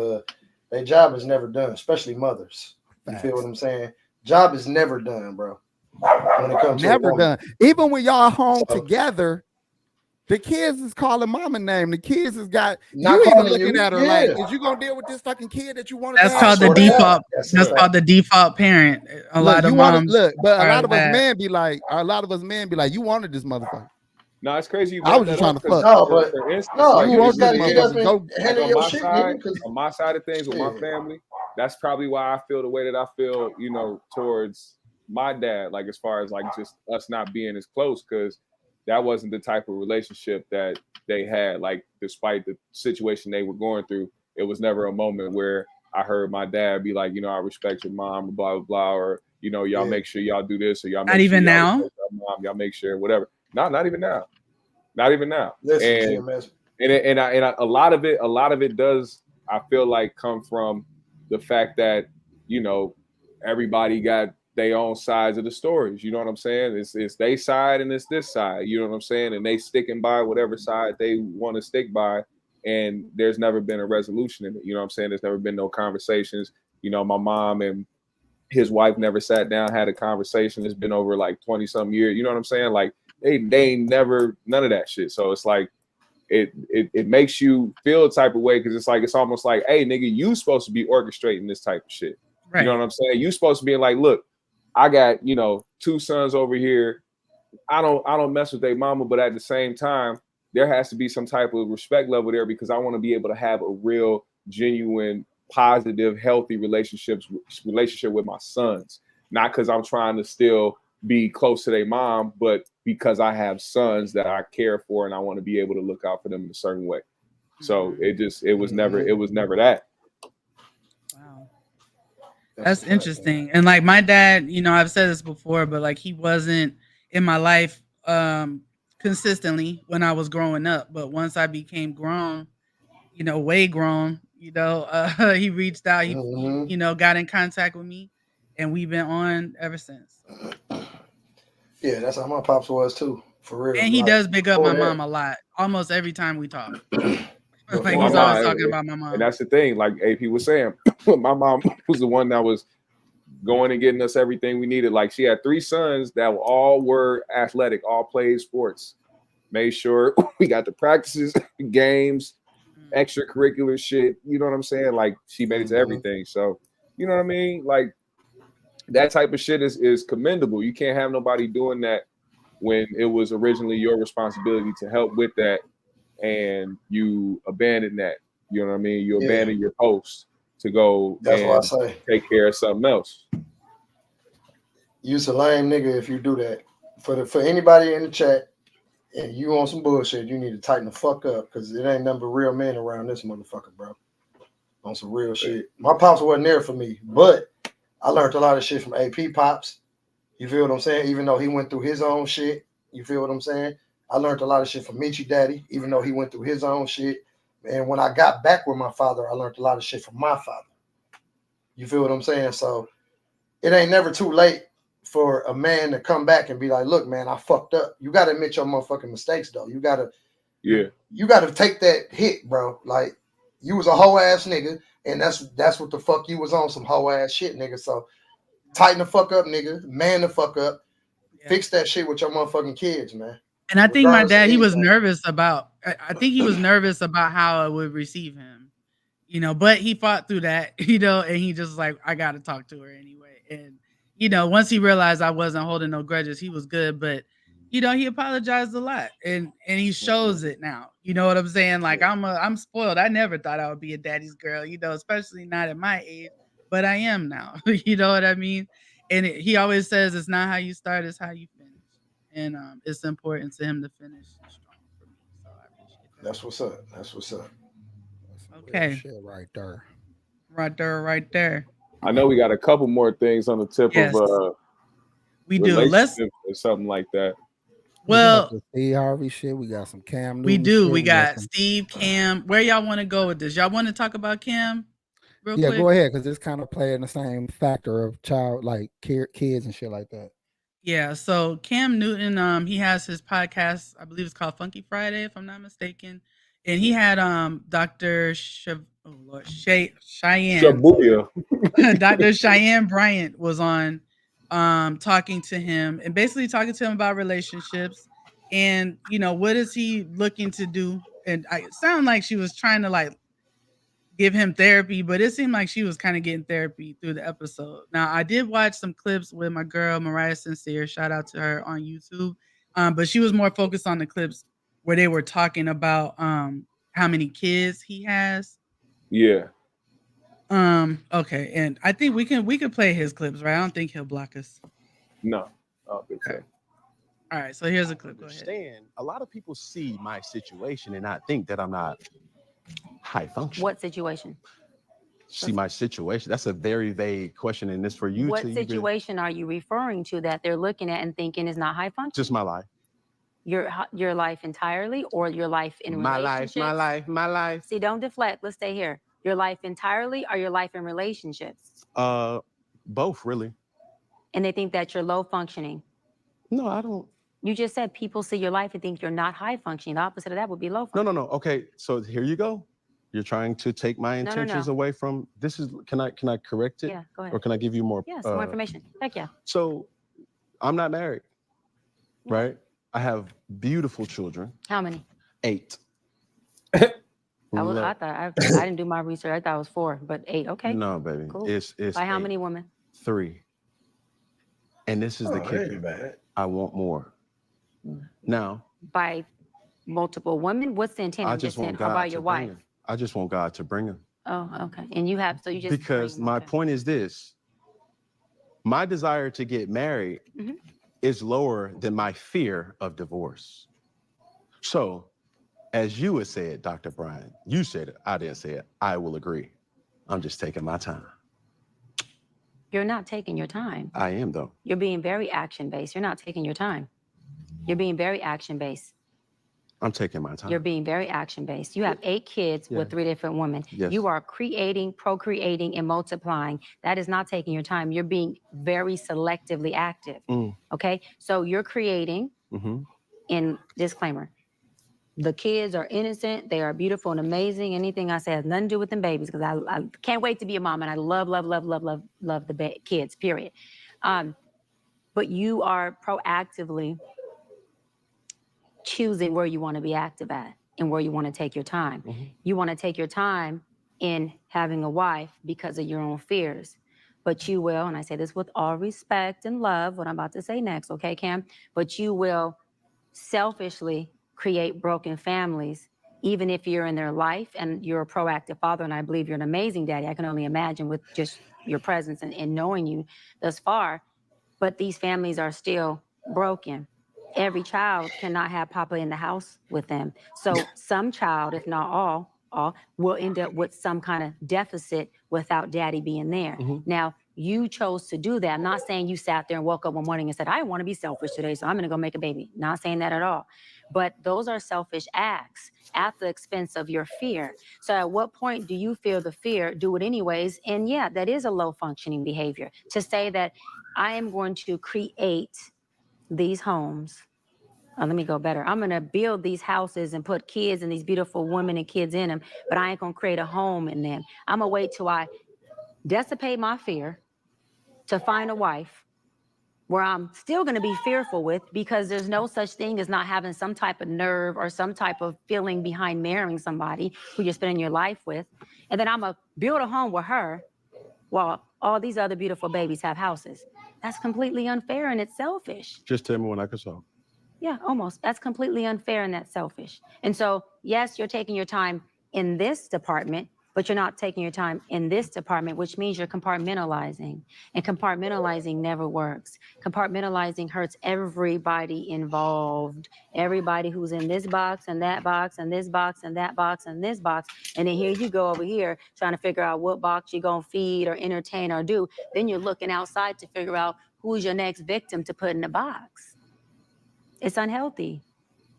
their job is never done, especially mothers. You feel what I'm saying? Job is never done, bro. When it comes
never done. Even when y'all home together, the kids is calling mama name. The kids has got you even looking at her like, is you gonna deal with this fucking kid that you want to?
That's called the default. That's called the default parent. A lot of moms.
But a lot of us men be like, you wanted this motherfucker.
No, it's crazy.
I was just trying to fuck.
You gotta get up and handle your shit. On my side of things with my family, that's probably why I feel the way that I feel, you know, towards my dad. Like as far as like just us not being as close, because that wasn't the type of relationship that they had. Like, despite the situation they were going through, it was never a moment where I heard my dad be like, you know, I respect your mom, blah, blah, blah, or, you know, y'all make sure y'all do this, or y'all
not even now.
Mom, y'all make sure, whatever. Not even now. Not even now.
Listen,
and a lot of it does, I feel like, come from the fact that, you know, everybody got their own sides of the stories. You know what I'm saying? It's their side and it's this side. You know what I'm saying? And they sticking by whatever side they want to stick by. And there's never been a resolution in it. You know what I'm saying? There's never been no conversations. You know, my mom and his wife never sat down, had a conversation. It's been over like 20 some years. You know what I'm saying? Like they ain't never, none of that shit. So it's like, it makes you feel a type of way. Cause it's almost like, hey nigga, you supposed to be orchestrating this type of shit. Right. You know what I'm saying? You supposed to be like, look, I got, you know, 2 sons over here. I don't mess with their mama, but at the same time, there has to be some type of respect level there because I want to be able to have a real, genuine, positive, healthy relationship with my sons. Not because I'm trying to still be close to their mom, but because I have sons that I care for and I want to be able to look out for them in a certain way. So it was never that.
That's interesting. And like my dad, you know, I've said this before, but like he wasn't in my life consistently when I was growing up. But once I became grown, you know, way grown, you know, he reached out, he you know, got in contact with me, and we've been on ever since.
Yeah, that's how my pops was too, for real.
And he
Like,
does big up
before
my
that-
mom a lot, almost every time we talk.
before
Like
My
he's
that-
always
mom,
talking about my mom.
and that's the thing. Like AP was saying, my mom was the one that was going and getting us everything we needed. Like she had 3 sons that all were athletic, all played sports. Made sure we got the practices, games, extracurricular shit. You know what I'm saying? Like she made it to everything. So you know what I mean? Like that type of shit is commendable. You can't have nobody doing that when it was originally your responsibility to help with that, and you abandon that. You know what I mean? You abandon your post to go
That's
and
what I say.
take care of something else.
You's a lame nigga if you do that. For anybody in the chat, and you on some bullshit, you need to tighten the fuck up, because it ain't nothing but real men around this motherfucker, bro. On some real shit. My pops wasn't there for me, but I learned a lot of shit from AP Pops. You feel what I'm saying? Even though he went through his own shit. You feel what I'm saying? I learned a lot of shit from Michi Daddy, even though he went through his own shit. And when I got back with my father, I learned a lot of shit from my father. You feel what I'm saying? So it ain't never too late for a man to come back and be like, look, man, I fucked up. You gotta admit your motherfucking mistakes, though. You gotta take that hit, bro. Like, you was a hoe ass nigga, and that's what the fuck you was on, some hoe ass shit, nigga. So tighten the fuck up, nigga. Man the fuck up. Yeah. Fix that shit with your motherfucking kids, man.
And I think my dad, he was nervous about. I think he was nervous about how I would receive him, you know. But he fought through that, you know, and he just like, I got to talk to her anyway. And you know, once he realized I wasn't holding no grudges, he was good. But you know, he apologized a lot, and he shows it now. You know what I'm saying? Like I'm spoiled. I never thought I would be a daddy's girl, you know, especially not at my age. But I am now. You know what I mean? And he always says it's not how you start, it's how you finish. And it's important to him to finish strong for me. So I appreciate that.
That's what's up. That's what's up.
Okay. Shit right there.
Right there.
I know we got a couple more things on the tip of
we do. Let's
or something like that.
Well,
we Steve Harvey shit. We got some Cam.
We do.
Shit.
We got Steve, Cam. Where y'all want to go with this? Y'all want to talk about Cam? Real quick?
Go ahead, because it's kind of playing the same factor of child, like kids and shit like that.
Yeah, so Cam Newton, he has his podcast, I believe it's called Funky Friday, if I'm not mistaken. And he had Dr. Cheyenne. Dr. Cheyenne Bryant was on talking to him and basically talking to him about relationships and, you know, what is he looking to do? And it sounded like she was trying to like give him therapy, but it seemed like she was kind of getting therapy through the episode. Now, I did watch some clips with my girl, Mariah Sincere, shout out to her on YouTube. But she was more focused on the clips where they were talking about how many kids he has.
Yeah.
Okay, and I think we could play his clips, right? I don't think he'll block us.
No, I don't think so.
All right, so here's a clip. Go ahead.
A lot of people see my situation and not think that I'm not high function.
What situation?
See my situation. That's a very vague question, and this for you.
What situation are you referring to that they're looking at and thinking is not high function?
Just my life.
Your life entirely, or your life in relationships?
My life.
See, don't deflect. Let's stay here. Your life entirely, or your life in relationships?
Both really.
And they think that you're low functioning.
No, I don't.
You just said people see your life and think you're not high functioning. The opposite of that would be low functioning.
No. Okay, so here you go. You're trying to take my intentions away from this. Can I correct it?
Yeah, go ahead.
Or can I give you more?
Yeah, some more information. Heck yeah.
So, I'm not married, right? I have beautiful children.
How many?
8.
I didn't do my research. I thought it was 4, but 8. Okay.
No, baby.
Cool.
It's
by how
8.
many women?
3. And this is the kicker. I want more. Now.
By multiple women? What's the intent?
I just want God
about your wife?
I just want God to bring him.
Oh, okay. And you have, so you just.
Because my point is this. My desire to get married is lower than my fear of divorce. So, as you had said, Dr. Bryant, you said it, I didn't say it, I will agree. I'm just taking my time.
You're not taking your time.
I am, though.
You're being very action-based. You're not taking your time. You're being very action-based.
I'm taking my time.
You're being very action-based. You have 8 kids with 3 different women.
Yes.
You are creating, procreating, and multiplying. That is not taking your time. You're being very selectively active. Okay? So you're creating, in disclaimer, the kids are innocent. They are beautiful and amazing. Anything I say has nothing to do with them babies, because I can't wait to be a mom, and I love the kids, period. But you are proactively choosing where you want to be active at and where you want to take your time. You want to take your time in having a wife because of your own fears. But you will, and I say this with all respect and love, what I'm about to say next, okay, Cam? But you will selfishly create broken families, even if you're in their life and you're a proactive father, and I believe you're an amazing daddy. I can only imagine with just your presence and knowing you thus far. But these families are still broken. Every child cannot have Papa in the house with them. So some child, if not all will end up with some kind of deficit without daddy being there. Now, you chose to do that. I'm not saying you sat there and woke up one morning and said, I want to be selfish today, so I'm going to go make a baby. Not saying that at all. But those are selfish acts at the expense of your fear. So at what point do you feel the fear, do it anyways? And yeah, that is a low functioning behavior to say that I am going to create these homes. Let me go better. I'm going to build these houses and put kids and these beautiful women and kids in them, but I ain't going to create a home in them. I'm going to wait till I dissipate my fear to find a wife where I'm still going to be fearful with, because there's no such thing as not having some type of nerve or some type of feeling behind marrying somebody who you're spending your life with. And then I'm going to build a home with her while all these other beautiful babies have houses. That's completely unfair and it's selfish.
Just tell me when I can solve.
Yeah, almost. That's completely unfair and that's selfish. And so, yes, you're taking your time in this department, but you're not taking your time in this department, which means you're compartmentalizing. And compartmentalizing never works. Compartmentalizing hurts everybody involved. Everybody who's in this box and that box and this box and that box and this box. And then here you go over here trying to figure out what box you're going to feed or entertain or do. Then you're looking outside to figure out who's your next victim to put in the box. It's unhealthy.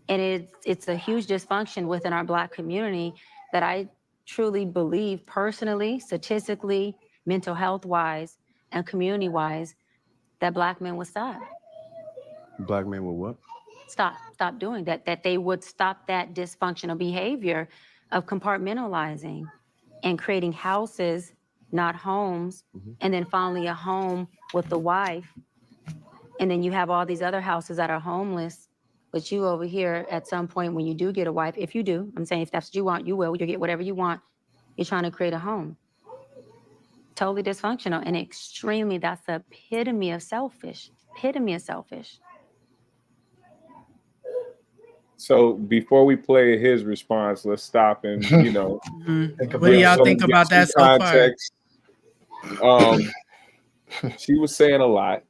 And it's a huge dysfunction within our Black community that I truly believe personally, statistically, mental health wise, and community wise, that Black men would stop.
Black men will what?
Stop doing that, that they would stop that dysfunctional behavior of compartmentalizing and creating houses, not homes, and then finally a home with the wife. And then you have all these other houses that are homeless, but you over here at some point when you do get a wife, if you do, I'm saying if that's what you want, you will, you'll get whatever you want. You're trying to create a home. Totally dysfunctional and extremely, that's the epitome of selfish,
So before we play his response, let's stop and, you know,
what do y'all think about that so
context. She was saying a lot.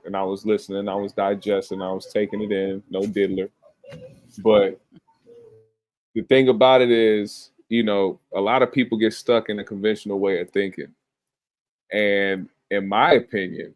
And I was listening, I was digesting, I was taking it in, no diddler. But the thing about it is, you know, a lot of people get stuck in a conventional way of thinking. And in my opinion,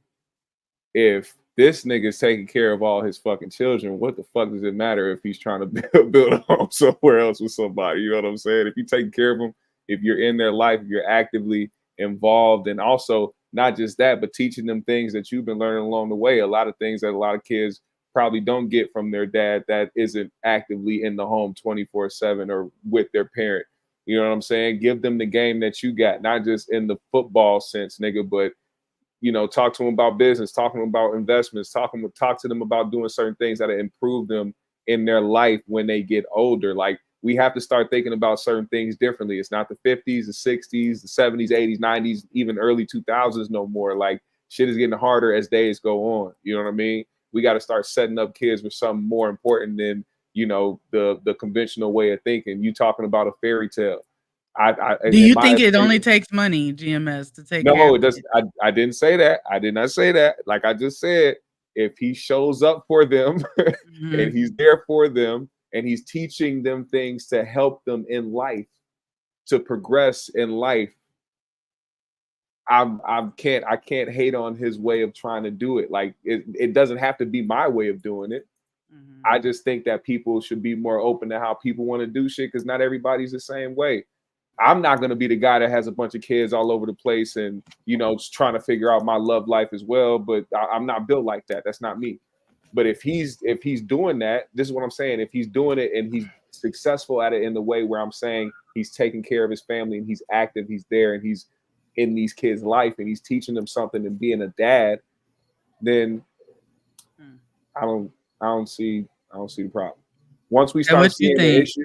if this nigga's taking care of all his fucking children, what the fuck does it matter if he's trying to build a home somewhere else with somebody? You know what I'm saying? If you're taking care of them, if you're in their life, if you're actively involved, and also not just that, but teaching them things that you've been learning along the way. A lot of things that a lot of kids probably don't get from their dad that isn't actively in the home 24/7 or with their parent. You know what I'm saying? Give them the game that you got, not just in the football sense, nigga, but, you know, talk to them about business, talk to them about investments, talk to them about doing certain things that improve them in their life when they get older. Like, we have to start thinking about certain things differently. It's not the 50s, the 60s, the 70s, 80s, 90s, even early 2000s no more. Like, shit is getting harder as days go on. You know what I mean? We got to start setting up kids with something more important than, you know, the conventional way of thinking. You talking about a fairy tale.
Do you think it only takes money, GMS, to take care of
No, it doesn't. I didn't say that. I did not say that. Like I just said, if he shows up for them and he's there for them, and he's teaching them things to help them in life, to progress in life, I can't hate on his way of trying to do it. Like it doesn't have to be my way of doing it. I just think that people should be more open to how people want to do shit, because not everybody's the same way. I'm not going to be the guy that has a bunch of kids all over the place and, you know, just trying to figure out my love life as well. But I'm not built like that. That's not me. But if he's doing that, this is what I'm saying. If he's doing it and he's successful at it in the way where I'm saying he's taking care of his family and he's active, he's there, and he's in these kids' life and he's teaching them something and being a dad, then I don't see the problem. Once we start seeing the issue,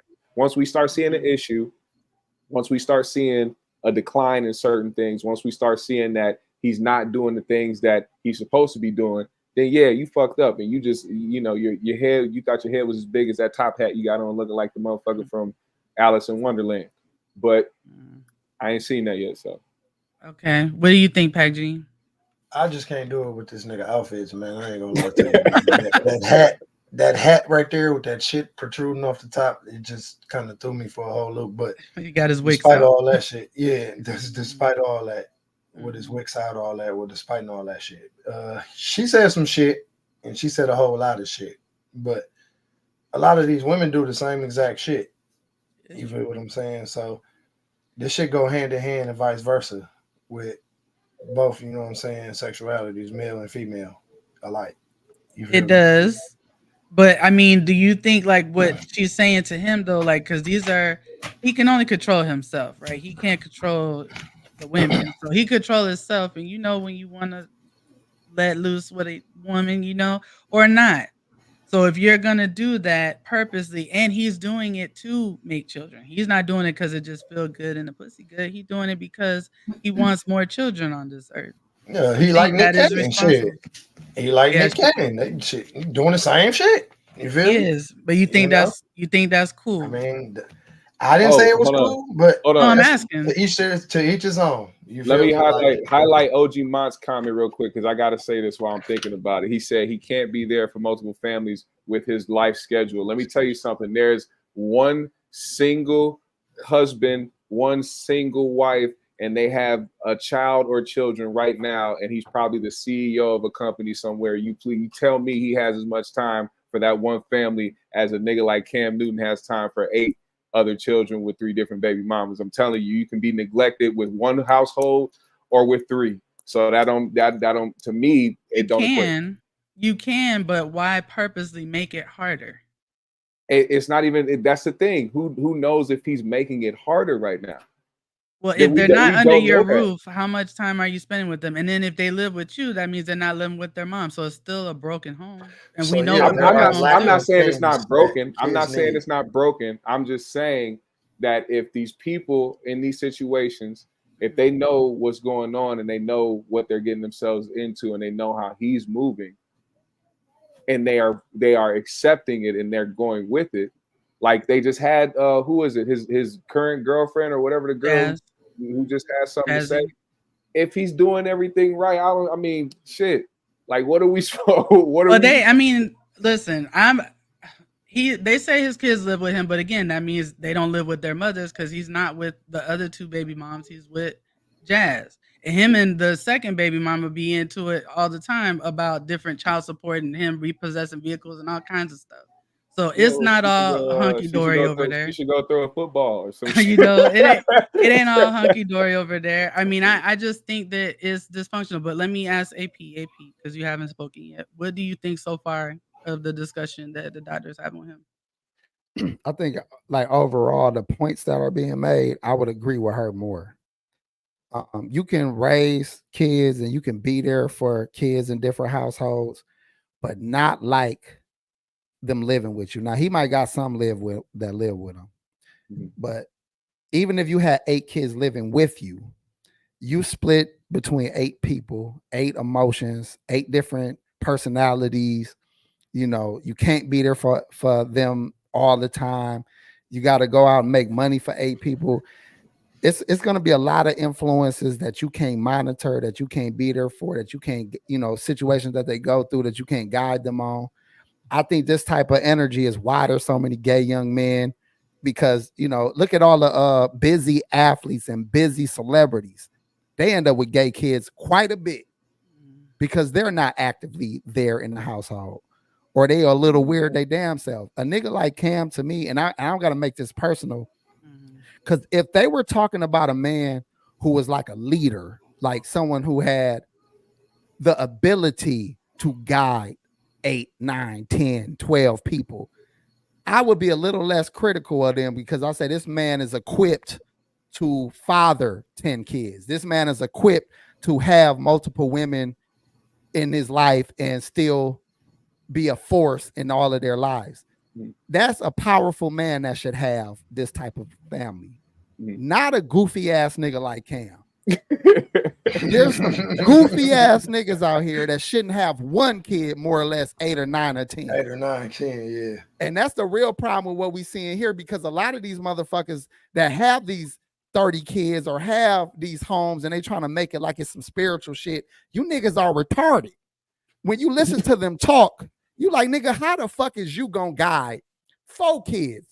once we start seeing a decline in certain things, once we start seeing that he's not doing the things that he's supposed to be doing, then yeah, you fucked up, and you just, you know, your head, you thought your head was as big as that top hat you got on, looking like the motherfucker from Alice in Wonderland. But I ain't seen that yet. So
okay, what do you think, Pac G?
I just can't do it with this nigga outfits, man. I ain't gonna lie to you. That hat right there with that shit protruding off the top, it just kind of threw me for a whole loop. But
he got his wicks
despite
out.
all that shit, yeah, despite all that, with his wicks out, all that, with despite all that shit, she said some shit, and she said a whole lot of shit. But a lot of these women do the same exact shit. You feel what I'm saying? So this shit go hand in hand and vice versa with both, you know what I'm saying, sexualities, male and female alike.
It does. But I mean, do you think like what she's saying to him though, like, because he can only control himself, right? He can't control the women, so he control himself. And you know when you want to let loose with a woman, you know, or not. So if you're gonna do that purposely, and he's doing it to make children, he's not doing it because it just feels good and the pussy good. He's doing it because he wants more children on this earth.
Yeah, he like Nick Cannon shit. He like Nick Cannon. They shit. He doing the same shit. You feel me?
Is, but you think that's cool?
I mean, I didn't say it was cool, but
I'm asking.
To each his own.
Let me highlight OG Mont's comment real quick, because I got to say this while I'm thinking about it. He said he can't be there for multiple families with his life schedule. Let me tell you something. There's one single husband, one single wife, and they have a child or children right now, and he's probably the CEO of a company somewhere. You tell me he has as much time for that one family as a nigga like Cam Newton has time for 8 other children with 3 different baby mamas. I'm telling you, you can be neglected with one household or with 3. So that don't to me, it don't equate.
You can, but why purposely make it harder?
It's not even, that's the thing. Who knows if he's making it harder right now?
Well, if they're not under your roof, how much time are you spending with them? And then if they live with you, that means they're not living with their mom. So it's still a broken home. And so we know
I'm not saying it's not broken. I'm not saying it's not broken. I'm just saying that if these people in these situations, if they know what's going on and they know what they're getting themselves into and they know how he's moving, and they are accepting it and they're going with it. Like they just had who is it? His current girlfriend or whatever, the girl who just has something to say. If he's doing everything right, I mean, shit. Like, what are we?
I mean, listen, they say his kids live with him, but again, that means they don't live with their mothers because he's not with the other 2 baby moms. He's with Jazz. And him and the second baby mama be into it all the time about different child support and him repossessing vehicles and all kinds of stuff. So it's not all hunky dory over there.
You should go throw a football or something.
You know, it ain't all hunky dory over there. I mean, I just think that it's dysfunctional. But let me ask AP, because you haven't spoken yet. What do you think so far of the discussion that the doctor's having with him?
I think, like, overall, the points that are being made, I would agree with her more. You can raise kids and you can be there for kids in different households, but not like them living with you. Now he might got some live with him, but even if you had 8 kids living with you, you split between 8 people, 8 emotions, 8 different personalities. You know, you can't be there for them all the time. You got to go out and make money for 8 people. It's going to be a lot of influences that you can't monitor, that you can't be there for, that you can't, you know, situations that they go through that you can't guide them on. I think this type of energy is why there's so many gay young men, because, you know, look at all the busy athletes and busy celebrities. they end up with gay kids quite a bit because they're not actively there in the household, or they are a little weird they damn self. A nigga like Cam, to me, and I don't got to make this personal, because if they were talking about a man who was like a leader, like someone who had the ability to guide 8, 9, 10, 12 people, I would be a little less critical of them, because I say this man is equipped to father 10 kids. This man is equipped to have multiple women in his life and still be a force in all of their lives. That's a powerful man that should have this type of family, not a goofy ass nigga like Cam. There's some goofy ass niggas out here that shouldn't have one kid, more or less 8 or 9 or 10.
8 or 9, 10, yeah.
And that's the real problem with what we seeing here, because a lot of these motherfuckers that have these 30 kids or have these homes and they trying to make it like it's some spiritual shit, you niggas are retarded. When you listen to them talk, you like, nigga, how the fuck is you gonna guide 4 kids,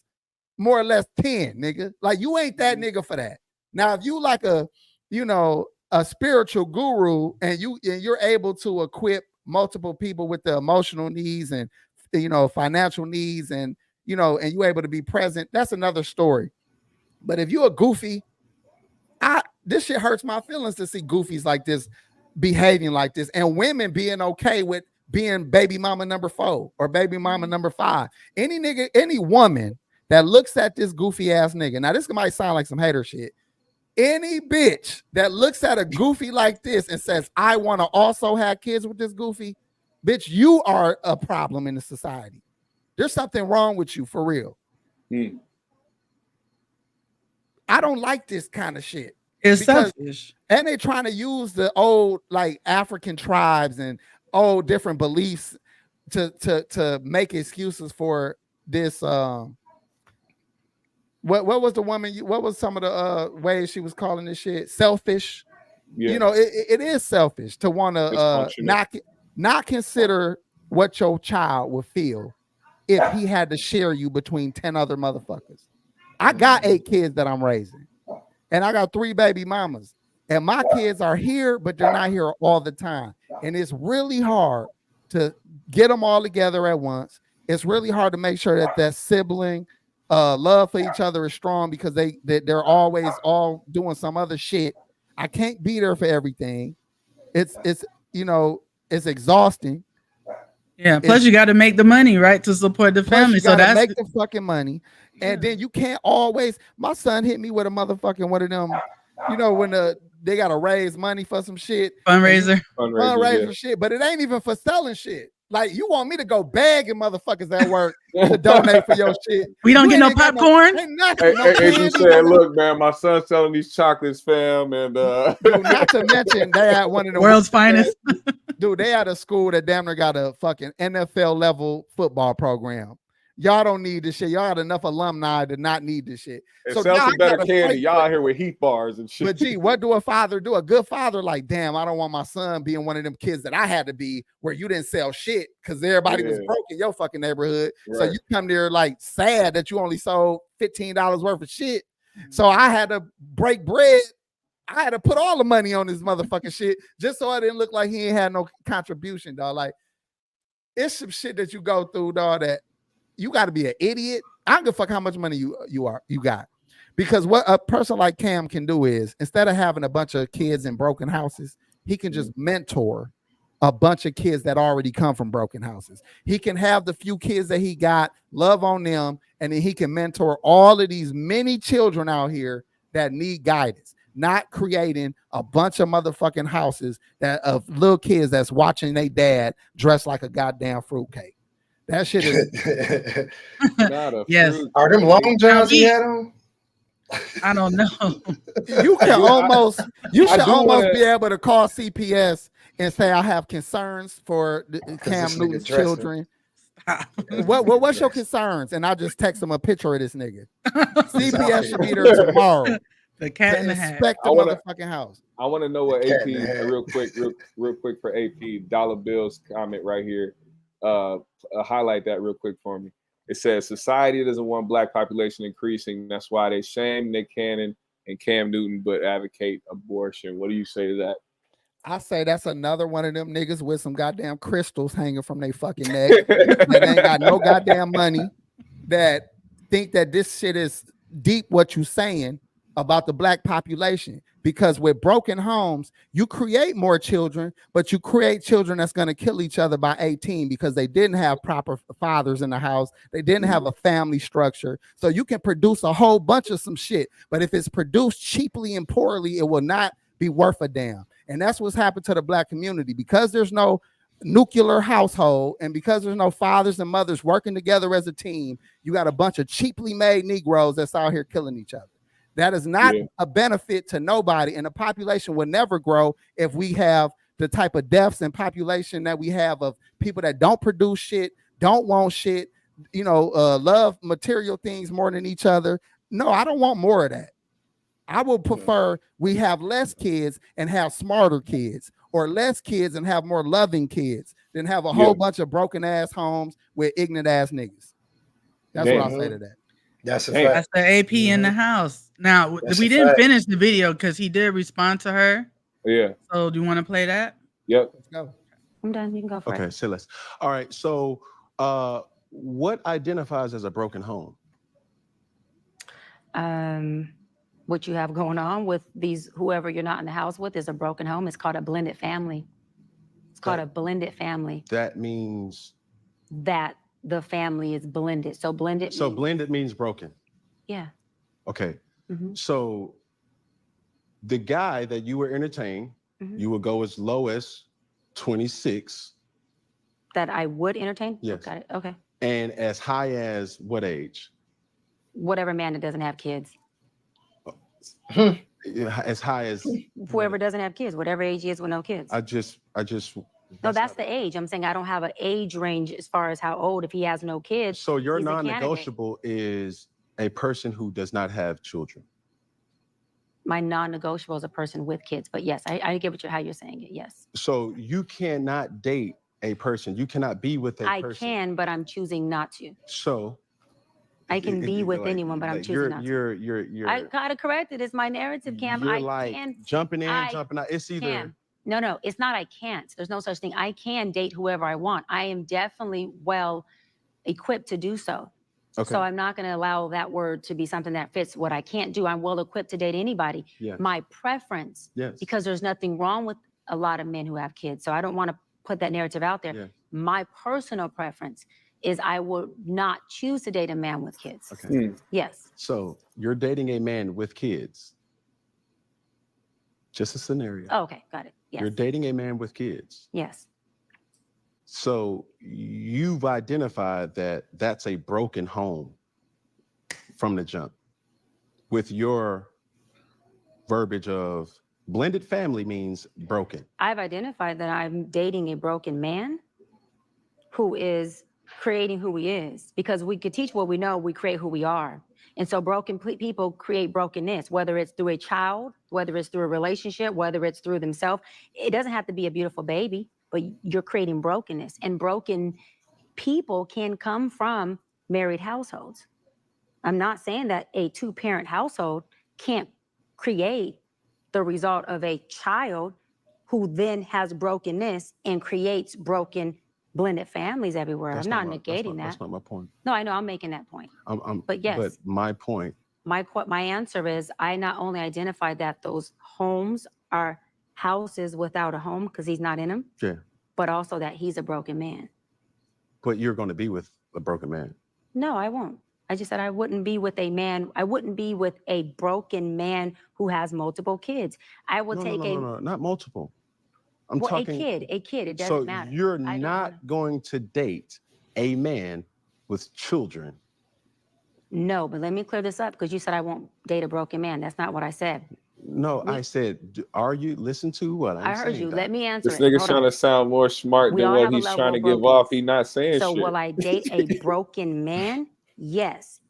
more or less 10, nigga? Like, you ain't that nigga for that. Now, if you like a, you know, a spiritual guru and you're able to equip multiple people with the emotional needs and, you know, financial needs, and, you know, and you able to be present, that's another story. But if you're a goofy, this shit hurts my feelings to see goofies like this behaving like this, and women being okay with being baby mama number 4 or baby mama number 5. Any nigga, any woman that looks at this goofy ass nigga, now this might sound like some hater shit, any bitch that looks at a goofy like this and says, I want to also have kids with this goofy, bitch, you are a problem in the society. There's something wrong with you, for real. I don't like this kind of shit.
It's selfish.
And they trying to use the old like African tribes and old different beliefs to make excuses for this. What was the woman? What was some of the ways she was calling this shit? Selfish. Yeah. You know, it is selfish to want to not consider what your child would feel if he had to share you between 10 other motherfuckers. I got 8 kids that I'm raising, and I got 3 baby mamas, and my kids are here, but they're not here all the time. And it's really hard to get them all together at once. It's really hard to make sure that sibling love for each other is strong, because they're always all doing some other shit. I can't be there for everything. It's you know, it's exhausting.
Yeah. Plus, you got to make the money, right, to support the family. So that's
make the fucking money. And then you can't always. My son hit me with a motherfucking one of them, you know, when they gotta raise money for some shit.
Fundraiser
shit, but it ain't even for selling shit. Like, you want me to go begging motherfuckers at work to donate for your shit?
We don't get no popcorn.
He said, "Look, man, my son's selling these chocolates, fam, and
dude, not to mention they had one of the
world's finest."
Dude, they had a school that damn near got a fucking NFL level football program. Y'all don't need this shit. Y'all got enough alumni to not need this shit.
So sell some better candy. Y'all out here with heat bars and shit.
But gee, what do a father do? A good father, like, damn, I don't want my son being one of them kids that I had to be, where you didn't sell shit because everybody was broke in your fucking neighborhood. Right. So you come there like sad that you only sold $15 worth of shit. So I had to break bread. I had to put all the money on this motherfucking shit just so I didn't look like he ain't had no contribution, dog. Like, it's some shit that you go through, dog, that you got to be an idiot. I don't give a fuck how much money you got. Because what a person like Cam can do is, instead of having a bunch of kids in broken houses, he can just mentor a bunch of kids that already come from broken houses. He can have the few kids that he got, love on them, and then he can mentor all of these many children out here that need guidance, not creating a bunch of motherfucking houses that of little kids that's watching their dad dressed like a goddamn fruitcake. That shit is
not a
yes.
Are them long johns he had on?
I don't know.
You can almost, you should almost be able to call CPS and say, I have concerns for Cam Newton's children. What's your concerns? And I'll just text him a picture of this nigga. CPS should be there tomorrow.
The cat in the hat.
Inspect the motherfucking house.
I want to know what AP real quick for AP Dollar Bill's comment right here. Highlight that real quick for me. It says society doesn't want black population increasing. That's why they shame Nick Cannon and Cam Newton, but advocate abortion. What do you say to that?
I say that's another one of them niggas with some goddamn crystals hanging from their fucking neck that ain't got no goddamn money, that think that this shit is deep what you saying about the black population. Because with broken homes, you create more children, but you create children that's going to kill each other by 18 because they didn't have proper fathers in the house. They didn't have a family structure. So you can produce a whole bunch of some shit, but if it's produced cheaply and poorly, it will not be worth a damn. And that's what's happened to the black community. Because there's no nuclear household and because there's no fathers and mothers working together as a team, you got a bunch of cheaply made Negroes that's out here killing each other. That is not a benefit to nobody, and the population will never grow if we have the type of deaths and population that we have of people that don't produce shit, don't want shit, love material things more than each other. No, I don't want more of that. I would prefer we have less kids and have smarter kids, or less kids and have more loving kids than have a whole bunch of broken ass homes with ignorant ass niggas. That's what I'll say to that.
That's a fact.
That's the AP in the house. Now,
That's
we
a
didn't
fact.
finish the video because he did respond to her.
Yeah.
So do you want to play that?
Yep.
Let's go.
I'm done. You can go for
Okay,
it.
say less. All right. So, what identifies as a broken home?
What you have going on with these, whoever you're not in the house with, is a broken home. It's called a blended family. It's called a blended family.
That means
That the family is blended. So blended.
so
means-
blended means broken.
Yeah.
Okay.
Mhm.
So the guy that you were entertaining,
Mhm.
you would go as low as 26
That I would entertain.
Yes.
Got it. Okay.
and as high as what age?
Whatever man that doesn't have kids.
Yeah, as high as
Whoever doesn't have kids, whatever age he is with no kids.
I just
No, that's the age. I'm saying I don't have an age range as far as how old. If he has no kids,
so your
he's a candidate.
non-negotiable is a person who does not have children.
My non-negotiable is a person with kids. But yes, I get how you're saying it. Yes,
So you cannot date a person. You cannot be with a
I
person.
can, but I'm choosing not to.
So
I can be with
like-
anyone, but I'm
like
choosing not to.
you're
I gotta correct it. It's my narrative, Cam.
You're
I
like
can.
jumping in,
I
jumping out. It's either
Cam. No, it's not. I can't. There's no such thing. I can date whoever I want. I am definitely well equipped to do so.
okay.
So I'm not going to allow that word to be something that fits what I can't do. I'm well equipped to date anybody.
Yes.
My preference,
Yes.
because there's nothing wrong with a lot of men who have kids. So I don't want to put that narrative out there.
Yeah.
My personal preference is I would not choose to date a man with kids.
Okay.
Yes.
So you're dating a man with kids. Just a scenario.
Oh, okay. Got it. Yes.
You're dating a man with kids.
Yes.
So you've identified that that's a broken home from the jump. With your verbiage of blended family means broken.
I've identified that I'm dating a broken man who is creating who he is, because we could teach what we know, we create who we are. And so broken people create brokenness, whether it's through a child, whether it's through a relationship, whether it's through themselves. It doesn't have to be a beautiful baby, but you're creating brokenness. And broken people can come from married households. I'm not saying that a two-parent household can't create the result of a child who then has brokenness and creates broken blended families everywhere.
That's
I'm not
my-
negating
That's
that.
not my point.
No, I know I'm making that point. But yes.
But my point.
My answer is I not only identified that those homes are houses without a home because he's not in them,
Yeah.
but also that he's a broken man.
But you're going to be with a broken man.
No, I won't. I just said I wouldn't be with a man. I wouldn't be with a broken man who has multiple kids. I will take
No, not multiple. I'm
well,
talking
a kid. It doesn't
so
matter.
you're
I don't
not going to date a man with children.
No, but let me clear this up because you said I won't date a broken man. That's not what I said.
No, I said, are you listen to what I'm
I heard
saying,
you.
Doc?
Let me answer
This
it.
nigga's
Hold
trying
on.
to sound more smart
We
than
all
what
have a
he's
level
trying to
of
give off. He not saying
So
shit.
will I date a broken man? Yes.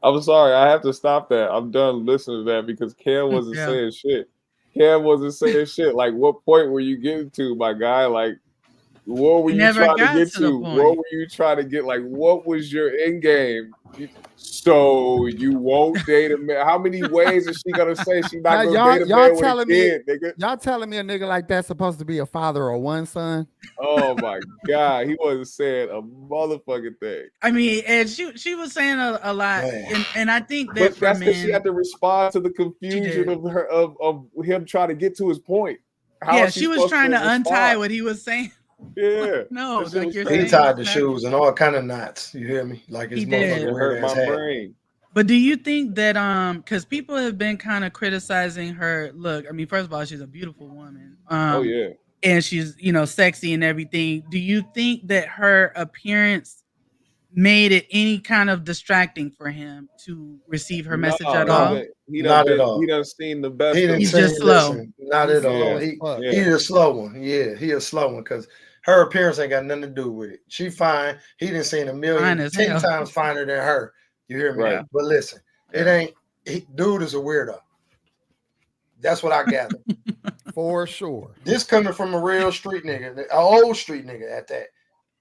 I'm sorry, I have to stop that. I'm done listening to that because Cam wasn't
Yeah.
saying shit. Cam wasn't saying shit. Like, what point were you getting to, my guy? Like, What were
He
you
never
trying to
got
get
to the
to?
point.
What were you trying to get? Like, what was your end game? So you won't date a man. How many ways is she gonna say she's
Now,
not gonna
y'all,
date a
y'all
man with a
telling me,
kid, nigga?
y'all telling me a nigga like that's supposed to be a father of one son?
Oh my god, he wasn't saying a motherfucking thing.
I mean, and she was saying a lot,
Man.
and I think that
But
for
that's because
men,
she had to respond to the
did.
confusion of her of him trying to get to his point. How
yeah,
is
she was
supposed
trying to untie
respond?
what he was saying.
Yeah,
No,
that shit
like
was
you're
He
crazy.
saying
tied the
exactly.
shoes and all kind of knots. You hear me? Like his
He did.
motherfucking
It
weird
hurt my
ass hat.
brain.
But do you think that because people have been kind of criticizing her look? I mean, first of all, she's a beautiful woman.
Oh yeah.
And she's sexy and everything. Do you think that her appearance made it any kind of distracting for him to receive her message at all?
Not at all.
He done seen the best.
He didn't
He's
see.
just slow.
Listen, not
He's
at all.
slow as
He
fuck.
he a slow one. Yeah, he a slow one because her appearance ain't got nothing to do with it. She fine. He done seen a
Fine
million,
as
10
hell.
times finer than her. You hear me?
Right.
But listen, it ain't. Dude is a weirdo. That's what I gather.
For sure.
This coming from a real street nigga, an old street nigga at that.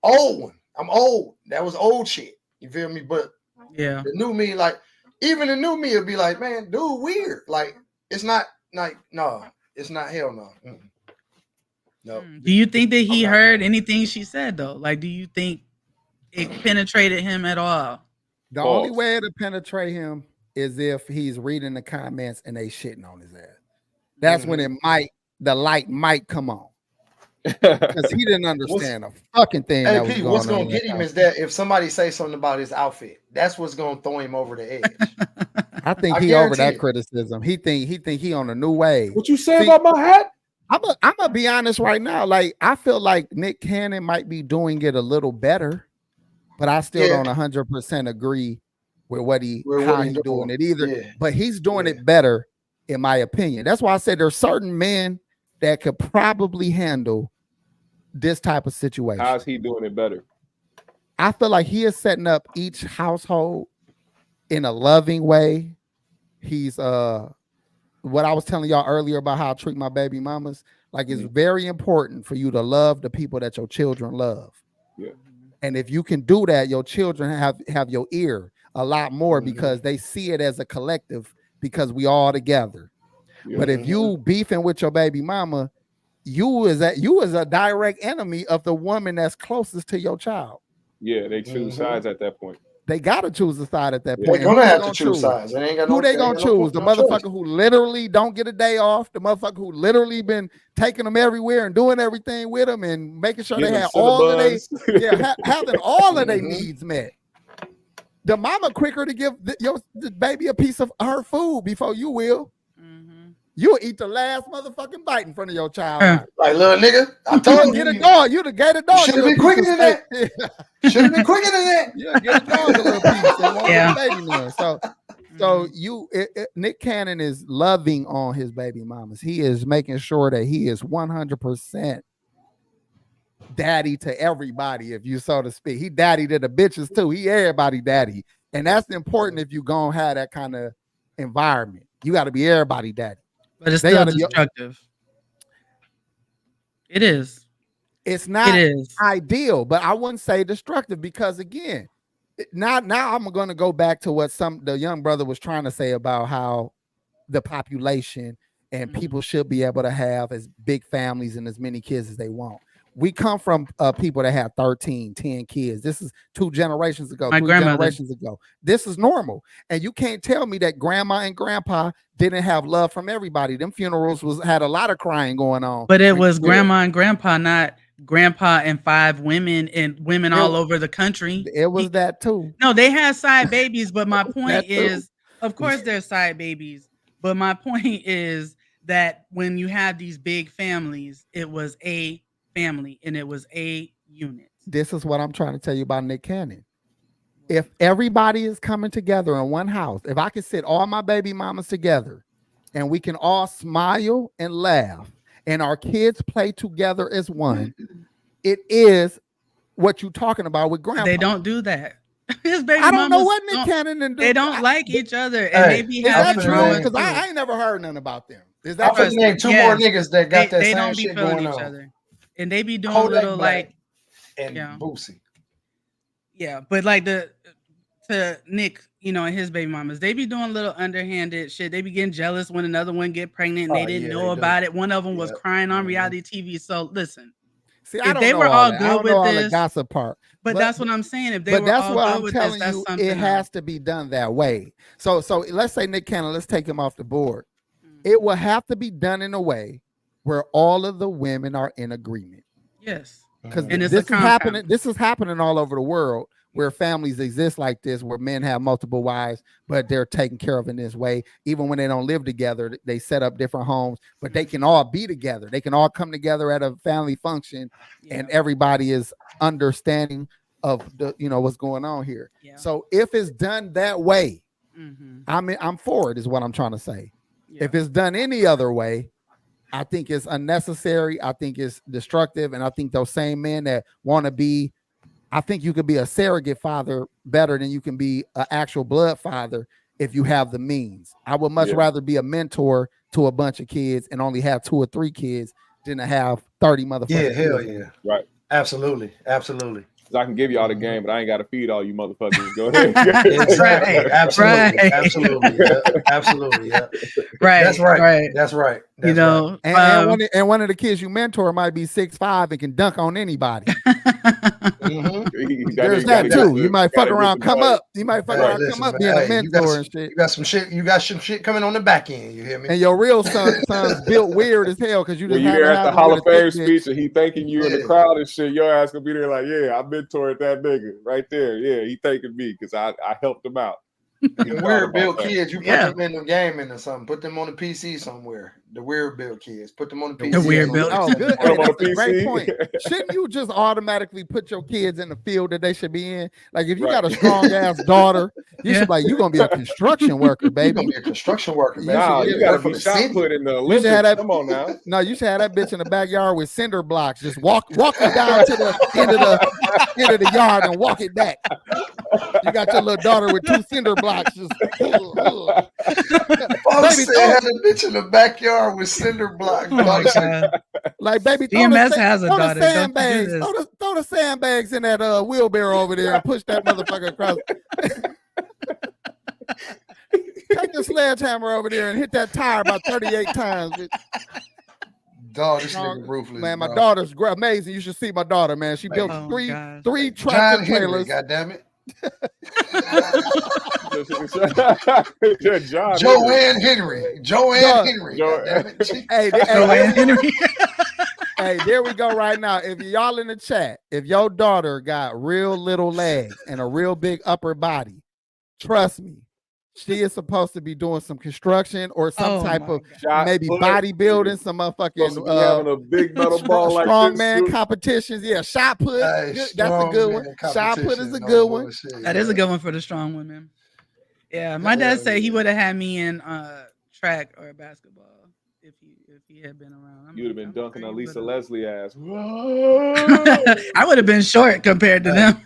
Old one. I'm old. That was old shit. You feel me? But
Yeah.
the new me, like, even the new me would be like, man, dude, weird. Like, it's not like, no, it's not, hell no. No.
Do you think that he
I'm not
heard
going.
anything she said though? Like, do you think it penetrated him at all?
The only way to penetrate him is if he's reading the comments and they shitting on his ass. That's when the light might come on. Because he didn't understand a fucking thing that was
Hey, P,
going
what's
on.
gonna get him is that if somebody say something about his outfit, that's what's gonna throw him over the edge.
I think
I
he over
guarantee
that
it.
criticism. He think he on a new wave.
What you say about my hat?
I'm gonna be honest right now. Like, I feel like Nick Cannon might be doing it a little better, but I still don't 100% agree with how he's doing it either.
Yeah.
But he's doing it better, in my opinion. That's why I said there's certain men that could probably handle this type of situation.
How's he doing it better?
I feel like he is setting up each household in a loving way. He's what I was telling y'all earlier about how I treat my baby mamas. Like, it's very important for you to love the people that your children love.
Yeah.
And if you can do that, your children have your ear a lot more because they see it as a collective because we all together.
Yeah.
But if you beefing with your baby mama, you is a direct enemy of the woman that's closest to your child.
Yeah, they choose sides at that point.
They gotta choose a side at that
They're
point.
gonna
And who
have
they
to choose sides. They ain't got
who
no,
they gonna choose? The motherfucker who literally don't get a day off, the motherfucker who literally been taking them everywhere and doing everything with them and making sure they have all of they having all of their needs met. The mama quicker to give the baby a piece of her food before you will. You'll eat the last motherfucking bite in front of your child.
Like, little nigga, I told you.
Get a dog. You'd have gave a dog.
Should have been quicker than that. Should have been quicker than that.
Yeah, get a dog a little piece. And won't get a baby now. So Nick Cannon is loving on his baby mamas. He is making sure that he is 100% daddy to everybody, if you so to speak. He daddy to the bitches too. He everybody daddy. And that's important if you gonna have that kind of environment. You got to be everybody daddy.
But it's still destructive. It is.
It's not ideal, but I wouldn't say destructive because, again, now I'm going to go back to what the young brother was trying to say about how the population and people should be able to have as big families and as many kids as they want. We come from people that have 13, 10 kids. This is 2 generations ago, 3 generations ago. This is normal. And you can't tell me that grandma and grandpa didn't have love from everybody. Them funerals had a lot of crying going on.
But it was grandma and grandpa, not grandpa and 5 women and women all over the country.
It was that too.
No, they had side babies, but my point is, of course there's side babies, but my point is that when you have these big families, it was a family and it was a unit.
This is what I'm trying to tell you about Nick Cannon. If everybody is coming together in one house, if I can sit all my baby mamas together and we can all smile and laugh and our kids play together as one, it is what you're talking about with grandpa.
They don't do that. His baby
I don't know
mamas
what Nick Cannon and
they don't like each other, and they be having drama.
Because I ain't never heard nothing about them.
Is that name 2 more niggas that got that same shit going on?
And they be doing
Kodak
little
Black. and
Yeah.
Boosie.
Yeah, but like to Nick, you know, and his baby mamas, they be doing little underhanded shit. They be getting jealous when another one get pregnant and they didn't know about it. One of them was crying on reality TV. So listen,
See, I
if
don't
they
know
were
all
all
that. I
good
don't
with
know all the
this,
gossip part.
but that's what I'm saying. If they
But
were
that's
all
what
good
I'm
with
telling
this, that's
you.
something
It has to be done that way. So let's say Nick Cannon, let's take him off the board. It will have to be done in a way where all of the women are in agreement.
Yes.
Because
And it's
this
a
is happening.
compound.
This is happening all over the world where families exist like this, where men have multiple wives, but they're taken care of in this way. Even when they don't live together, they set up different homes, but they can all be together. They can all come together at a family function, and everybody is understanding of the, you know, what's going on here. So if it's done that way, I'm for it, is what I'm trying to say. If it's done any other way, I think it's unnecessary. I think it's destructive. And I think those same men that want to be, I think you could be a surrogate father better than you can be an actual blood father if you have the means. I would much rather be a mentor to a bunch of kids and only have 2 or 3 kids than to have 30 motherfuckers.
Yeah, hell
kids.
yeah.
Right.
Absolutely. Absolutely.
I can give you all the game, but I ain't got to feed all you motherfuckers. Go ahead.
Exactly.
Right.
Absolutely.
Right.
Absolutely. Yeah. Absolutely. Yeah.
Right.
That's right.
Right.
That's right. That's
You know,
right.
And one of the kids you mentor might be 6'5" and can dunk on anybody. There's that too. You might fuck around, come up. You might fuck around, come up, being a mentor and shit.
You got some shit. You got some shit coming on the back end. You hear me?
And your real son's built weird as hell because you just
When you there at the Hall of Fame speech and he thanking you in the
Yeah.
crowd and shit, your ass gonna be there like, yeah, I mentored that nigga right there. Yeah, he thanking me because I helped him out.
The weird built kids, you put them in the gaming or something. Put them on the PC somewhere. The weird built kids, put them on the PC.
The weird built.
Oh, good.
Put 'em on
That's
the
a great
PC.
point. Shouldn't you just automatically put your kids in the field that they should be in? Like if you
Right.
got a strong ass daughter, you should be like, you're gonna be a construction worker,
You're
baby.
gonna be a construction worker, man.
Nah,
should
you
get
gotta
work for
be
the
shot
city.
put in the
You should
Olympics.
have that.
Come on now.
No, you should have that bitch in the backyard with cinder blocks. Just walk it down to the end of the yard and walk it back. You got your little daughter with 2 cinder blocks. Just
Baby, had a bitch in the backyard with cinder blocks.
like baby,
GMS has a
throw
daughter.
the
Don't you do
sandbags.
this.
Throw the sandbags in that wheelbarrow over there and push that motherfucker across. Take the sledgehammer over there and hit that tire about 38 times. bitch.
Dog, this nigga ruthless.
Man, my
bro.
daughter's amazing. You should see my daughter, man. She built
Oh,
three
gosh.
tractor
John Henry,
trailers.
goddammit.
John
Joanne Henry.
Dog.
Henry.
Jo-
goddammit.
Hey, there we go right now. If y'all in the chat, if your daughter got real little legs and a real big upper body, trust me, she is supposed to be doing some construction or some type of
Shot
maybe
put.
bodybuilding, some
Supposed to
motherfucking
be having a big metal ball like
strongman
this.
competitions. Yeah, shot put.
Hey,
Good. That's a good one.
strongman
Shot put is a
competition,
good
no
one.
bullshit,
That
yeah.
is a good one for the strong women. Yeah, my dad said he would have had me in track or basketball if he had been around.
You'd have been dunking on Lisa Leslie ass.
I would have been short compared to them.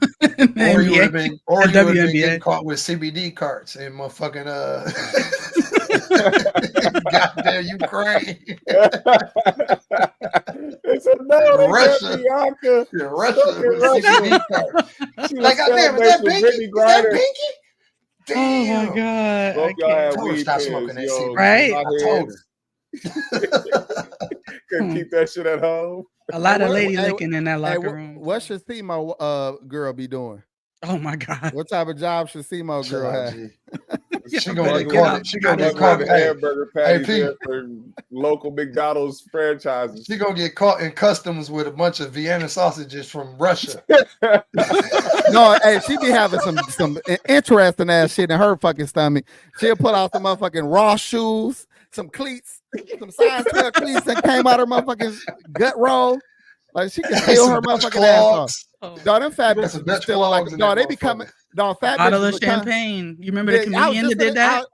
Or you would have been, or you would have been
WNBA.
getting caught with CBD carts in motherfucking goddamn Ukraine.
It's a no,
Russia.
Bianca.
Yeah, Russia with
Russia.
CBD carts.
She was
Like, goddamn, is that
celebrating
Binky? Is
Brittany
that
Griner.
Binky?
Oh
Damn.
my god!
Both
I
y'all had
can't.
told her
weed
stop
pens,
smoking that
yo.
CBD.
Right?
I told her.
Couldn't keep that shit at home.
A lot of
Hey,
lady
hey,
licking in that
Hey,
locker room.
what should SEMO girl be doing?
Oh my god!
What type of job should SEMO
Chill
girl
out,
have?
G.
Yeah,
She
I
gonna
better
get
get
caught.
out.
She gonna
That's
get
why
caught.
the
Hey,
hamburger patties
Pete.
there for local McDonald's franchises.
she gonna get caught in customs with a bunch of Vienna sausages from Russia.
No, hey, she be having some interesting ass shit in her fucking stomach. She'll pull out some motherfucking raw shoes, some cleats, some size 12 cleats that came out her motherfucking gut roll. Like she can steal
Some
her
Dutch
motherfucking ass off.
clogs.
Oh.
Dog, them fat
She got
bitches
some
be
Dutch
stealing like
clogs in
dog.
that
They become
motherfucker.
dog. Fat
Bottle
bitches
of
will come-
champagne. You remember
Yeah,
the comedian that did that?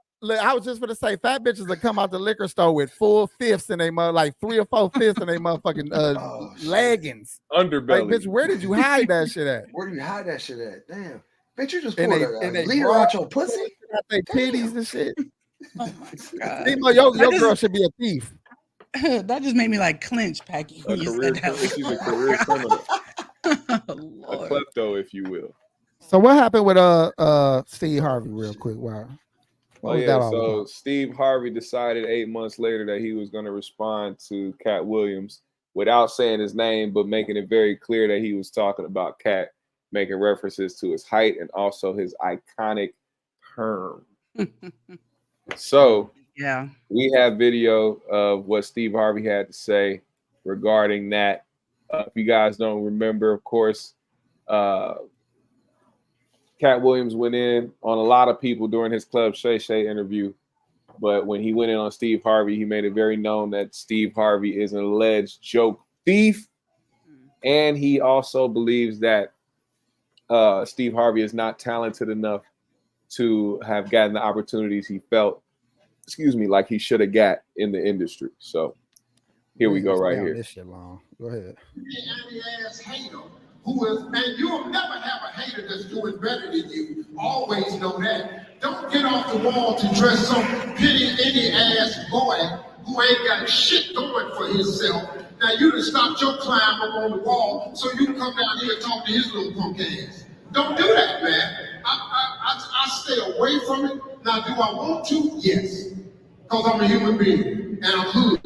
I was just gonna say, fat bitches that come out the liquor store with full fifths in they like 3 or 4 fifths in they motherfucking
Oh, shit.
leggings.
Underbelly.
Like, bitch, where did you hide that shit at?
Where do you hide that shit at? Damn. Bitch, you just
And
pulled
they-
a
and they
leader
bra-
out your pussy?
Got their titties and shit.
Oh my god!
SEMO, your
That
girl
just-
should be a thief.
That just made me like clench, Packy.
A
when you
career
said that.
criminal. She's a career criminal. A
Lord.
klepto, if you will.
So what happened with Steve Harvey, real quick? Wow. What was that all
So
about?
Steve Harvey decided 8 months later that he was going to respond to Katt Williams without saying his name, but making it very clear that he was talking about Katt, making references to his height and also his iconic perm. So
Yeah.
we have video of what Steve Harvey had to say regarding that. If you guys don't remember, of course, Katt Williams went in on a lot of people during his Club Shay Shay interview. But when he went in on Steve Harvey, he made it very known that Steve Harvey is an alleged joke thief. And he also believes that Steve Harvey is not talented enough to have gotten the opportunities he felt, like he should have got in the industry. So here we go right here.
This shit long. Go ahead.
Ass hater who is, and you'll never have a hater that's doing better than you. Always know that. Don't get off the wall to dress some pity any ass boy who ain't got shit going for himself. Now you done stopped your climb up on the wall so you can come down here and talk to his little punk ass. Don't do that, man. I stay away from it. Now, do I want to? Yes. Because I'm a human being and I'm hood.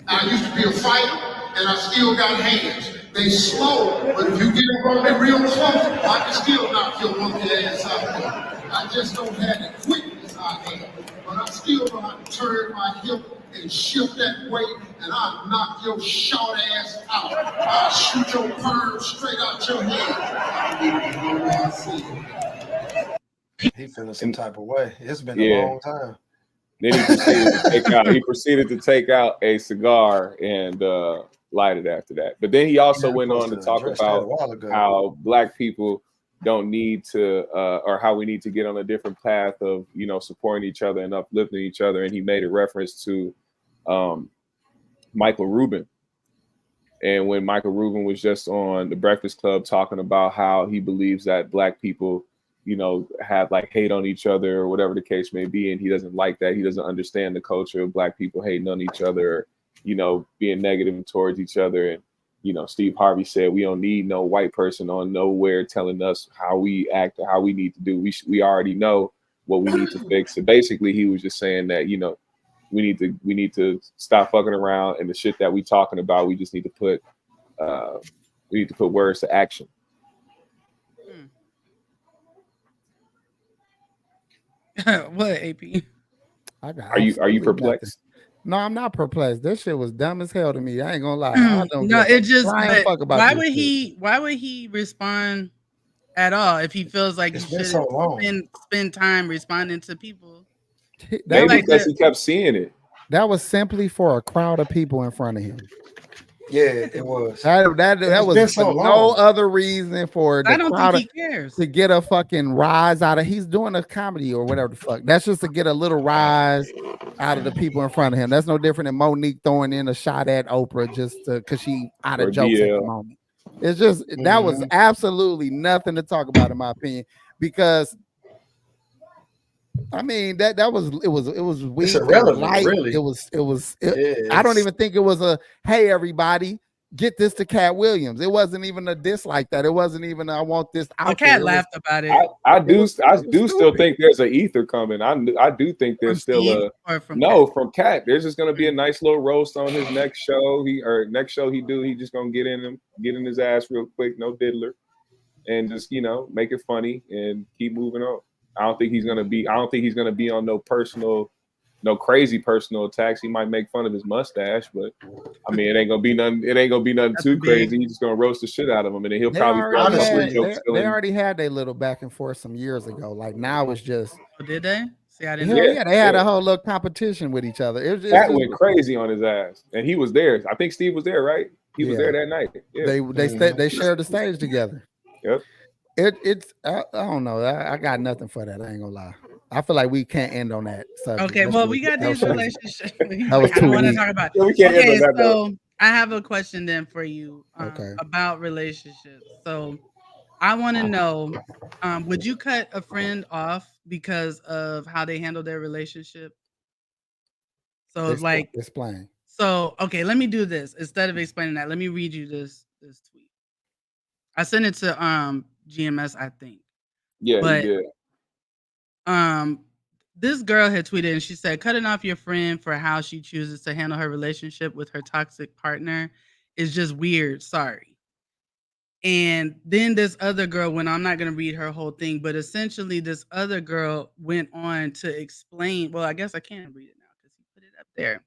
I used to be a fighter and I still got hands. They slow, but if you get up on me real close, I can still knock your monkey ass out there. I just don't have the quickness I have. But I still know how to turn my hip and shift that weight, and I'll knock your short ass out. I'll shoot your perm straight out your head.
He feeling some type of way. It's been
Yeah.
a long time.
Then he proceeded to take out a cigar and light it after that. But then he also went on to talk about how black people don't need to, or how we need to get on a different path of, supporting each other and uplifting each other. And he made a reference to Michael Rubin. And when Michael Rubin was just on the Breakfast Club talking about how he believes that black people, have like hate on each other or whatever the case may be. And he doesn't like that. He doesn't understand the culture of black people hating on each other, being negative towards each other. And, Steve Harvey said, we don't need no white person on nowhere telling us how we act or how we need to do. We already know what we need to fix. So basically he was just saying that, we need to stop fucking around, and the shit that we talking about, we just need to put words to action.
What, AP?
Are you perplexed?
No, I'm not perplexed. This shit was dumb as hell to me. I ain't gonna lie. I don't
No, it just.
fuck about
why
this
would
shit.
he? Why would he respond at all if he feels like he should spend time responding to people?
Maybe like because he kept seeing it.
That was simply for a crowd of people in front of him.
Yeah, it was.
That was so no other reason for the
I don't
crowd
think he cares
to get a fucking rise out of. He's doing a comedy or whatever the fuck. That's just to get a little rise out of the people in front of him. That's no different than Monique throwing in a shot at Oprah just because she out of jokes at the moment. It's just that was absolutely nothing to talk about in my opinion, because I mean that was weak.
It's irrelevant,
light.
really.
I don't even think it was a hey everybody get this to Katt Williams. It wasn't even a diss like that. It wasn't even I want this out.
Katt laughed about it.
I do still think there's an ether coming. I do think there's still from Katt. There's just gonna be a nice little roast on his next show. He just gonna get in his ass real quick, no diddler, and just make it funny and keep moving on. I don't think he's gonna be on no crazy personal attacks. He might make fun of his mustache, but I mean, it ain't gonna be nothing too crazy. He's just gonna roast the shit out of him, and then he'll probably
they already had their little back and forth some years ago. Like now it's just.
Oh, did they? See, I didn't.
Yeah, they had a whole little competition with each other.
That went crazy on his ass, and he was there. I think Steve was there, right? He was there that night. Yeah.
They shared the stage together.
Yep.
It's I don't know. I got nothing for that. I ain't gonna lie. I feel like we can't end on that subject.
Okay, well, we got these relationships.
That was
I don't want to talk about it.
We can't end on that,
so I have a question then for you about relationships. So I want to know, would you cut a friend off because of how they handle their relationship? So
explain.
So okay, let me do this. Instead of explaining that, let me read you this tweet. I sent it to GMS, I think.
Yeah, you
But
did.
this girl had tweeted and she said, cutting off your friend for how she chooses to handle her relationship with her toxic partner is just weird. Sorry. And then this other girl went, I'm not going to read her whole thing, but essentially this other girl went on to explain. Well, I guess I can't read it now because he put it up there.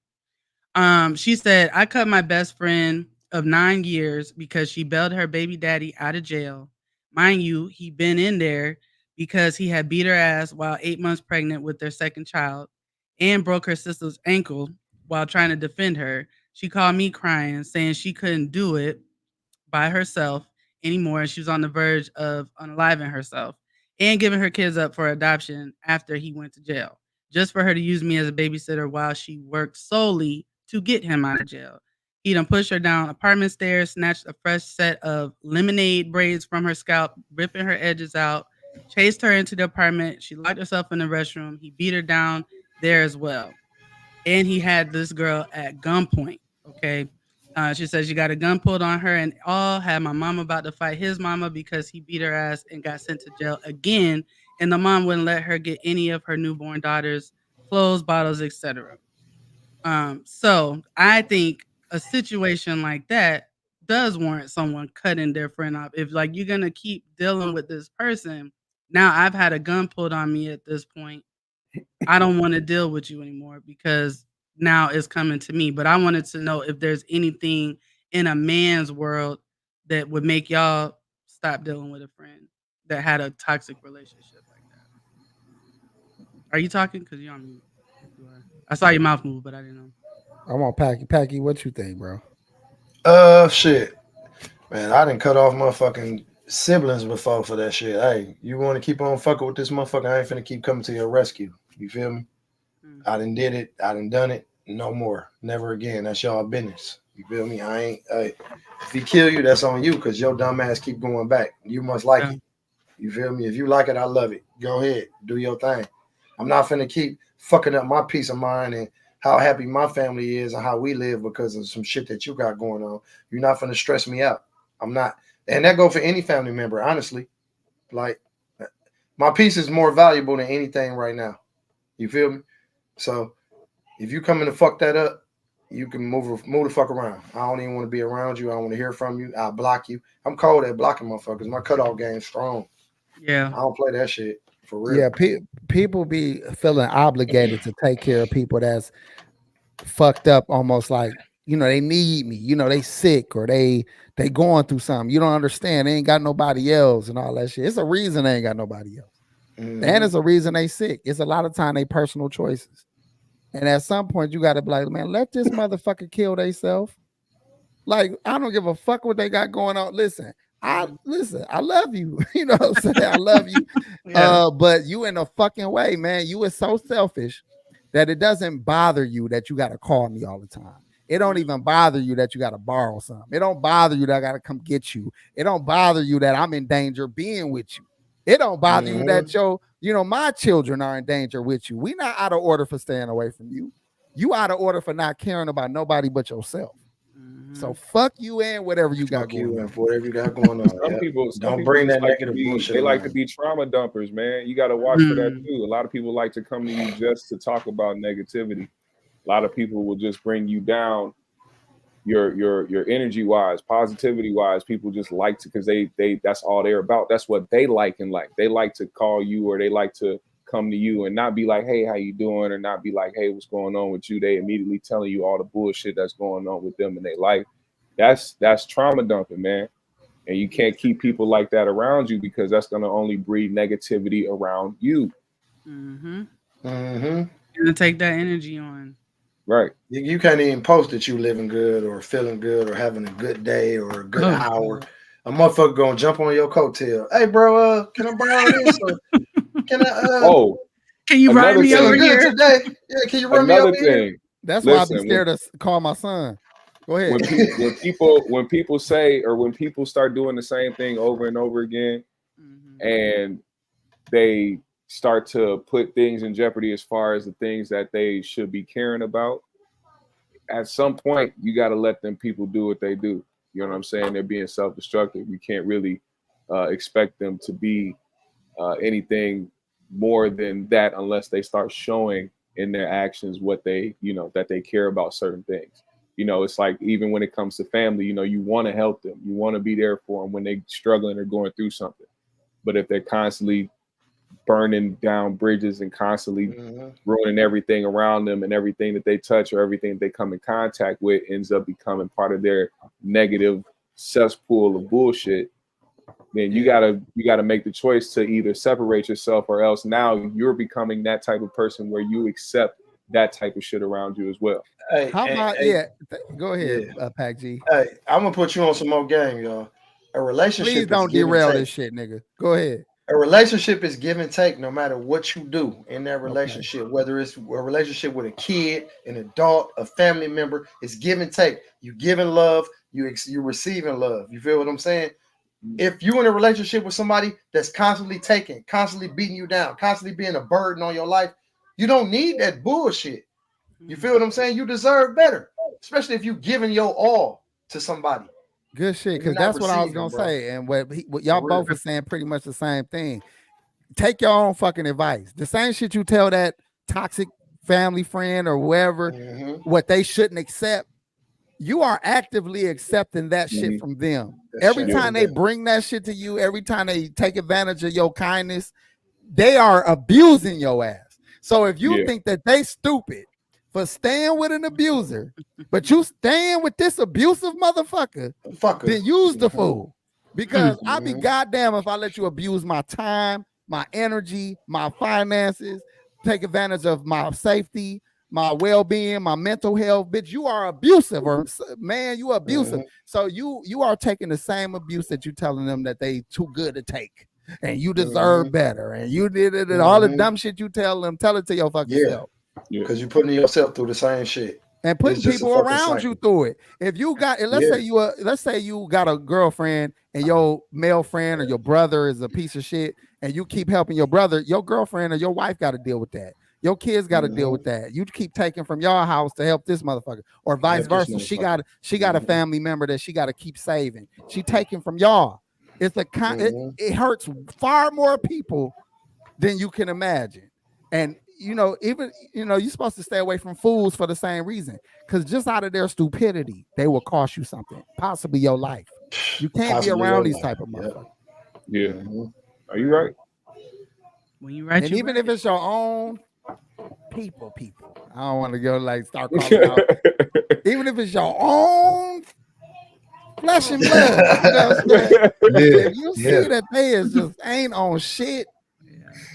She said, I cut my best friend of 9 years because she bailed her baby daddy out of jail. Mind you, he'd been in there because he had beat her ass while 8 months pregnant with their second child and broke her sister's ankle while trying to defend her. She called me crying, saying she couldn't do it by herself anymore. And she was on the verge of unaliving herself and giving her kids up for adoption after he went to jail, just for her to use me as a babysitter while she worked solely to get him out of jail. He done pushed her down apartment stairs, snatched a fresh set of lemonade braids from her scalp, ripping her edges out, chased her into the apartment. She locked herself in the restroom. He beat her down there as well. And he had this girl at gunpoint. Okay. She says she got a gun pulled on her and all, had my mom about to fight his mama because he beat her ass and got sent to jail again. And the mom wouldn't let her get any of her newborn daughter's clothes, bottles, etc. So I think a situation like that does warrant someone cutting their friend off. If like you're gonna keep dealing with this person, now I've had a gun pulled on me at this point. I don't want to deal with you anymore because now it's coming to me. But I wanted to know if there's anything in a man's world that would make y'all stop dealing with a friend that had a toxic relationship like that. Are you talking? Because you're on mute. If you are. I saw your mouth move, but I didn't know.
I want Packy. Packy, what you think, bro?
Shit. Man, I didn't cut off motherfucking siblings before for that shit. Hey, you want to keep on fucking with this motherfucker? I ain't finna keep coming to your rescue. You feel me? I done did it. I done done it. No more. Never again. That's y'all business. You feel me? I ain't. If he kill you, that's on you because your dumb ass keep going back. You must like it. You feel me? If you like it, I love it. Go ahead. Do your thing. I'm not finna keep fucking up my peace of mind and how happy my family is and how we live because of some shit that you got going on. You're not finna stress me out. I'm not. And that go for any family member, honestly. Like, my peace is more valuable than anything right now. You feel me? So if you come in to fuck that up, you can move the fuck around. I don't even want to be around you. I don't want to hear from you. I'll block you. I'm cold at blocking motherfuckers. My cutoff game's strong.
Yeah.
I don't play that shit for real.
Yeah, people be feeling obligated to take care of people that's fucked up, almost like, you know, they need me, you know, they sick or they going through something. You don't understand. They ain't got nobody else and all that shit. It's a reason they ain't got nobody else. And it's a reason they sick. It's a lot of time they personal choices. And at some point you got to be like, man, let this motherfucker kill theyself. Like, I don't give a fuck what they got going on. Listen, I love you. You know what I'm saying? I love you.
Yeah.
But you in a fucking way, man. You is so selfish that it doesn't bother you that you got to call me all the time. It don't even bother you that you got to borrow something. It don't bother you that I got to come get you. It don't bother you that I'm in danger being with you. It don't bother you that my children are in danger with you. We not out of order for staying away from you. You out of order for not caring about nobody but yourself. So fuck you and whatever you got going on.
Whatever you got going on.
Some people
don't bring that
like
negative bullshit.
They like to be trauma dumpers, man. You got to watch for that too. A lot of people like to come to you just to talk about negativity. A lot of people will just bring you down. Your energy wise, positivity wise, people just like to, because they that's all they're about. That's what they like in life. They like to call you, or they like to come to you and not be like, hey, how you doing, or not be like, hey, what's going on with you. They immediately telling you all the bullshit that's going on with them in their life. That's trauma dumping, man. And you can't keep people like that around you because that's gonna only breed negativity around you.
You're gonna take that energy on.
Right. You can't even post that you living good or feeling good or having a good day or a good hour. A motherfucker gonna jump on your coattail. Hey, bro, can I borrow this? Or can I?
Can you ride me over here
today? Yeah, can you run me over here?
That's why I be scared to call my son. Go ahead.
When people say, or when people start doing the same thing over and over again, and they start to put things in jeopardy as far as the things that they should be caring about, at some point you got to let them people do what they do. You know what I'm saying? They're being self-destructive. You can't really expect them to be anything more than that unless they start showing in their actions what they, you know, that they care about certain things. You know, it's like even when it comes to family, you know, you want to help them. You want to be there for them when they're struggling or going through something. But if they're constantly burning down bridges and constantly ruining everything around them, and everything that they touch or everything they come in contact with ends up becoming part of their negative cesspool of bullshit, then you gotta make the choice to either separate yourself, or else now you're becoming that type of person where you accept that type of shit around you as well.
Hey,
How about go ahead, Pac G.
Hey, I'm gonna put you on some more game, y'all. A relationship.
Please don't derail this shit, nigga. Go ahead.
A relationship is give and take, no matter what you do in that relationship. Whether it's a relationship with a kid, an adult, a family member, it's give and take. You giving love, you receiving love. You feel what I'm saying? If you're in a relationship with somebody that's constantly taking, constantly beating you down, constantly being a burden on your life, you don't need that bullshit. You feel what I'm saying? You deserve better, especially if you're giving your all to somebody.
Good shit, because that's what I was gonna say, and what y'all both were saying pretty much the same thing. Take your own fucking advice. The same shit you tell that toxic family friend or whoever what they shouldn't accept, you are actively accepting that shit from them. Every time they bring that shit to you, every time they take advantage of your kindness, they are abusing your ass. So if you think that they stupid for staying with an abuser, but you staying with this abusive motherfucker, then use the fool. Because I'll be goddamn if I let you abuse my time, my energy, my finances, take advantage of my safety, my well-being, my mental health. Bitch, you are abusive, or man, you abusive. So you are taking the same abuse that you telling them that they too good to take, and you deserve better, and you did it, and all the dumb shit you tell them, tell it to your fucking self.
Because you're putting yourself through the same shit
and putting people around you through it. If you got, let's say you got a girlfriend and your male friend or your brother is a piece of shit, and you keep helping your brother, your girlfriend or your wife got to deal with that. Your kids got to deal with that. You keep taking from your house to help this motherfucker, or vice versa. She got a family member that she got to keep saving. She taking from y'all. It's a it hurts far more people than you can imagine. And you know, even you're supposed to stay away from fools for the same reason, because just out of their stupidity, they will cost you something, possibly your life. You can't be around these type of motherfuckers.
Yeah, are you right?
When you right,
and even if it's your own people, I don't want to go like start calling out. Even if it's your own flesh and blood, you know what I'm saying? If you see that they is just ain't on shit.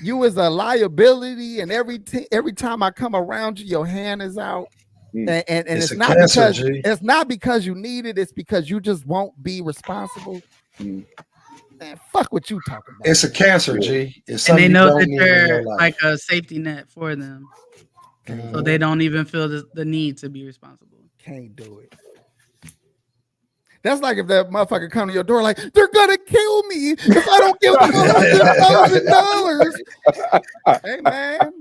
You is a liability, and every time I come around you, your hand is out, and it's not cancer, it's not because you need it. It's because you just won't be responsible. Man, fuck what you talking about.
It's a cancer, G. It's
and they know that they're like a safety net for them, so they don't even feel the need to be responsible.
Can't do it. That's like if that motherfucker come to your door like, they're gonna kill me if I don't give them $100,000.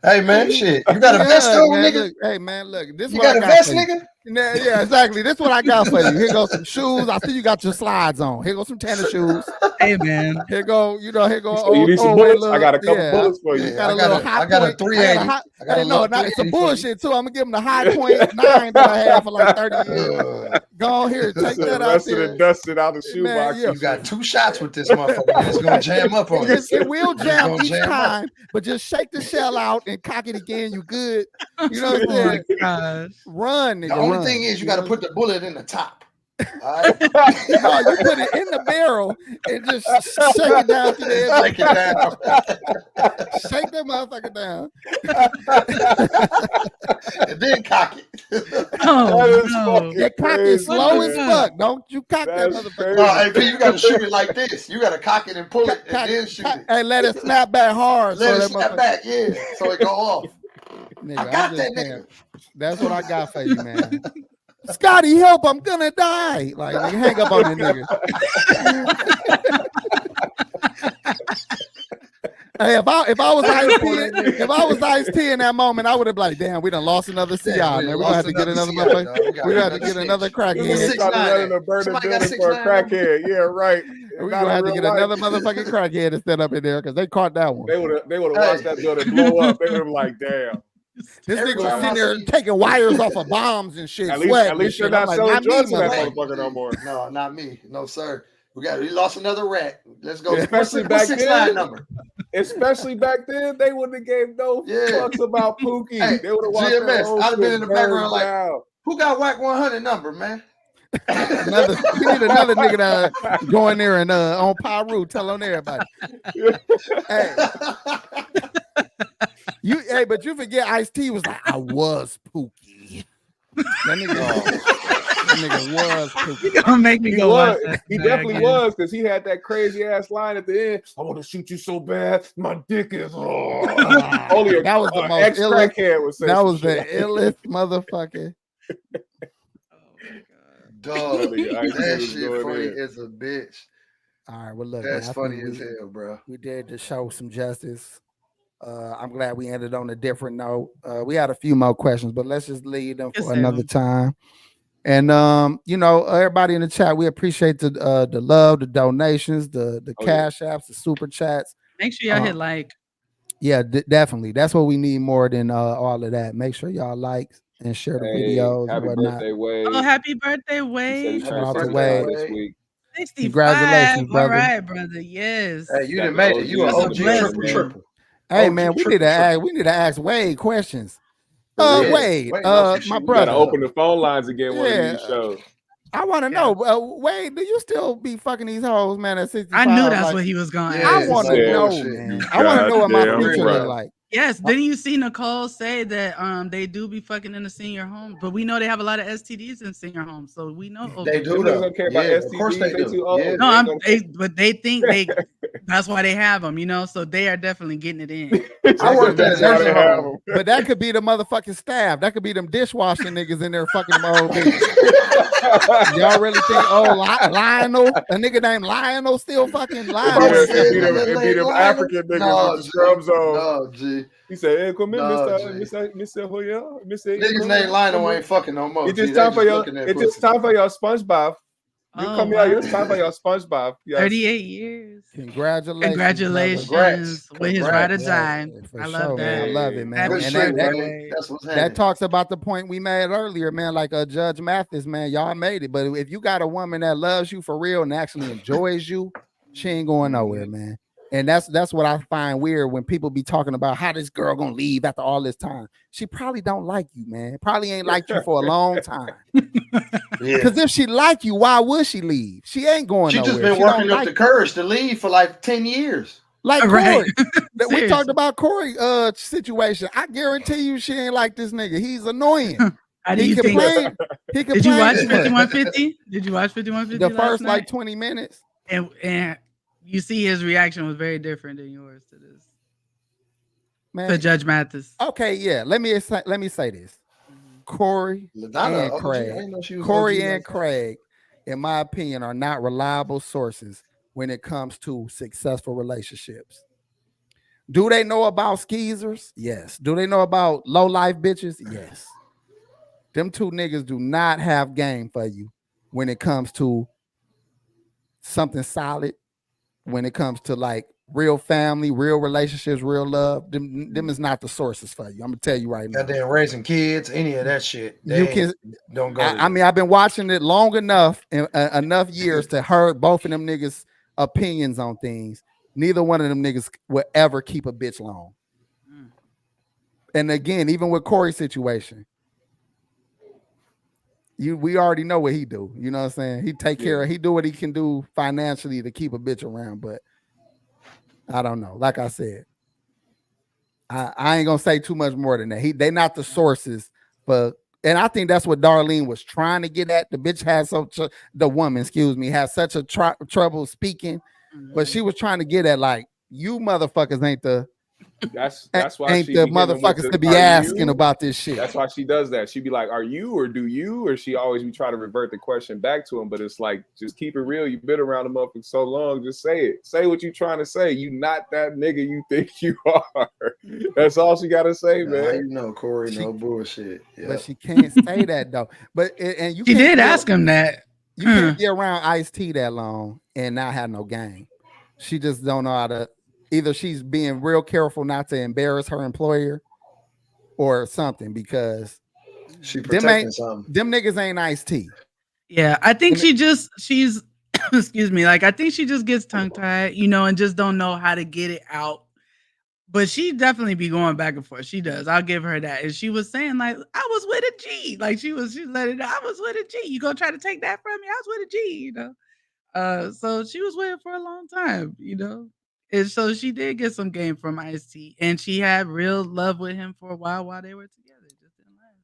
Hey man, shit. You got a vest on, nigga? Look, hey man, look. This
you got a vest, nigga?
Yeah, exactly. This is what I got for you. Here goes some shoes. I see you got your slides on. Here goes some tennis shoes.
Hey man.
Here go.
You need some bullets? I got a couple bullets for you.
I got a 380.
No, it's some bullshit too. I'm gonna give him the high point 9 that I had for like 30 years. Go on here, take that out there.
Dusted out the shoebox.
You got 2 shots with this motherfucker. It's gonna jam up on you.
It will jam each time, but just shake the shell out and cock it again. You good? You know what I'm saying? Run, nigga.
The only thing is you got to put the bullet in the top.
All right? No, you put it in the barrel and just shake it down to the edge.
Shake it down.
Shake that motherfucker down.
And then cock it.
Oh,
that cock is slow as fuck. Don't you cock that motherfucker.
No, hey, P, you got to shoot it like this. You got to cock it and pull it and then shoot it.
And let it snap back hard.
Let it snap back, so it go off.
Nigga,
I got that, nigga.
That's what I got for you, man. Scotty, help! I'm gonna die. Like, nigga, hang up on that nigga. Hey, if I was Ice-T in that moment, I would have been like, damn, we done lost another CI, man. We're gonna have to get another motherfucker. We're gonna have to get another crackhead.
Running a burning building for a crackhead. Yeah, right.
We're gonna have to get another motherfucking crackhead to stand up in there because they caught that one.
They would have watched that building blow up. They would have been like, damn.
This nigga was sitting there taking wires off of bombs and shit.
At least you're not selling drugs to that motherfucker no more.
No, not me. No, sir. We lost another rat. Let's go.
Especially back then. Especially back then, they wouldn't have gave no fucks about Pookie.
Hey,
they would have watched
GMS. I'd have been in the background like, who got Wack 100 number, man?
We need another nigga to go in there and on Pyru tell on everybody. Hey. But you forget Ice-T was like, I was Pookie. That nigga was Pookie.
You gonna make me go watch that.
He definitely was, because he had that crazy ass line at the end. I want to shoot you so bad, my dick is only
that was the most illest. That was the illest motherfucker.
Dog, that shit funny as a bitch.
All right, well look,
that's funny as hell, bro.
We did to show some justice. I'm glad we ended on a different note. We had a few more questions, but let's just leave them for another time. And everybody in the chat, we appreciate the love, the donations, the cash apps, the super chats.
Make sure y'all hit like.
Yeah, definitely. That's what we need more than all of that. Make sure y'all like and share the videos and whatnot.
Birthday, Wade.
Oh, happy birthday, Wade.
Shout out to Wade.
This week.
65.
Congratulations, brother.
All right, brother. Yes.
Hey, you done made it. You an OG triple.
Hey, man, we need to ask Wade questions. Wade, my brother.
Gotta open the phone lines again one of these shows.
I want to know, Wade, do you still be fucking these hoes, man, at 65?
I knew that's what he was going to ask.
I want to know, man. I want to know what my future look like.
Yes, didn't you see Nicole say that they do be fucking in the senior home, but we know they have a lot of STDs in senior homes, so we know
they do. Don't care about STDs. Of course they do.
But they think that's why they have them, so they are definitely getting it in.
I worked at nursing home,
but that could be the motherfucking staff. That could be them dishwashing niggas in there fucking them old bitches. Y'all really think Lionel, a nigga named Lionel, still fucking Lionel?
It be them African niggas with the scrubs on.
No, G.
He said, "Hey, come in, Mr. Hoya, Mr.
Niggas named Lionel ain't fucking no more.
It's time for your sponge bath. You come here, it's time for your sponge bath.
38 years.
Congratulations
with his ride or die. I love that.
Man. I love it, man. That talks about the point we made earlier, man. Like Judge Mathis, man, y'all made it. But if you got a woman that loves you for real and actually enjoys you, she ain't going nowhere, man. And that's what I find weird when people be talking about how this girl gonna leave after all this time. She probably don't like you, man. Probably ain't liked you for a long time. Because if she like you, why would she leave? She ain't going nowhere.
She just been working up the courage to leave for like 10 years.
Like Corey. We talked about Corey situation. I guarantee you she ain't like this nigga. He's annoying. He complained.
Did you watch 5150? Did you watch 5150?
The first like 20 minutes.
And you see his reaction was very different than yours to this.
Man.
To Judge Mathis.
Okay, yeah. Let me say this. Corey and Craig, in my opinion, are not reliable sources when it comes to successful relationships. Do they know about skeezers? Yes. Do they know about low life bitches? Yes. Them two niggas do not have game for you when it comes to something solid. When it comes to like real family, real relationships, real love, them is not the sources for you. I'm gonna tell you right now.
That damn raising kids, any of that shit. Don't go.
I mean, I've been watching it long enough, enough years to hear both of them niggas' opinions on things. Neither one of them niggas will ever keep a bitch long. And again, even with Corey's situation, we already know what he do. You know what I'm saying? He take care of, he do what he can do financially to keep a bitch around, but I don't know. Like I said, I ain't gonna say too much more than that. They not the sources, but and I think that's what Darlene was trying to get at. The bitch has the woman, has such a trouble speaking, but she was trying to get at like, you motherfuckers ain't the
That's why
ain't
she
the
be hitting them with
motherfuckers
the,
to be
"Are
asking
you?"
about this shit.
That's why she does that. She be like, "Are you or do you?" Or she always be trying to revert the question back to him. But it's like, just keep it real. You've been around the motherfucker so long. Just say it. Say what you trying to say. You not that nigga you think you are. That's all she gotta say,
Now, how
man.
you know, Corey? No bullshit.
But she can't say that though. But and you
She
can't
did
be-
ask him that.
You can't be around Ice-T that long and not have no game. She just don't know how to. Either she's being real careful not to embarrass her employer, or something, because
She
them
protecting something.
them niggas ain't Ice-T.
Yeah, I think she's excuse me, like I think she just gets tongue tied, you know, and just don't know how to get it out. But she definitely be going back and forth. She does. I'll give her that. And she was saying, like, I was with a G. Like she let it know. I was with a G. You gonna try to take that from me? I was with a G, you know. So she was with him for a long time, you know. And so she did get some game from Ice-T, and she had real love with him for a while they were together. Just didn't last.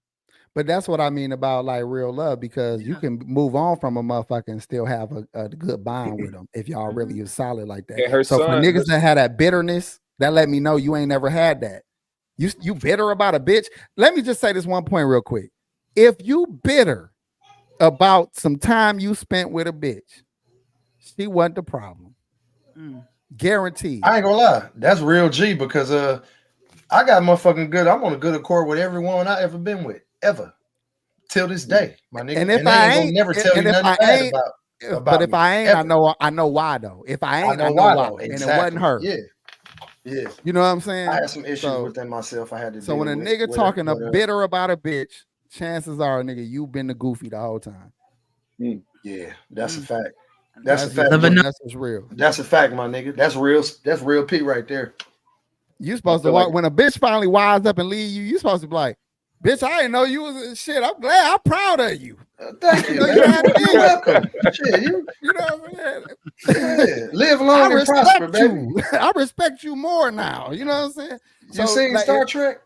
But that's what I mean about like real love, because you can move on from a motherfucker and still have a good bond with them if y'all really is solid like that.
And her
So for
son-
niggas that had that bitterness, that let me know you ain't never had that. You bitter about a bitch. Let me just say this one point real quick. If you bitter about some time you spent with a bitch, she wasn't the problem. Guaranteed.
I ain't gonna lie, that's real G, because I got motherfucking good. I'm on a good accord with every woman I ever been with, ever, till this day, my nigga.
And if
they
I
ain't
ain't,
gonna never tell you nothing bad about
but if
me,
I ain't,
ever.
I know why though. If I ain't, I know
why
why.
though.
And
Exactly.
it wasn't her.
Yeah.
You know what I'm saying?
I had some issues within myself. I had to.
So
deal
when a
with,
nigga
with
talking
it, but,
bitter about a bitch, chances are, nigga, you been the goofy the whole time.
Yeah, that's a fact. That's a
Just-
fact.
That's what's real.
That's a fact, my nigga. That's real. That's real P right there.
You supposed to walk when a bitch finally wise up and leave you. You supposed to be like, bitch, I didn't know you was shit. I'm glad. I'm proud of you.
Thank you.
know
Man.
you had
You're
me.
welcome. Shit,
You know what I'm saying?
yeah. Live long and prosper, baby.
You. I respect you more now. You know what I'm saying?
You seen Star Trek?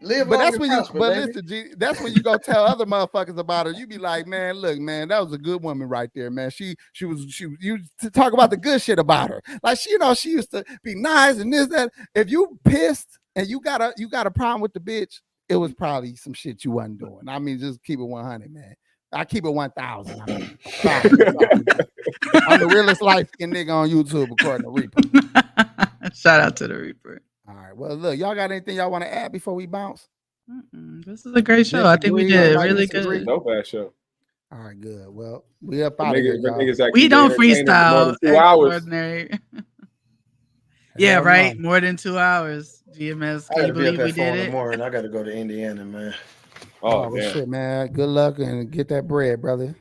Live
but
long
that's
and
when
prosper,
you. But
baby.
listen, G, that's when you go tell other motherfuckers about her. You be like, man, look, man, that was a good woman right there, man. She you to talk about the good shit about her. Like she, you know, she used to be nice and this that. If you pissed and you got a problem with the bitch, it was probably some shit you wasn't doing. I mean, just keep it 100, man. I keep it 1,000. I mean, I'm the realest light-skinned nigga on YouTube, according to Reaper.
Shout out to the Reaper.
All right. Well, look, y'all got anything y'all want to add before we bounce?
This is a great show. I think we did really good.
Dope ass show.
All right, good. Well, we up out of here, y'all.
We don't
More
freestyle.
than 2 hours.
Extraordinary. Yeah,
Hell
right.
no.
More than 2 hours. GMS.
I
Can
gotta
you
be up
believe
at
we
4 in
did
the
it?
morning. I gotta go to Indiana, man.
Oh, well, shit, man. Good luck and get that bread, brother.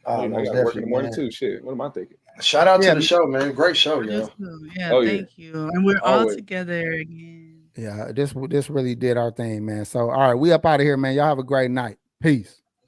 Oh,
I
most
got to work in
definitely,
the morning
man.
too. Shit, what am I thinking?
Shout out to the show, man. Great show, yo.
Yeah, thank you. And we're all
Always.
together again.
Yeah, this really did our thing, man. So, all right, we up out of here, man. Y'all have a great night. Peace.